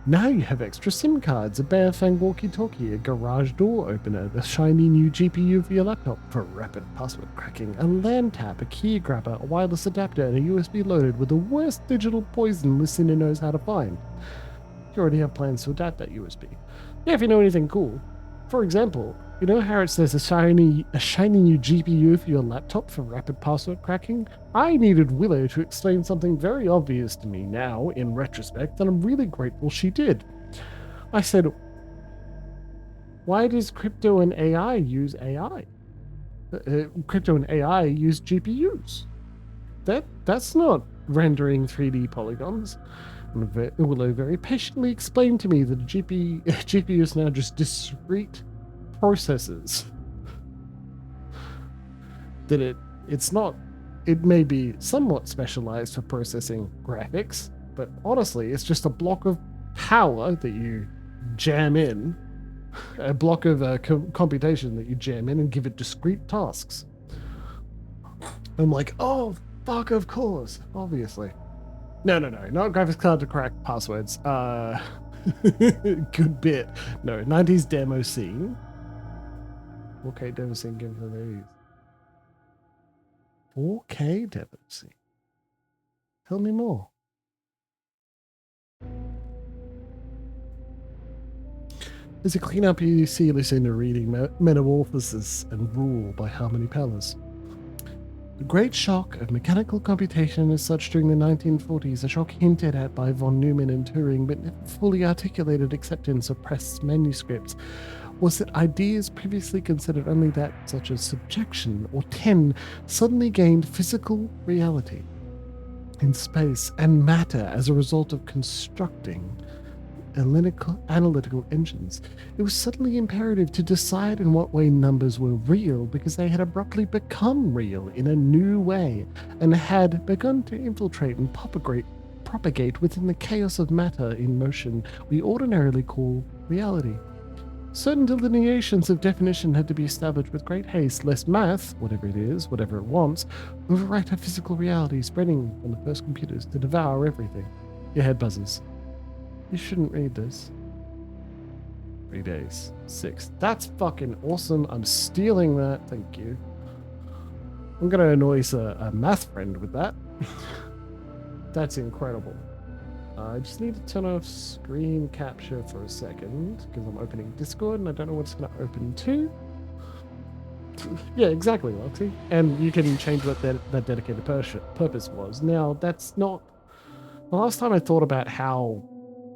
Now you have extra SIM cards, a Bearfang walkie-talkie, a garage door opener, the shiny new GPU for your laptop for rapid password cracking, a LAN tap, a key grabber, a wireless adapter, and a USB loaded with the worst digital poison Lucinda knows how to find. You already have plans to adapt that USB. Yeah, if you know anything cool. For example, you know how it says a shiny new GPU for your laptop for rapid password cracking? I needed Willow to explain something very obvious to me now, in retrospect, and I'm really grateful she did. I said, why does crypto and AI use AI? Crypto and AI use GPUs. That's not rendering 3D polygons. And Willow very patiently explained to me that a GPU is now just discrete processors. That it's not, it may be somewhat specialized for processing graphics, but honestly, it's just a block of power that you jam in, a block of computation that you jam in and give it discrete tasks. I'm like, oh, fuck, of course, obviously. No, not graphics card to crack passwords. Good bit. No, 90s demo scene. 4K demo scene given for these. 4K demo scene. Tell me more. As a cleanup, you see Lucinda reading Metamorphosis and Rule by Harmony Palace. The great shock of mechanical computation as such during the 1940s, a shock hinted at by von Neumann and Turing, but never fully articulated except in suppressed manuscripts, was that ideas previously considered only that such as subjection or 10 suddenly gained physical reality in space and matter as a result of constructing analytical engines. It was suddenly imperative to decide in what way numbers were real because they had abruptly become real in a new way and had begun to infiltrate and propagate within the chaos of matter in motion we ordinarily call reality. Certain delineations of definition had to be established with great haste, lest math, whatever it is, whatever it wants, overwrite our physical reality, spreading from the first computers to devour everything. Your head buzzes. You shouldn't read this. 3 days. 6. That's fucking awesome. I'm stealing that. Thank you. I'm going to annoy a math friend with that. That's incredible. I just need to turn off screen capture for a second because I'm opening Discord and I don't know what it's going to open to. Yeah, exactly, Loxy. And you can change what that dedicated purpose was. Now, that's not... The last time I thought about how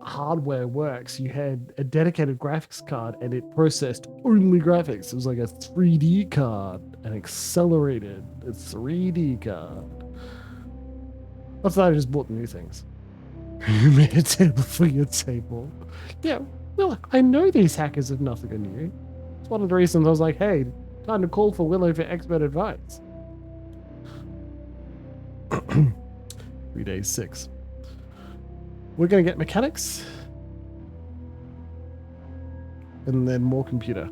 hardware works, you had a dedicated graphics card and it processed only graphics. It was like a 3D card, an accelerated 3D card. That's why I just bought new things. You made a table for your table. Yeah, well, I know these hackers have nothing on you. It's one of the reasons I was like, hey, time to call for Willow for expert advice. 3 days, 6. We're going to get mechanics. And then more computer.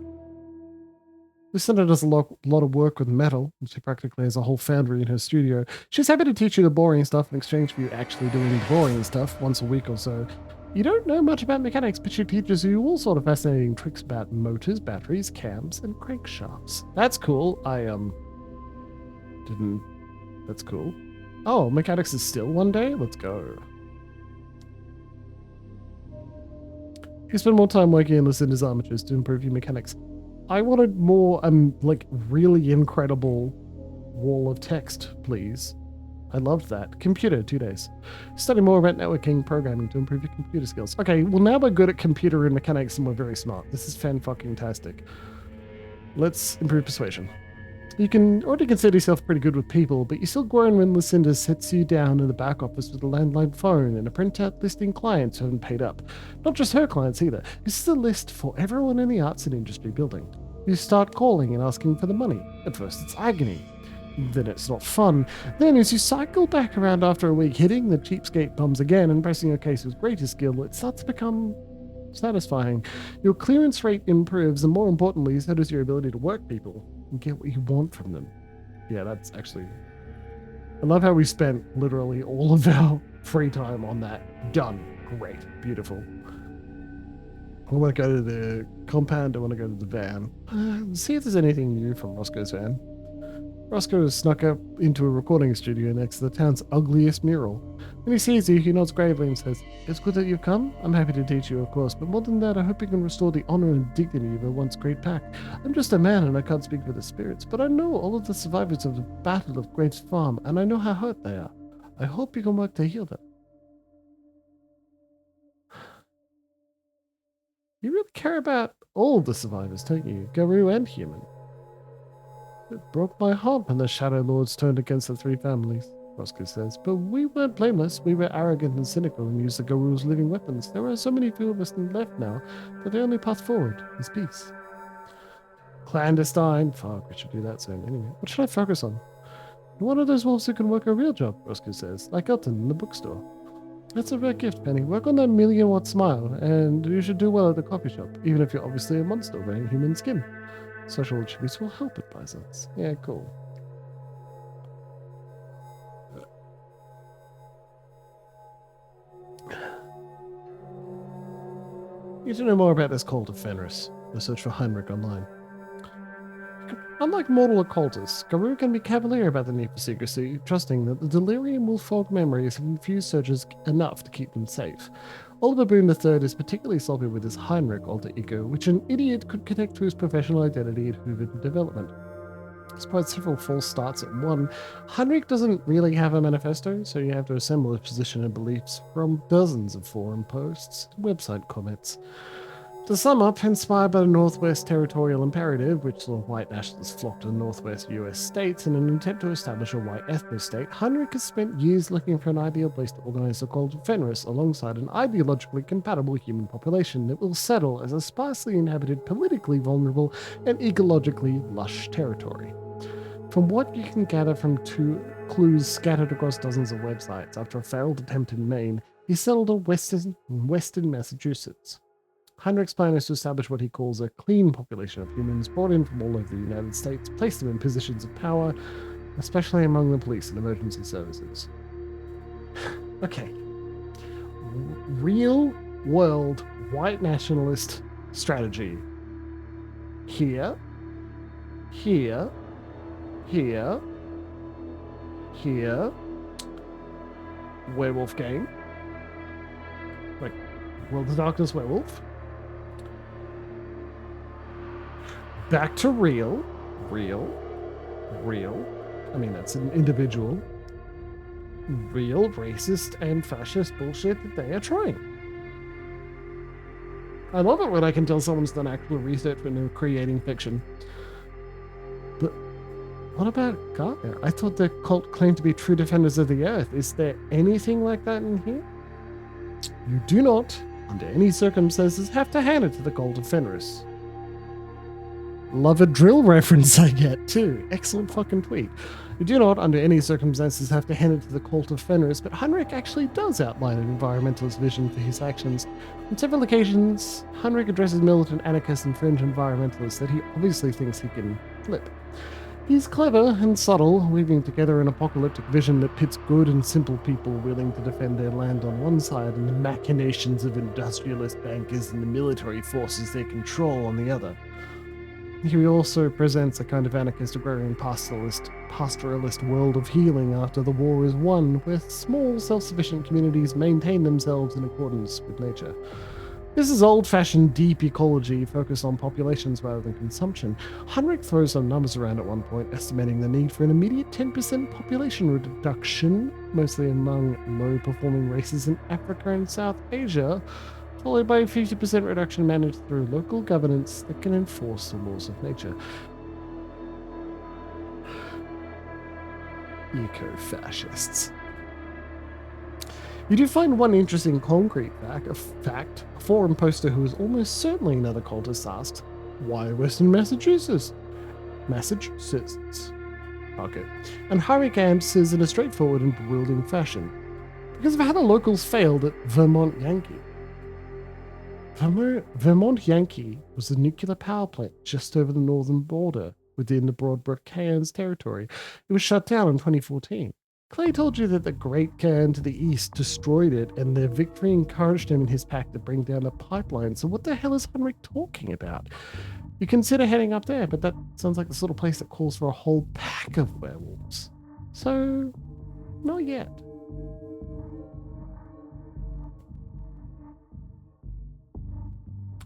Lucinda does a lot of work with metal, and she practically has a whole foundry in her studio. She's happy to teach you the boring stuff in exchange for you actually doing the boring stuff once a week or so. You don't know much about mechanics, but she teaches you all sort of fascinating tricks about motors, batteries, cams, and crankshafts. That's cool. That's cool. Oh, mechanics is still one day? Let's go. You spend more time working in Lucinda's armatures to improve your mechanics. I wanted more, like, really incredible wall of text, please. I loved that. Computer, 2 days. Study more about networking programming to improve your computer skills. Okay, well now we're good at computer and mechanics and we're very smart. This is fan-fucking-tastic. Let's improve persuasion. You can already consider yourself pretty good with people, but you still groan when Lucinda sits you down in the back office with a landline phone and a printout listing clients who haven't paid up. Not just her clients either. This is a list for everyone in the arts and industry building. You start calling and asking for the money. At first it's agony. Then it's not fun. Then as you cycle back around after a week, hitting the cheapskate bums again and pressing your case with greater skill, it starts to become satisfying. Your clearance rate improves, and more importantly, so does your ability to work people and get what you want from them. Yeah, that's actually... I love how we spent literally all of our free time on that. Done. Great. Beautiful. I want to go to the compound. I want to go to the van. See if there's anything new from Roscoe's van. Roscoe has snuck up into a recording studio next to the town's ugliest mural. When he sees you, he nods gravely and says, "It's good that you've come. I'm happy to teach you, of course, but more than that, I hope you can restore the honor and dignity of a once great pack. I'm just a man and I can't speak for the spirits, but I know all of the survivors of the Battle of Great Farm, and I know how hurt they are. I hope you can work to heal them." You really care about all the survivors, don't you? Garou and human. It broke my heart when the Shadow Lords turned against the three families, Roscoe says. But we weren't blameless. We were arrogant and cynical and used the Garu's living weapons. There are so many few of us left now that the only path forward is peace. Clandestine. Fuck, we should do that soon. Anyway, what should I focus on? One of those wolves who can work a real job, Roscoe says, like Elton in the bookstore. That's a rare gift, Penny. Work on that million-watt smile, and you should do well at the coffee shop, even if you're obviously a monster wearing human skin. Social attributes will help it, Bisons. Yeah, cool. You need to know more about this cult of Fenris. Go search for Heinrich online. Unlike mortal occultists, Garou can be cavalier about the need for secrecy, trusting that the delirium will fog memories and confuse searchers enough to keep them safe. Oliver Boone III is particularly sloppy with his Heinrich alter ego, which an idiot could connect to his professional identity at Hoover Development. Despite several false starts at one, Heinrich doesn't really have a manifesto, so you have to assemble his position and beliefs from dozens of forum posts and website comments. To sum up, inspired by the Northwest Territorial Imperative, which saw white nationalists flock to the Northwest US states in an attempt to establish a white ethno-state, Heinrich has spent years looking for an ideal place to organize the cult of Fenris alongside an ideologically compatible human population that will settle as a sparsely inhabited, politically vulnerable, and ecologically lush territory. From what you can gather from 2 clues scattered across dozens of websites after a failed attempt in Maine, he settled on western Massachusetts. Heinrich's plan is to establish what he calls a clean population of humans brought in from all over the United States, place them in positions of power, especially among the police and emergency services. Okay. Real world white nationalist strategy. Here. Werewolf game. Like, World of Darkness Werewolf. Back to real. I mean, that's an individual. Real racist and fascist bullshit that they are trying. I love it when I can tell someone's done actual research when they're creating fiction. But what about Gaia? I thought the cult claimed to be true defenders of the earth. Is there anything like that in here? You do not, under any circumstances, have to hand it to the cult of Fenris. Love a drill reference I get, too. Excellent fucking tweet. You do not, under any circumstances, have to hand it to the cult of Fenris, but Heinrich actually does outline an environmentalist vision for his actions. On several occasions, Heinrich addresses militant anarchists and fringe environmentalists that he obviously thinks he can flip. He's clever and subtle, weaving together an apocalyptic vision that pits good and simple people willing to defend their land on one side and the machinations of industrialist bankers and the military forces they control on the other. He also presents a kind of anarchist agrarian pastoralist world of healing after the war is won, where small self-sufficient communities maintain themselves in accordance with nature. This is old-fashioned deep ecology focused on populations rather than consumption. Heinrich throws some numbers around at one point, estimating the need for an immediate 10% population reduction, mostly among low-performing races in Africa and South Asia, followed by a 50% reduction managed through local governance that can enforce the laws of nature. Eco-fascists. You do find one interesting concrete fact. A forum poster who is almost certainly another cultist asks, why Western Massachusetts? Massachusetts. Okay. And Heinrich answers in a straightforward and bewildering fashion. Because of how the locals failed at Vermont Yankee. Vermont Yankee was a nuclear power plant just over the northern border within the Broadbrook Cairns territory. It was shut down in 2014. Clay told you that the Great Cairn to the east destroyed it, and their victory encouraged him in his pact to bring down the pipeline. So what the hell is Heinrich talking about? You consider heading up there, but that sounds like the sort of place that calls for a whole pack of werewolves. So, not yet.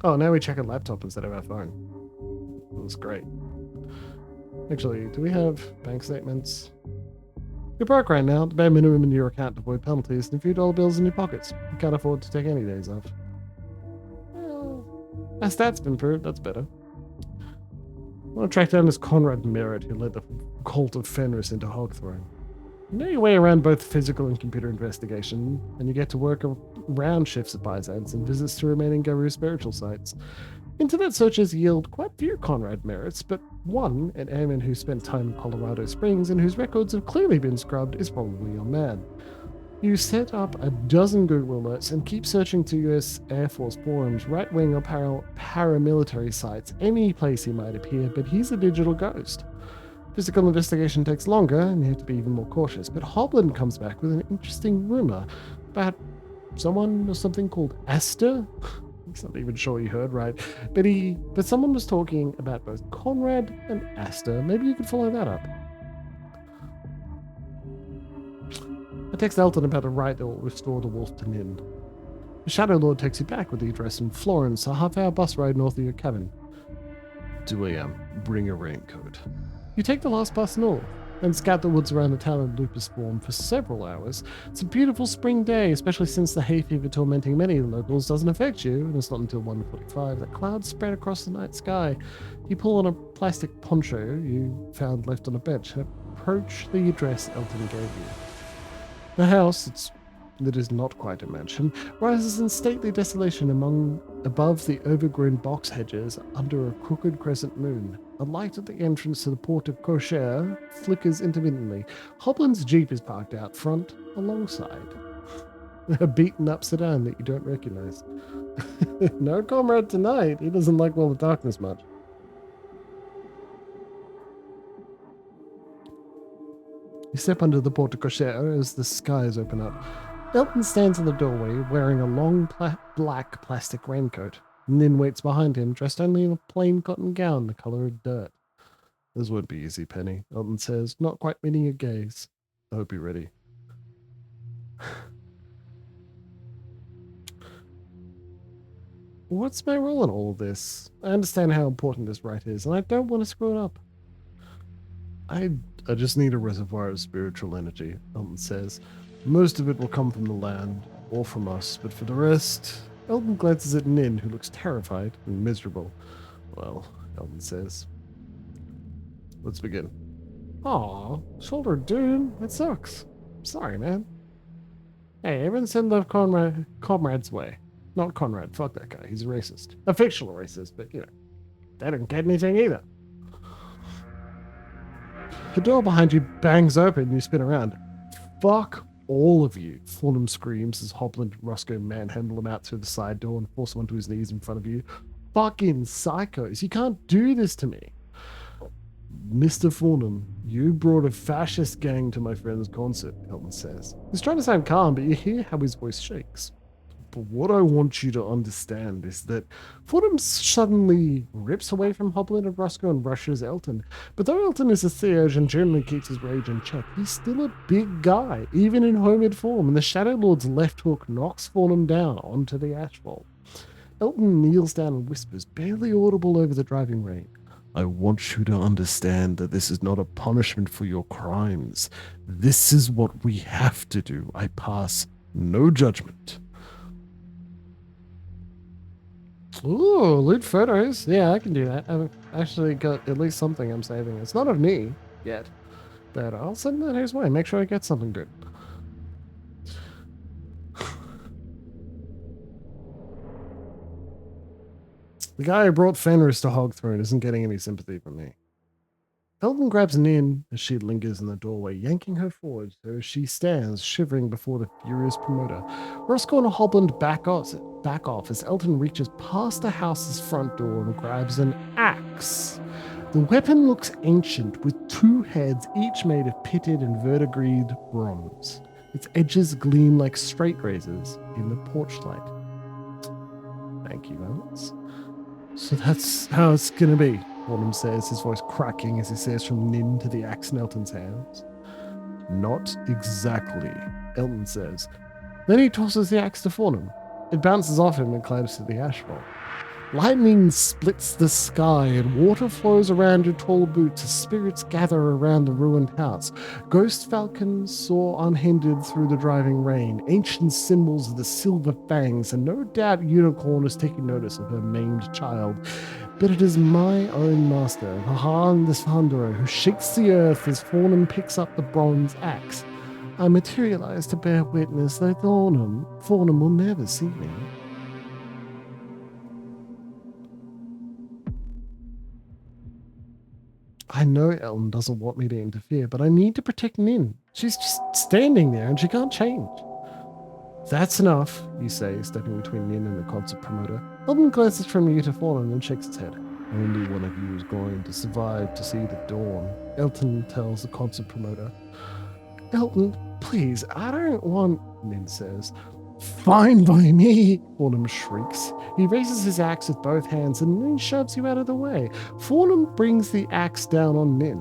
Oh, now we check a laptop instead of our phone. That was great. Actually, do we have bank statements? You're broke right now. The bare minimum in your account to avoid penalties and a few dollar bills in your pockets. You can't afford to take any days off. Well, our stats been improved. That's better. I want to track down this Conrad Merritt who led the cult of Fenris into Hogthrone. You know your way around both physical and computer investigation, and you get to work around shifts at Byzance and visits to remaining Wyrm spiritual sites. Internet searches yield quite few Conrad Merritts, but one, an airman who spent time in Colorado Springs and whose records have clearly been scrubbed, is probably your man. You set up a dozen Google alerts and keep searching through US Air Force forums, right-wing or paramilitary sites, any place he might appear, but he's a digital ghost. Physical investigation takes longer, and you have to be even more cautious, but Hoblin comes back with an interesting rumor about someone or something called Asta. He's not even sure he heard right, but someone was talking about both Conrad and Asta. Maybe you could follow that up. I text Elton about a rite that will restore the wolf to Nin. The Shadow Lord takes you back with the address in Florence, a half-hour bus ride north of your cabin. 2 a.m. Bring a raincoat. You take the last bus north, and scout the woods around the town of Lupus Swarm for several hours. It's a beautiful spring day, especially since the hay fever tormenting many of the locals doesn't affect you, and it's not until 1:45 that clouds spread across the night sky. You pull on a plastic poncho you found left on a bench and approach the address Elton gave you. The house, that is not quite a mansion, rises in stately desolation above the overgrown box hedges under a crooked crescent moon. A light at the entrance to the port of Cocher flickers intermittently. Hoblin's Jeep is parked out front alongside a beaten-up sedan that you don't recognize. No Comrade tonight. He doesn't like all the darkness much. You step under the porte cochere as the skies open up. Elton stands in the doorway wearing a long black plastic raincoat. Nin waits behind him, dressed only in a plain cotton gown the color of dirt. This won't be easy, Penny, Elton says, not quite meeting your gaze. I hope you're ready. What's my role in all of this? I understand how important this rite is, and I don't want to screw it up. I just need a reservoir of spiritual energy, Elton says. Most of it will come from the land, or from us, but for the rest... Elton glances at Nin, who looks terrified and miserable. Well, Elton says. Let's begin. Aw, shoulder dude, that sucks. Sorry, man. Hey, everyone send love Comrade's way. Not Conrad, fuck that guy, he's a racist. A fictional racist, but, you know, they don't get anything either. The door behind you bangs open and you spin around. Fuck all of you, Fornham screams as Hobland and Roscoe manhandle him out through the side door and force him onto his knees in front of you. Fucking psychos, you can't do this to me. Mr. Fornham, you brought a fascist gang to my friend's concert, Elton says. He's trying to sound calm, but you hear how his voice shakes. But what I want you to understand is that Fornham suddenly rips away from Hobland and Roscoe and rushes Elton. But though Elton is a theurge and generally keeps his rage in check, he's still a big guy, even in homid form, and the Shadow Lord's left hook knocks Fornham down onto the asphalt. Elton kneels down and whispers, barely audible over the driving rain. I want you to understand that this is not a punishment for your crimes. This is what we have to do. I pass no judgment. Ooh, loot photos. Yeah, I can do that. I've actually got at least something I'm saving. It's not of me yet, but I'll send that his way. Make sure I get something good. The guy who brought Fenris to Hogthrone isn't getting any sympathy from me. Elton grabs Nin as she lingers in the doorway, yanking her forward so she stands shivering before the furious promoter. Roscoe and Hobland back off as Elton reaches past the house's front door and grabs an axe. The weapon looks ancient, with two heads, each made of pitted and verdigreed bronze. Its edges gleam like straight razors in the porch light. Thank you, Alex. So that's how it's gonna be, Fornham says, his voice cracking as he stares from Nin to the axe in Elton's hands. Not exactly, Elton says. Then he tosses the axe to Fornham. It bounces off him and climbs to the asphalt. Lightning splits the sky and water flows around your tall boots as spirits gather around the ruined house. Ghost falcons soar unhindered through the driving rain, ancient symbols of the silver fangs, and no doubt Unicorn is taking notice of her maimed child. But it is my own master, Vahan the Svanderer, who shakes the earth as Fornham picks up the bronze axe. I materialize to bear witness that Fornham will never see me. I know Ellen doesn't want me to interfere, but I need to protect Nin. She's just standing there and she can't change. That's enough, you say, stepping between Nin and the concert promoter. Elton glances from you to Fornham and shakes his head. Only one of you is going to survive to see the dawn, Elton tells the concert promoter. Elton, please, I don't want, Nin says. Fine by me, Fornham shrieks. He raises his axe with both hands and Nin shoves you out of the way. Fornham brings the axe down on Nin.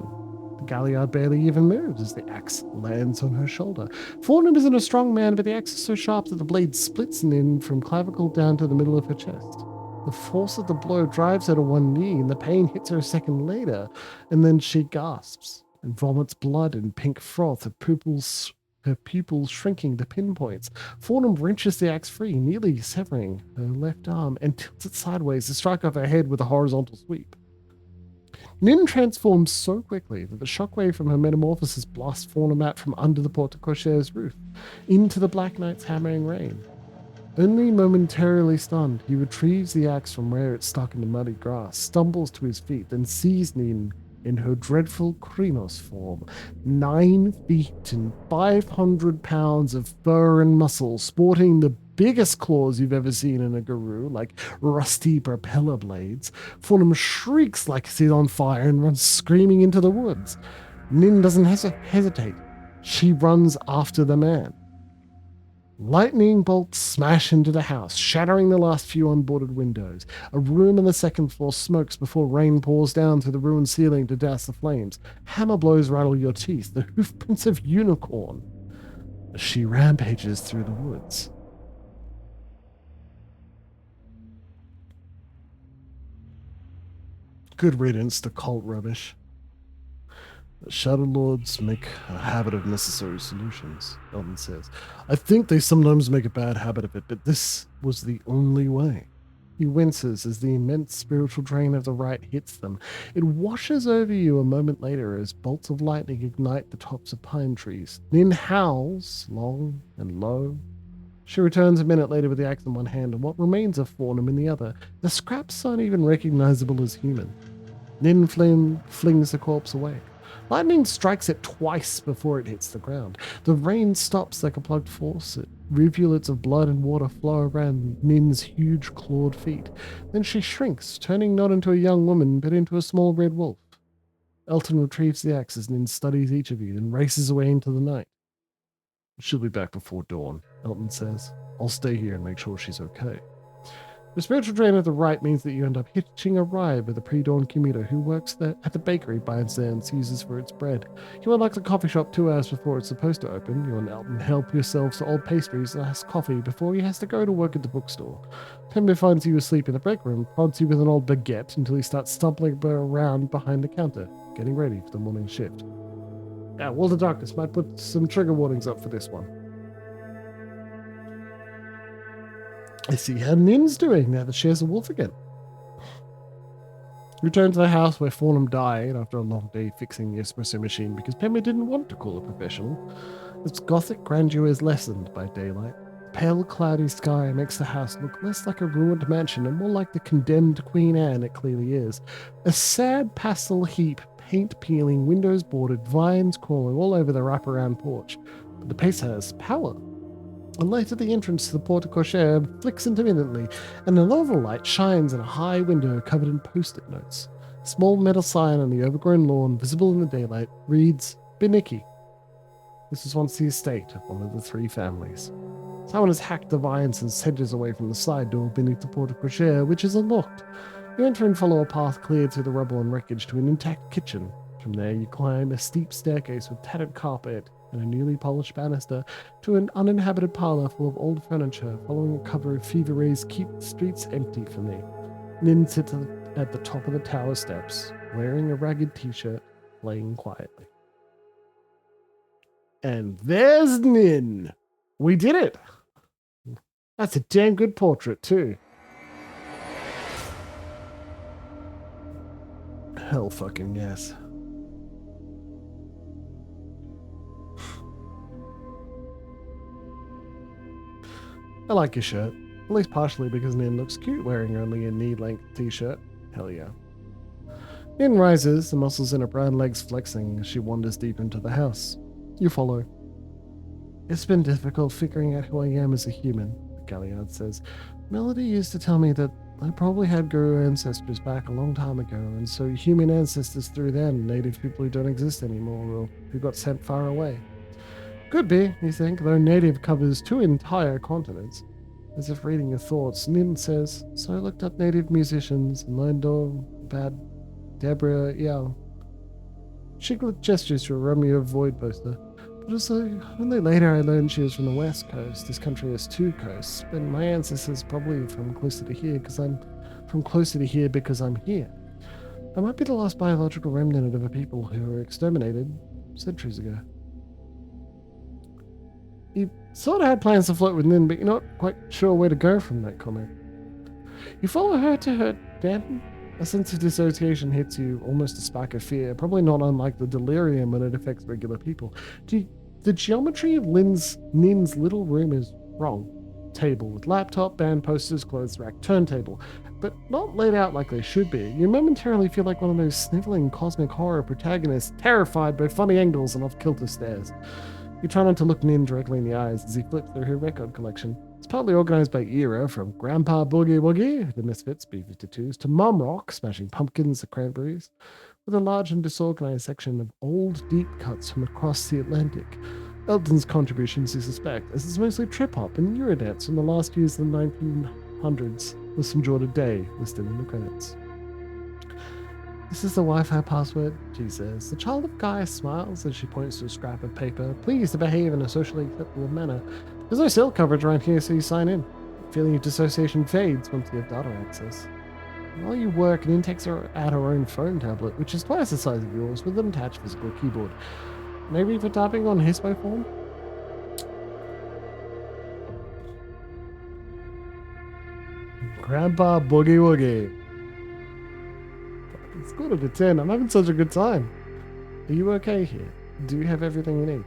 The Galliard barely even moves as the axe lands on her shoulder. Fornham isn't a strong man, but the axe is so sharp that the blade splits Nin from clavicle down to the middle of her chest. The force of the blow drives her to one knee, and the pain hits her a second later, and then she gasps and vomits blood and pink froth, her pupils shrinking to pinpoints. Fornham wrenches the axe free, nearly severing her left arm, and tilts it sideways to strike off her head with a horizontal sweep. Nin transforms so quickly that the shockwave from her metamorphosis blasts Fornham out from under the porte cochere's roof, into the Black Knight's hammering rain. Only momentarily stunned, he retrieves the axe from where it stuck in the muddy grass, stumbles to his feet, then sees Nin in her dreadful Krynos form, 9 feet and 500 pounds of fur and muscle, sporting the biggest claws you've ever seen in a Garou, like rusty propeller blades. Fornham shrieks like he's on fire and runs screaming into the woods. Nin doesn't hesitate. She runs after the man. Lightning bolts smash into the house, shattering the last few unboarded windows. A room on the second floor smokes before rain pours down through the ruined ceiling to douse the flames. Hammer blows rattle your teeth, the hoofprints of Unicorn, as she rampages through the woods. Good riddance to cult rubbish. The Shadow Lords make a habit of necessary solutions, Elton says. I think they sometimes make a bad habit of it, but this was the only way. He winces as the immense spiritual drain of the rite hits them. It washes over you a moment later as bolts of lightning ignite the tops of pine trees. Nin howls, long and low. She returns a minute later with the axe in one hand and what remains of Fornham in the other. The scraps aren't even recognizable as human. Nin flings the corpse away. Lightning strikes it twice before it hits the ground. The rain stops like a plugged faucet. Rivulets of blood and water flow around Nin's huge clawed feet. Then she shrinks, turning not into a young woman, but into a small red wolf. Elton retrieves the axe as Nin studies each of you and races away into the night. She'll be back before dawn, Elton says. I'll stay here and make sure she's okay. The spiritual drain at the right means that you end up hitching a ride with a pre-dawn commuter who works at the bakery Byzance uses for its bread. You unlock the coffee shop 2 hours before it's supposed to open. You and Elton help yourselves to old pastries and iced coffee before he has to go to work at the bookstore. Pembe finds you asleep in the break room, prods you with an old baguette until he starts stumbling around behind the counter, getting ready for the morning shift. Yeah, World of Darkness might put some trigger warnings up for this one. I see how Nin's doing now that she has a wolf again. Return to the house where Fornham died after a long day fixing the espresso machine because Pembe didn't want to call a professional. Its gothic grandeur is lessened by daylight. The pale, cloudy sky makes the house look less like a ruined mansion and more like the condemned Queen Anne it clearly is. A sad pastel heap, paint peeling, windows boarded, vines crawling all over the wraparound porch. But the place has power. A light at the entrance to the porte cochere flicks intermittently, and an oval light shines in a high window covered in post-it notes. A small metal sign on the overgrown lawn, visible in the daylight, reads, Benicki. This was once the estate of one of the 3 families. Someone has hacked the vines and sedges away from the side door beneath the porte cochere, which is unlocked. You enter and follow a path cleared through the rubble and wreckage to an intact kitchen. From there you climb a steep staircase with tattered carpet and a newly polished banister to an uninhabited parlor full of old furniture, following a cover of Fever Ray's Keep the Streets Empty for Me. Nin sits at the top of the tower steps, wearing a ragged t-shirt, playing quietly. And there's Nin! We did it! That's a damn good portrait, too. Hell fucking yes. I like your shirt, at least partially because Nin looks cute wearing only a knee-length t-shirt. Hell yeah. Nin rises, the muscles in her brown legs flexing as she wanders deep into the house. You follow. It's been difficult figuring out who I am as a human, Galliard says. Melody used to tell me that I probably had guru ancestors back a long time ago, and so human ancestors through them, native people who don't exist anymore, or who got sent far away. Could be, you think, though native covers 2 entire continents. As if reading your thoughts, Nin says, so I looked up native musicians and learned all about Deborah Yao. She gestures to a Romeo Void poster, but also only later I learned she was from the West Coast. This country has 2 coasts, but my ancestors probably from closer to here because I'm here. I might be the last biological remnant of a people who were exterminated centuries ago. You sort of had plans to flirt with Nin, but you're not quite sure where to go from that comment. You follow her to her den. A sense of dissociation hits you, almost a spark of fear, probably not unlike the delirium when it affects regular people. The geometry of Nin's little room is wrong. Table with laptop, band posters, clothes rack, turntable, but not laid out like they should be. You momentarily feel like one of those sniveling cosmic horror protagonists, terrified by funny angles and off-kilter stares. You try not to look Nin directly in the eyes as he flips through her record collection. It's partly organized by era, from Grandpa Boogie Woogie, the Misfits, B-52s, to Mom Rock, Smashing Pumpkins, the Cranberries, with a large and disorganized section of old deep cuts from across the Atlantic. Elton's contributions, you suspect, as it's mostly trip-hop and Eurodance from the last years of the 1900s, with some Jordan Day listed in the credits. This is the Wi-Fi password, she says. The child of Gaia smiles as she points to a scrap of paper, pleased to behave in a socially acceptable manner. There's no cell coverage around here, so you sign in. Feeling of dissociation fades once you have data access. While you work, Nin takes out her own phone tablet, which is twice the size of yours, with an attached physical keyboard. Maybe for typing on Hispo form? Grandpa Boogie Woogie. It's quarter to 10. I'm having such a good time. Are you okay here? Do you have everything you need?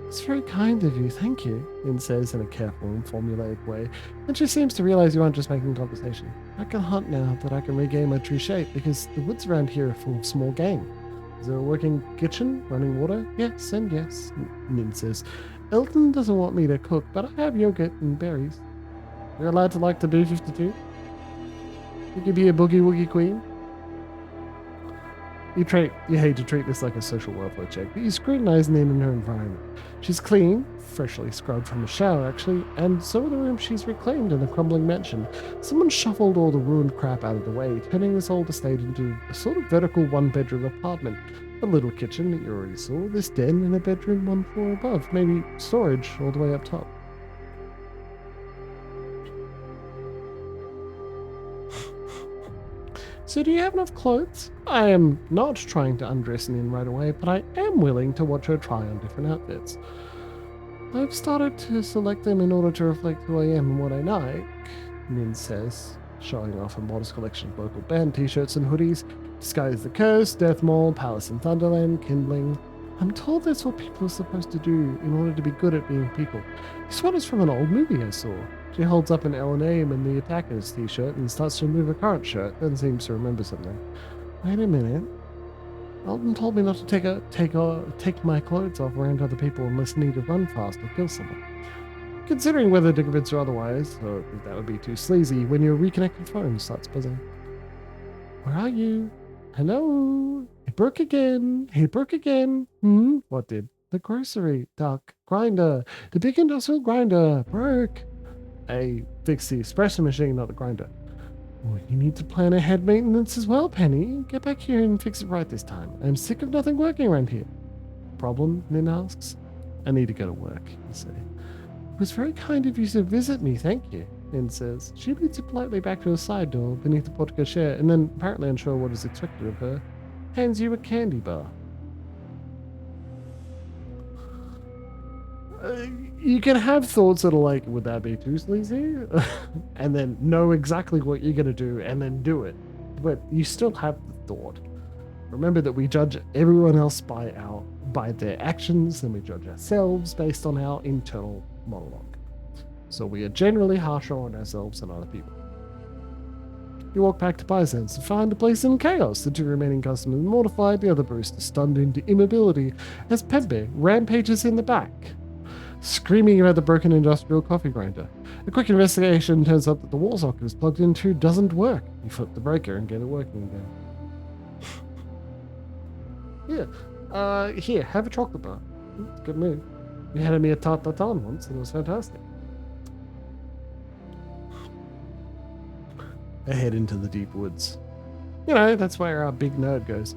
It's very kind of you, thank you, Nin says in a careful and formulaic way, and she seems to realize you aren't just making conversation. I can hunt now that I can regain my true shape, because the woods around here are full of small game. Is there a working kitchen? Running water? Yes and yes, Nin says. Elton doesn't want me to cook, but I have yogurt and berries. You're allowed to like the B-52? You could be a boogie-woogie queen. You hate to treat this like a social welfare check, but you scrutinize Nin and her environment. She's clean, freshly scrubbed from a shower actually, and so are the rooms she's reclaimed in the crumbling mansion. Someone shuffled all the ruined crap out of the way, turning this old estate into a sort of vertical one-bedroom apartment. A little kitchen that you already saw, this den, and a bedroom one floor above, maybe storage all the way up top. So do you have enough clothes? I am not trying to undress Nin right away, but I am willing to watch her try on different outfits. I've started to select them in order to reflect who I am and what I like, Nin says, showing off a modest collection of local band t-shirts and hoodies. Disguise the Curse, Death Maul, Palace in Thunderland, Kindling. I'm told that's what people are supposed to do in order to be good at being people. This one is from an old movie I saw. She holds up an L name and the Attackers t-shirt and starts to remove a current shirt, then seems to remember something. Wait a minute. Alton told me not to take my clothes off around other people unless need to run fast or kill someone. Considering whether to convince or otherwise, or that would be too sleazy, when your reconnected phone starts buzzing. Where are you? Hello? It broke again. It broke again. What did? The grocery. Duck. Grinder. The big industrial grinder. Broke. I fixed the espresso machine, not the grinder. Oh, you need to plan ahead maintenance as well, Penny. Get back here and fix it right this time. I'm sick of nothing working around here. Problem? Nin asks. I need to go to work, you say. It was very kind of you to visit me, thank you, Nin says. She leads you politely back to a side door beneath the portico chair, and then, apparently unsure what is expected of her, hands you a candy bar. You can have thoughts that are like, would that be too sleazy? And then know exactly what you're going to do and then do it. But you still have the thought. Remember that we judge everyone else by their actions, and we judge ourselves based on our internal monologue. So we are generally harsher on ourselves than other people. You walk back to BRUISES and find the place in chaos. The two remaining customers mortified, the other barista stunned into immobility as Pepe rampages in the back, screaming about the broken industrial coffee grinder. A quick investigation turns up that the wall socket is plugged into doesn't work. You flip the breaker and get it working again. Here, have a chocolate bar. Good move. You had me a tarte tatin once and it was fantastic. They head into the deep woods. You know, that's where our big nerd goes.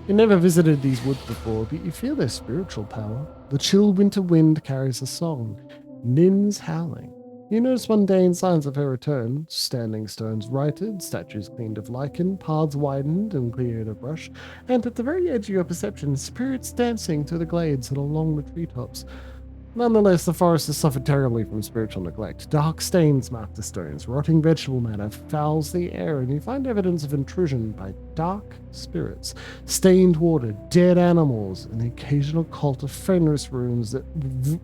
You never visited these woods before, but you feel their spiritual power. The chill winter wind carries a song. Nin's howling. You notice mundane signs of her return. Standing stones righted, statues cleaned of lichen, paths widened and cleared of brush, and at the very edge of your perception, spirits dancing through the glades and along the treetops. Nonetheless, the forest has suffered terribly from spiritual neglect. Dark stains mark the stones, rotting vegetable matter fouls the air, and you find evidence of intrusion by dark spirits, stained water, dead animals, and the occasional cult of Fenris runes that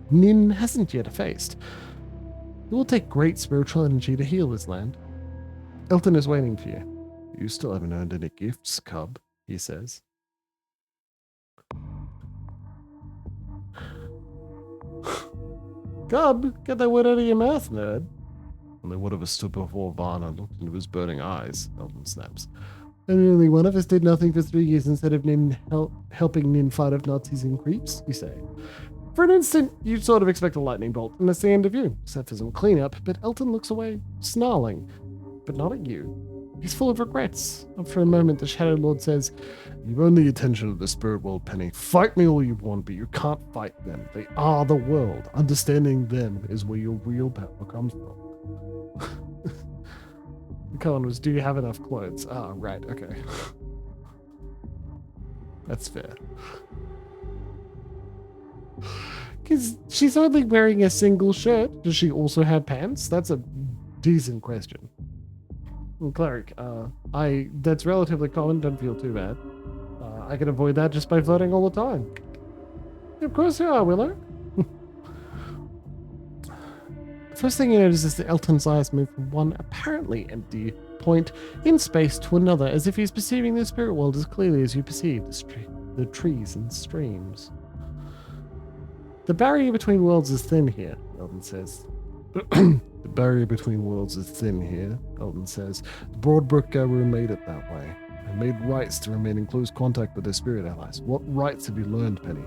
Nin hasn't yet effaced. It will take great spiritual energy to heal this land. Elton is waiting for you. You still haven't earned any gifts, cub, he says. Cub, get that word out of your mouth, nerd. Only one of us stood before Varn and looked into his burning eyes, Elton snaps. And only one of us did nothing for 3 years instead of Nin helping Nin fight off Nazis and creeps, you say. For an instant, you sort of expect a lightning bolt, and that's the end of you, except for some cleanup, but Elton looks away, snarling. But not at you. He's full of regrets. After a moment, the Shadow Lord says, You've earned the attention of the spirit world, Penny. Fight me all you want, but you can't fight them. They are the world. Understanding them is where your real power comes from. The column was, do you have enough clothes? Ah, right, okay. That's fair. Because she's only wearing a single shirt. Does she also have pants? That's a decent question. Cleric, that's relatively common, don't feel too bad. I can avoid that just by flirting all the time. Of course you are, Willow. First thing you notice is that Elton's eyes move from one apparently empty point in space to another, as if he's perceiving the spirit world as clearly as you perceive the trees and streams. The barrier between worlds is thin here, Eldon says. The barrier between worlds is thin here, Eldon says. The Broadbrook Garou made it that way. They made rights to remain in close contact with their spirit allies. What rights have you learned, Penny?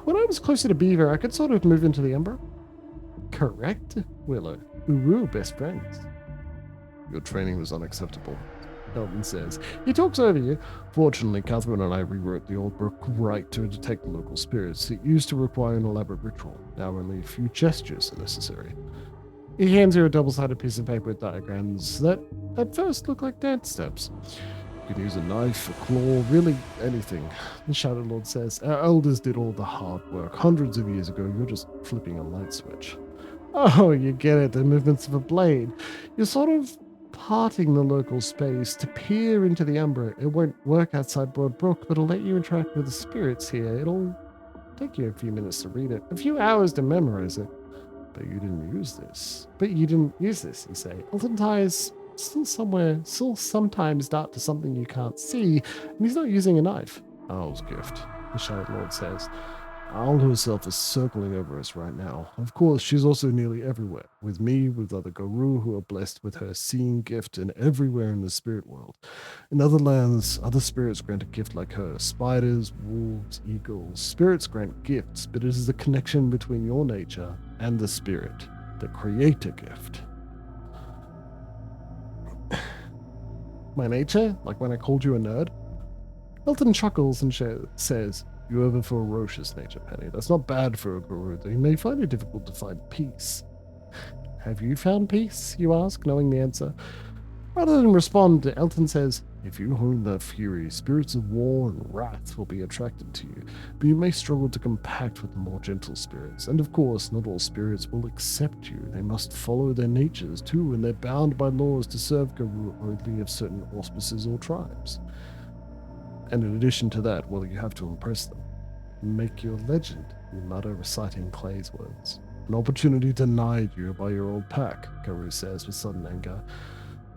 When I was closer to Beaver, I could sort of move into the Ember. Correct, Willow. Uru, best friends. Your training was unacceptable, Eldon says. He talks over you. Fortunately, Catherine and I rewrote the old book right to detect the local spirits. It used to require an elaborate ritual. Now only a few gestures are necessary. He hands you a double-sided piece of paper with diagrams that at first look like dance steps. You can use a knife, a claw, really anything, the Shadow Lord says. Our elders did all the hard work. Hundreds of years ago, you're just flipping a light switch. Oh, you get it, the movements of a blade. You're sort of parting the local space to peer into the Ember. It won't work outside Broadbrook, but it'll let you interact with the spirits here. It'll take you a few minutes to read it, a few hours to memorize it. But you didn't use this. You say. Elton ties still sometimes dart to something you can't see, and he's not using a knife. Owl's gift, the Shadow Lord says. Owl herself is circling over us right now. Of course, she's also nearly everywhere. With me, with other Garou who are blessed with her seeing gift, and everywhere in the spirit world. In other lands, other spirits grant a gift like her. Spiders, wolves, eagles. Spirits grant gifts, but it is the connection between your nature and the spirit, the creator gift. My nature? Like when I called you a nerd? Elton chuckles and says, you have a ferocious nature, Penny. That's not bad for a Garou, though you may find it difficult to find peace. Have you found peace, you ask, knowing the answer? Rather than respond, Elton says, if you hone their fury, spirits of war and wrath will be attracted to you, but you may struggle to compact with the more gentle spirits. And of course, not all spirits will accept you. They must follow their natures too, and they're bound by laws to serve Garou only of certain auspices or tribes. And in addition to that, well, you have to impress them. Make your legend, you mutter, reciting Clay's words. An opportunity denied you by your old pack, Garou says with sudden anger.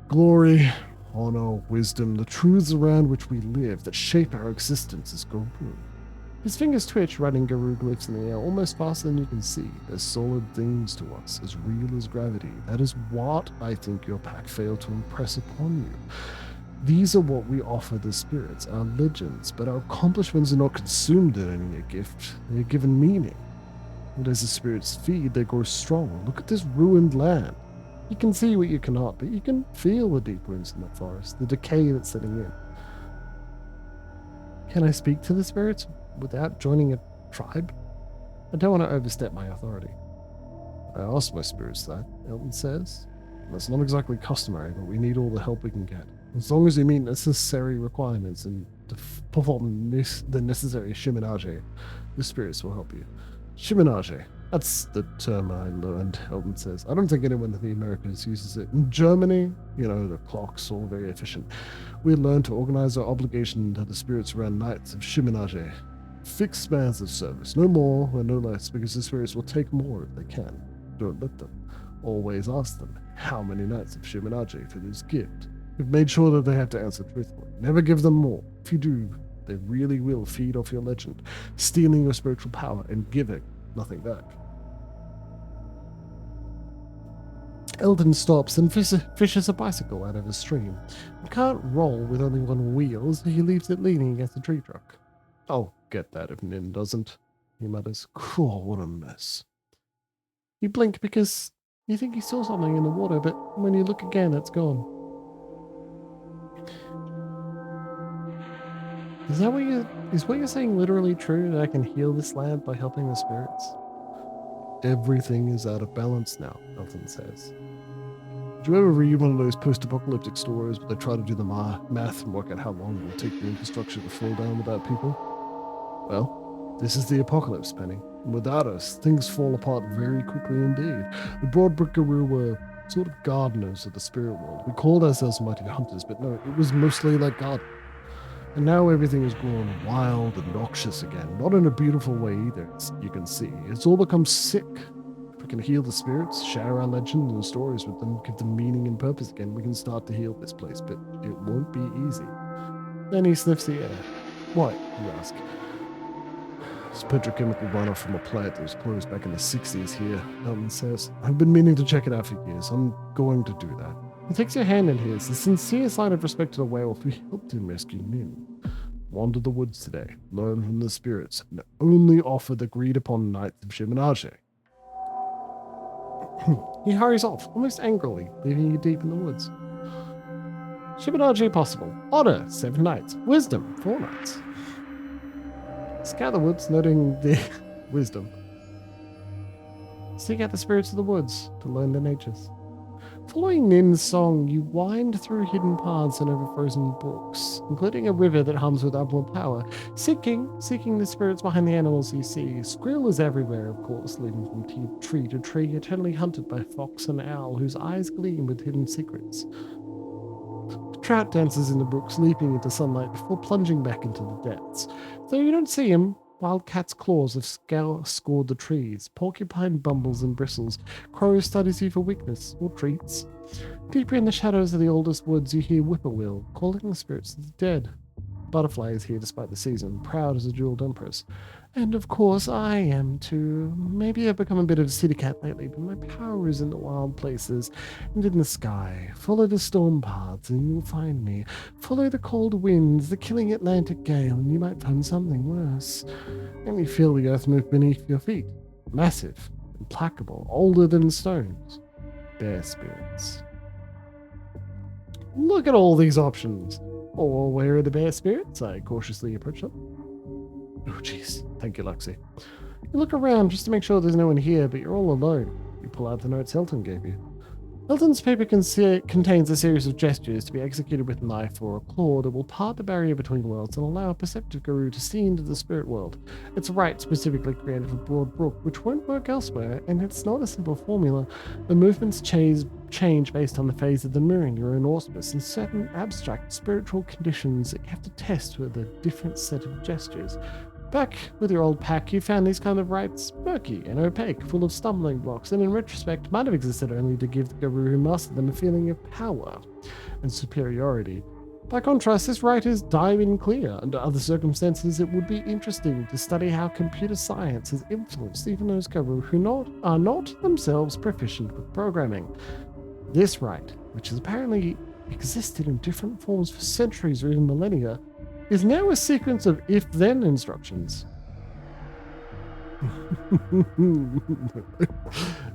Glory, honor, wisdom, the truths around which we live that shape our existence as Garou. His fingers twitch, writing Garou glyphs in the air almost faster than you can see. They're solid things to us, as real as gravity. That is what I think your pack failed to impress upon you. These are what we offer the spirits, our legends, but our accomplishments are not consumed in any a gift. They are given meaning. And as the spirits feed, they grow strong. Look at this ruined land. You can see what you cannot, but you can feel the deep wounds in the forest, the decay that's setting in. Can I speak to the spirits without joining a tribe? I don't want to overstep my authority. I asked my spirits that, Elton says. That's not exactly customary, but we need all the help we can get. As long as you meet necessary requirements and perform the necessary shimenage, the spirits will help you. Shimenage. That's the term I learned, Elton says. I don't think anyone in the Americas uses it. In Germany, the clock's all very efficient. We learned to organize our obligation to the spirits around nights of shimenage. Fixed spans of service, no more or no less, because the spirits will take more if they can. Don't let them. Always ask them, how many nights of shimenage for this gift? We've made sure that they have to answer truthfully. Never give them more. If you do, they really will feed off your legend, stealing your spiritual power and giving nothing back. Eldon stops and fishes a bicycle out of a stream. It can't roll with only one wheel, so he leaves it leaning against a tree trunk. I'll get that if Nin doesn't, he mutters. Cool, what a mess. You blink because you think you saw something in the water, but when you look again, it's gone. Is what you're saying literally true, that I can heal this land by helping the spirits? Everything is out of balance now, Elton says. Did you ever read one of those post-apocalyptic stories where they try to do the math and work out how long it will take the infrastructure to fall down without people? Well, this is the apocalypse, Penny. And without us, things fall apart very quickly indeed. The Broadbrook Garou were sort of gardeners of the spirit world. We called ourselves mighty hunters, but no, it was mostly like garden. And now everything is grown wild and noxious again. Not in a beautiful way either, you can see. It's all become sick. If we can heal the spirits, share our legends and stories with them, give them meaning and purpose again, we can start to heal this place, but it won't be easy. Then he sniffs the air. What, you ask? It's petrochemical runoff from a plant that was closed back in the 60s here, Elton says. I've been meaning to check it out for years. I'm going to do that. He takes your hand in his, a sincere sign of respect to the werewolf who helped him rescue Nin. Wander the woods today, learn from the spirits, and only offer the agreed-upon nights of Shimanage. He hurries off, almost angrily, leaving you deep in the woods. Shimanage possible. Honor, 7 nights. Wisdom, 4 nights. Scout the woods, noting the wisdom. Seek out the spirits of the woods to learn their natures. Following Nin's song, you wind through hidden paths and over frozen brooks, including a river that hums with upward power, seeking the spirits behind the animals you see. Squirrel is everywhere, of course, leaping from tree to tree, eternally hunted by fox and owl, whose eyes gleam with hidden secrets. The trout dances in the brooks, leaping into sunlight before plunging back into the depths. Though you don't see him, wild cat's claws have scored the trees. Porcupine bumbles and bristles. Crow studies you for weakness or treats. Deeper in the shadows of the oldest woods, you hear whippoorwill, calling the spirits of the dead. Butterfly is here despite the season, proud as a jeweled empress. And of course, I am too. Maybe I've become a bit of a city cat lately, but my power is in the wild places and in the sky. Follow the storm paths and you'll find me. Follow the cold winds, the killing Atlantic gale, and you might find something worse. Let me feel the earth move beneath your feet. Massive, implacable, older than stones. Bear spirits. Look at all these options. Or where are the bear spirits? I cautiously approach them. Oh, jeez. Thank you, Luxie. You look around just to make sure there's no one here, but you're all alone. You pull out the notes Hilton gave you. Hilton's paper contains a series of gestures to be executed with a knife or a claw that will part the barrier between worlds and allow a perceptive guru to see into the spirit world. It's a rite specifically created for Broad Brook, which won't work elsewhere, and it's not a simple formula. The movements change based on the phase of the moon in your own auspice and certain abstract spiritual conditions that you have to test with a different set of gestures. Back with your old pack, you found these kind of rites murky and opaque, full of stumbling blocks, and in retrospect might have existed only to give the guru who mastered them a feeling of power and superiority. By contrast, this rite is diamond clear. Under other circumstances, it would be interesting to study how computer science has influenced even those guru who are not themselves proficient with programming. This rite, which has apparently existed in different forms for centuries or even millennia, is now a sequence of if-then instructions. But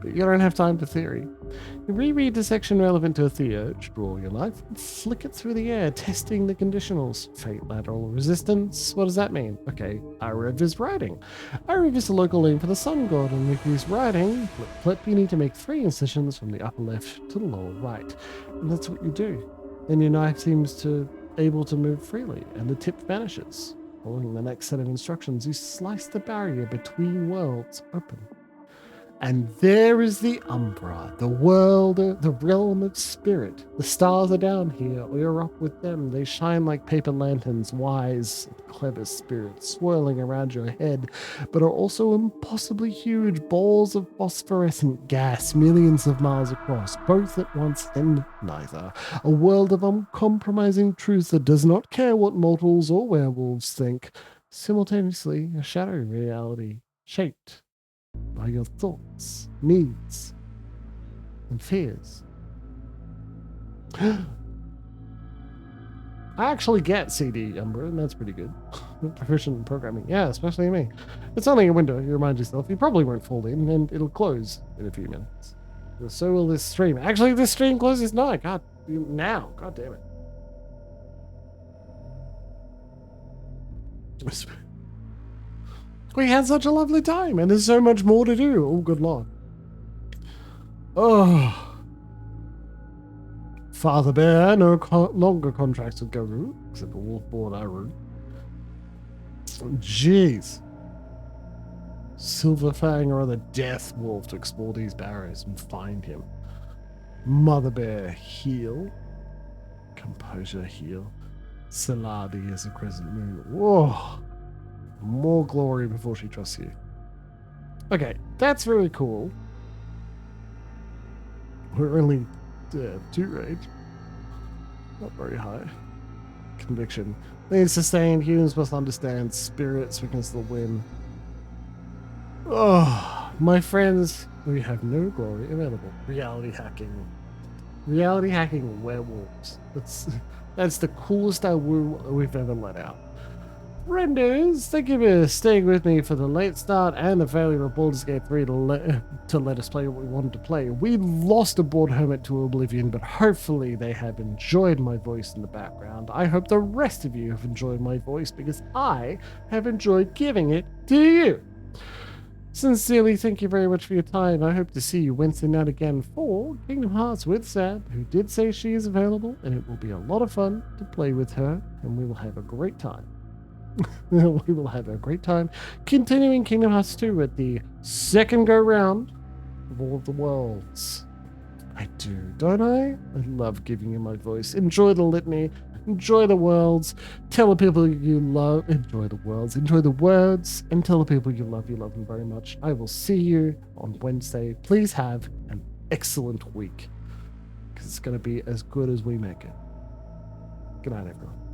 you don't have time for theory. You reread the section relevant to a theurge, draw your knife, and flick it through the air, testing the conditionals. Fate, lateral resistance. What does that mean? Okay, Irev is riding. Irev is a local name for the sun god, and if he's riding, flip, you need to make 3 incisions from the upper left to the lower right. And that's what you do. Then your knife seems to able to move freely, and the tip vanishes. Following the next set of instructions, you slice the barrier between worlds open. And there is the Umbra, the world, the realm of spirit. The stars are down here, or you're up with them. They shine like paper lanterns, wise, clever spirits swirling around your head, but are also impossibly huge balls of phosphorescent gas millions of miles across, both at once and neither. A world of uncompromising truth that does not care what mortals or werewolves think. Simultaneously, a shadow reality, shaped by your thoughts, needs, and fears. I actually get CD, Umbra, and that's pretty good. Proficient in programming. Yeah, especially me. It's only a window, you remind yourself. You probably won't fall in, and it'll close in a few minutes. So will this stream. Actually, this stream closes now. God damn it. We had such a lovely time, and there's so much more to do. Oh, good lord. Oh. Father Bear, no longer contracts with Guru, except for Wolfborn Iru. Jeez. Silverfang or other death wolf to explore these barriers and find him. Mother Bear, heal. Composure, heal. Saladi is a crescent moon. Whoa. More glory before she trusts you. Okay, that's very cool. We're only 2 rage. Not very high. conviction. Being sustained, humans must understand. Spirits weakness the win. Oh, my friends, we have no glory available. Reality hacking. Reality hacking werewolves. That's the coolest we've ever let out. Frienders, thank you for staying with me for the late start and the failure of Baldur's Gate 3 to let us play what we wanted to play. We lost a bored hermit to oblivion, but hopefully they have enjoyed my voice in the background. I hope the rest of you have enjoyed my voice because I have enjoyed giving it to you. Sincerely, thank you very much for your time. I hope to see you Wednesday night again for Kingdom Hearts with Sad, who did say she is available, and it will be a lot of fun to play with her, and we will have a great time. We will have a great time continuing Kingdom Hearts 2 at the second go round of all of the worlds. I do, don't I? I love giving you my voice. Enjoy the litany. Enjoy the worlds. Tell the people you love. Enjoy the worlds. Enjoy the words. And tell the people you love them very much. I will see you on Wednesday. Please have an excellent week, because it's going to be as good as we make it. Good night, everyone.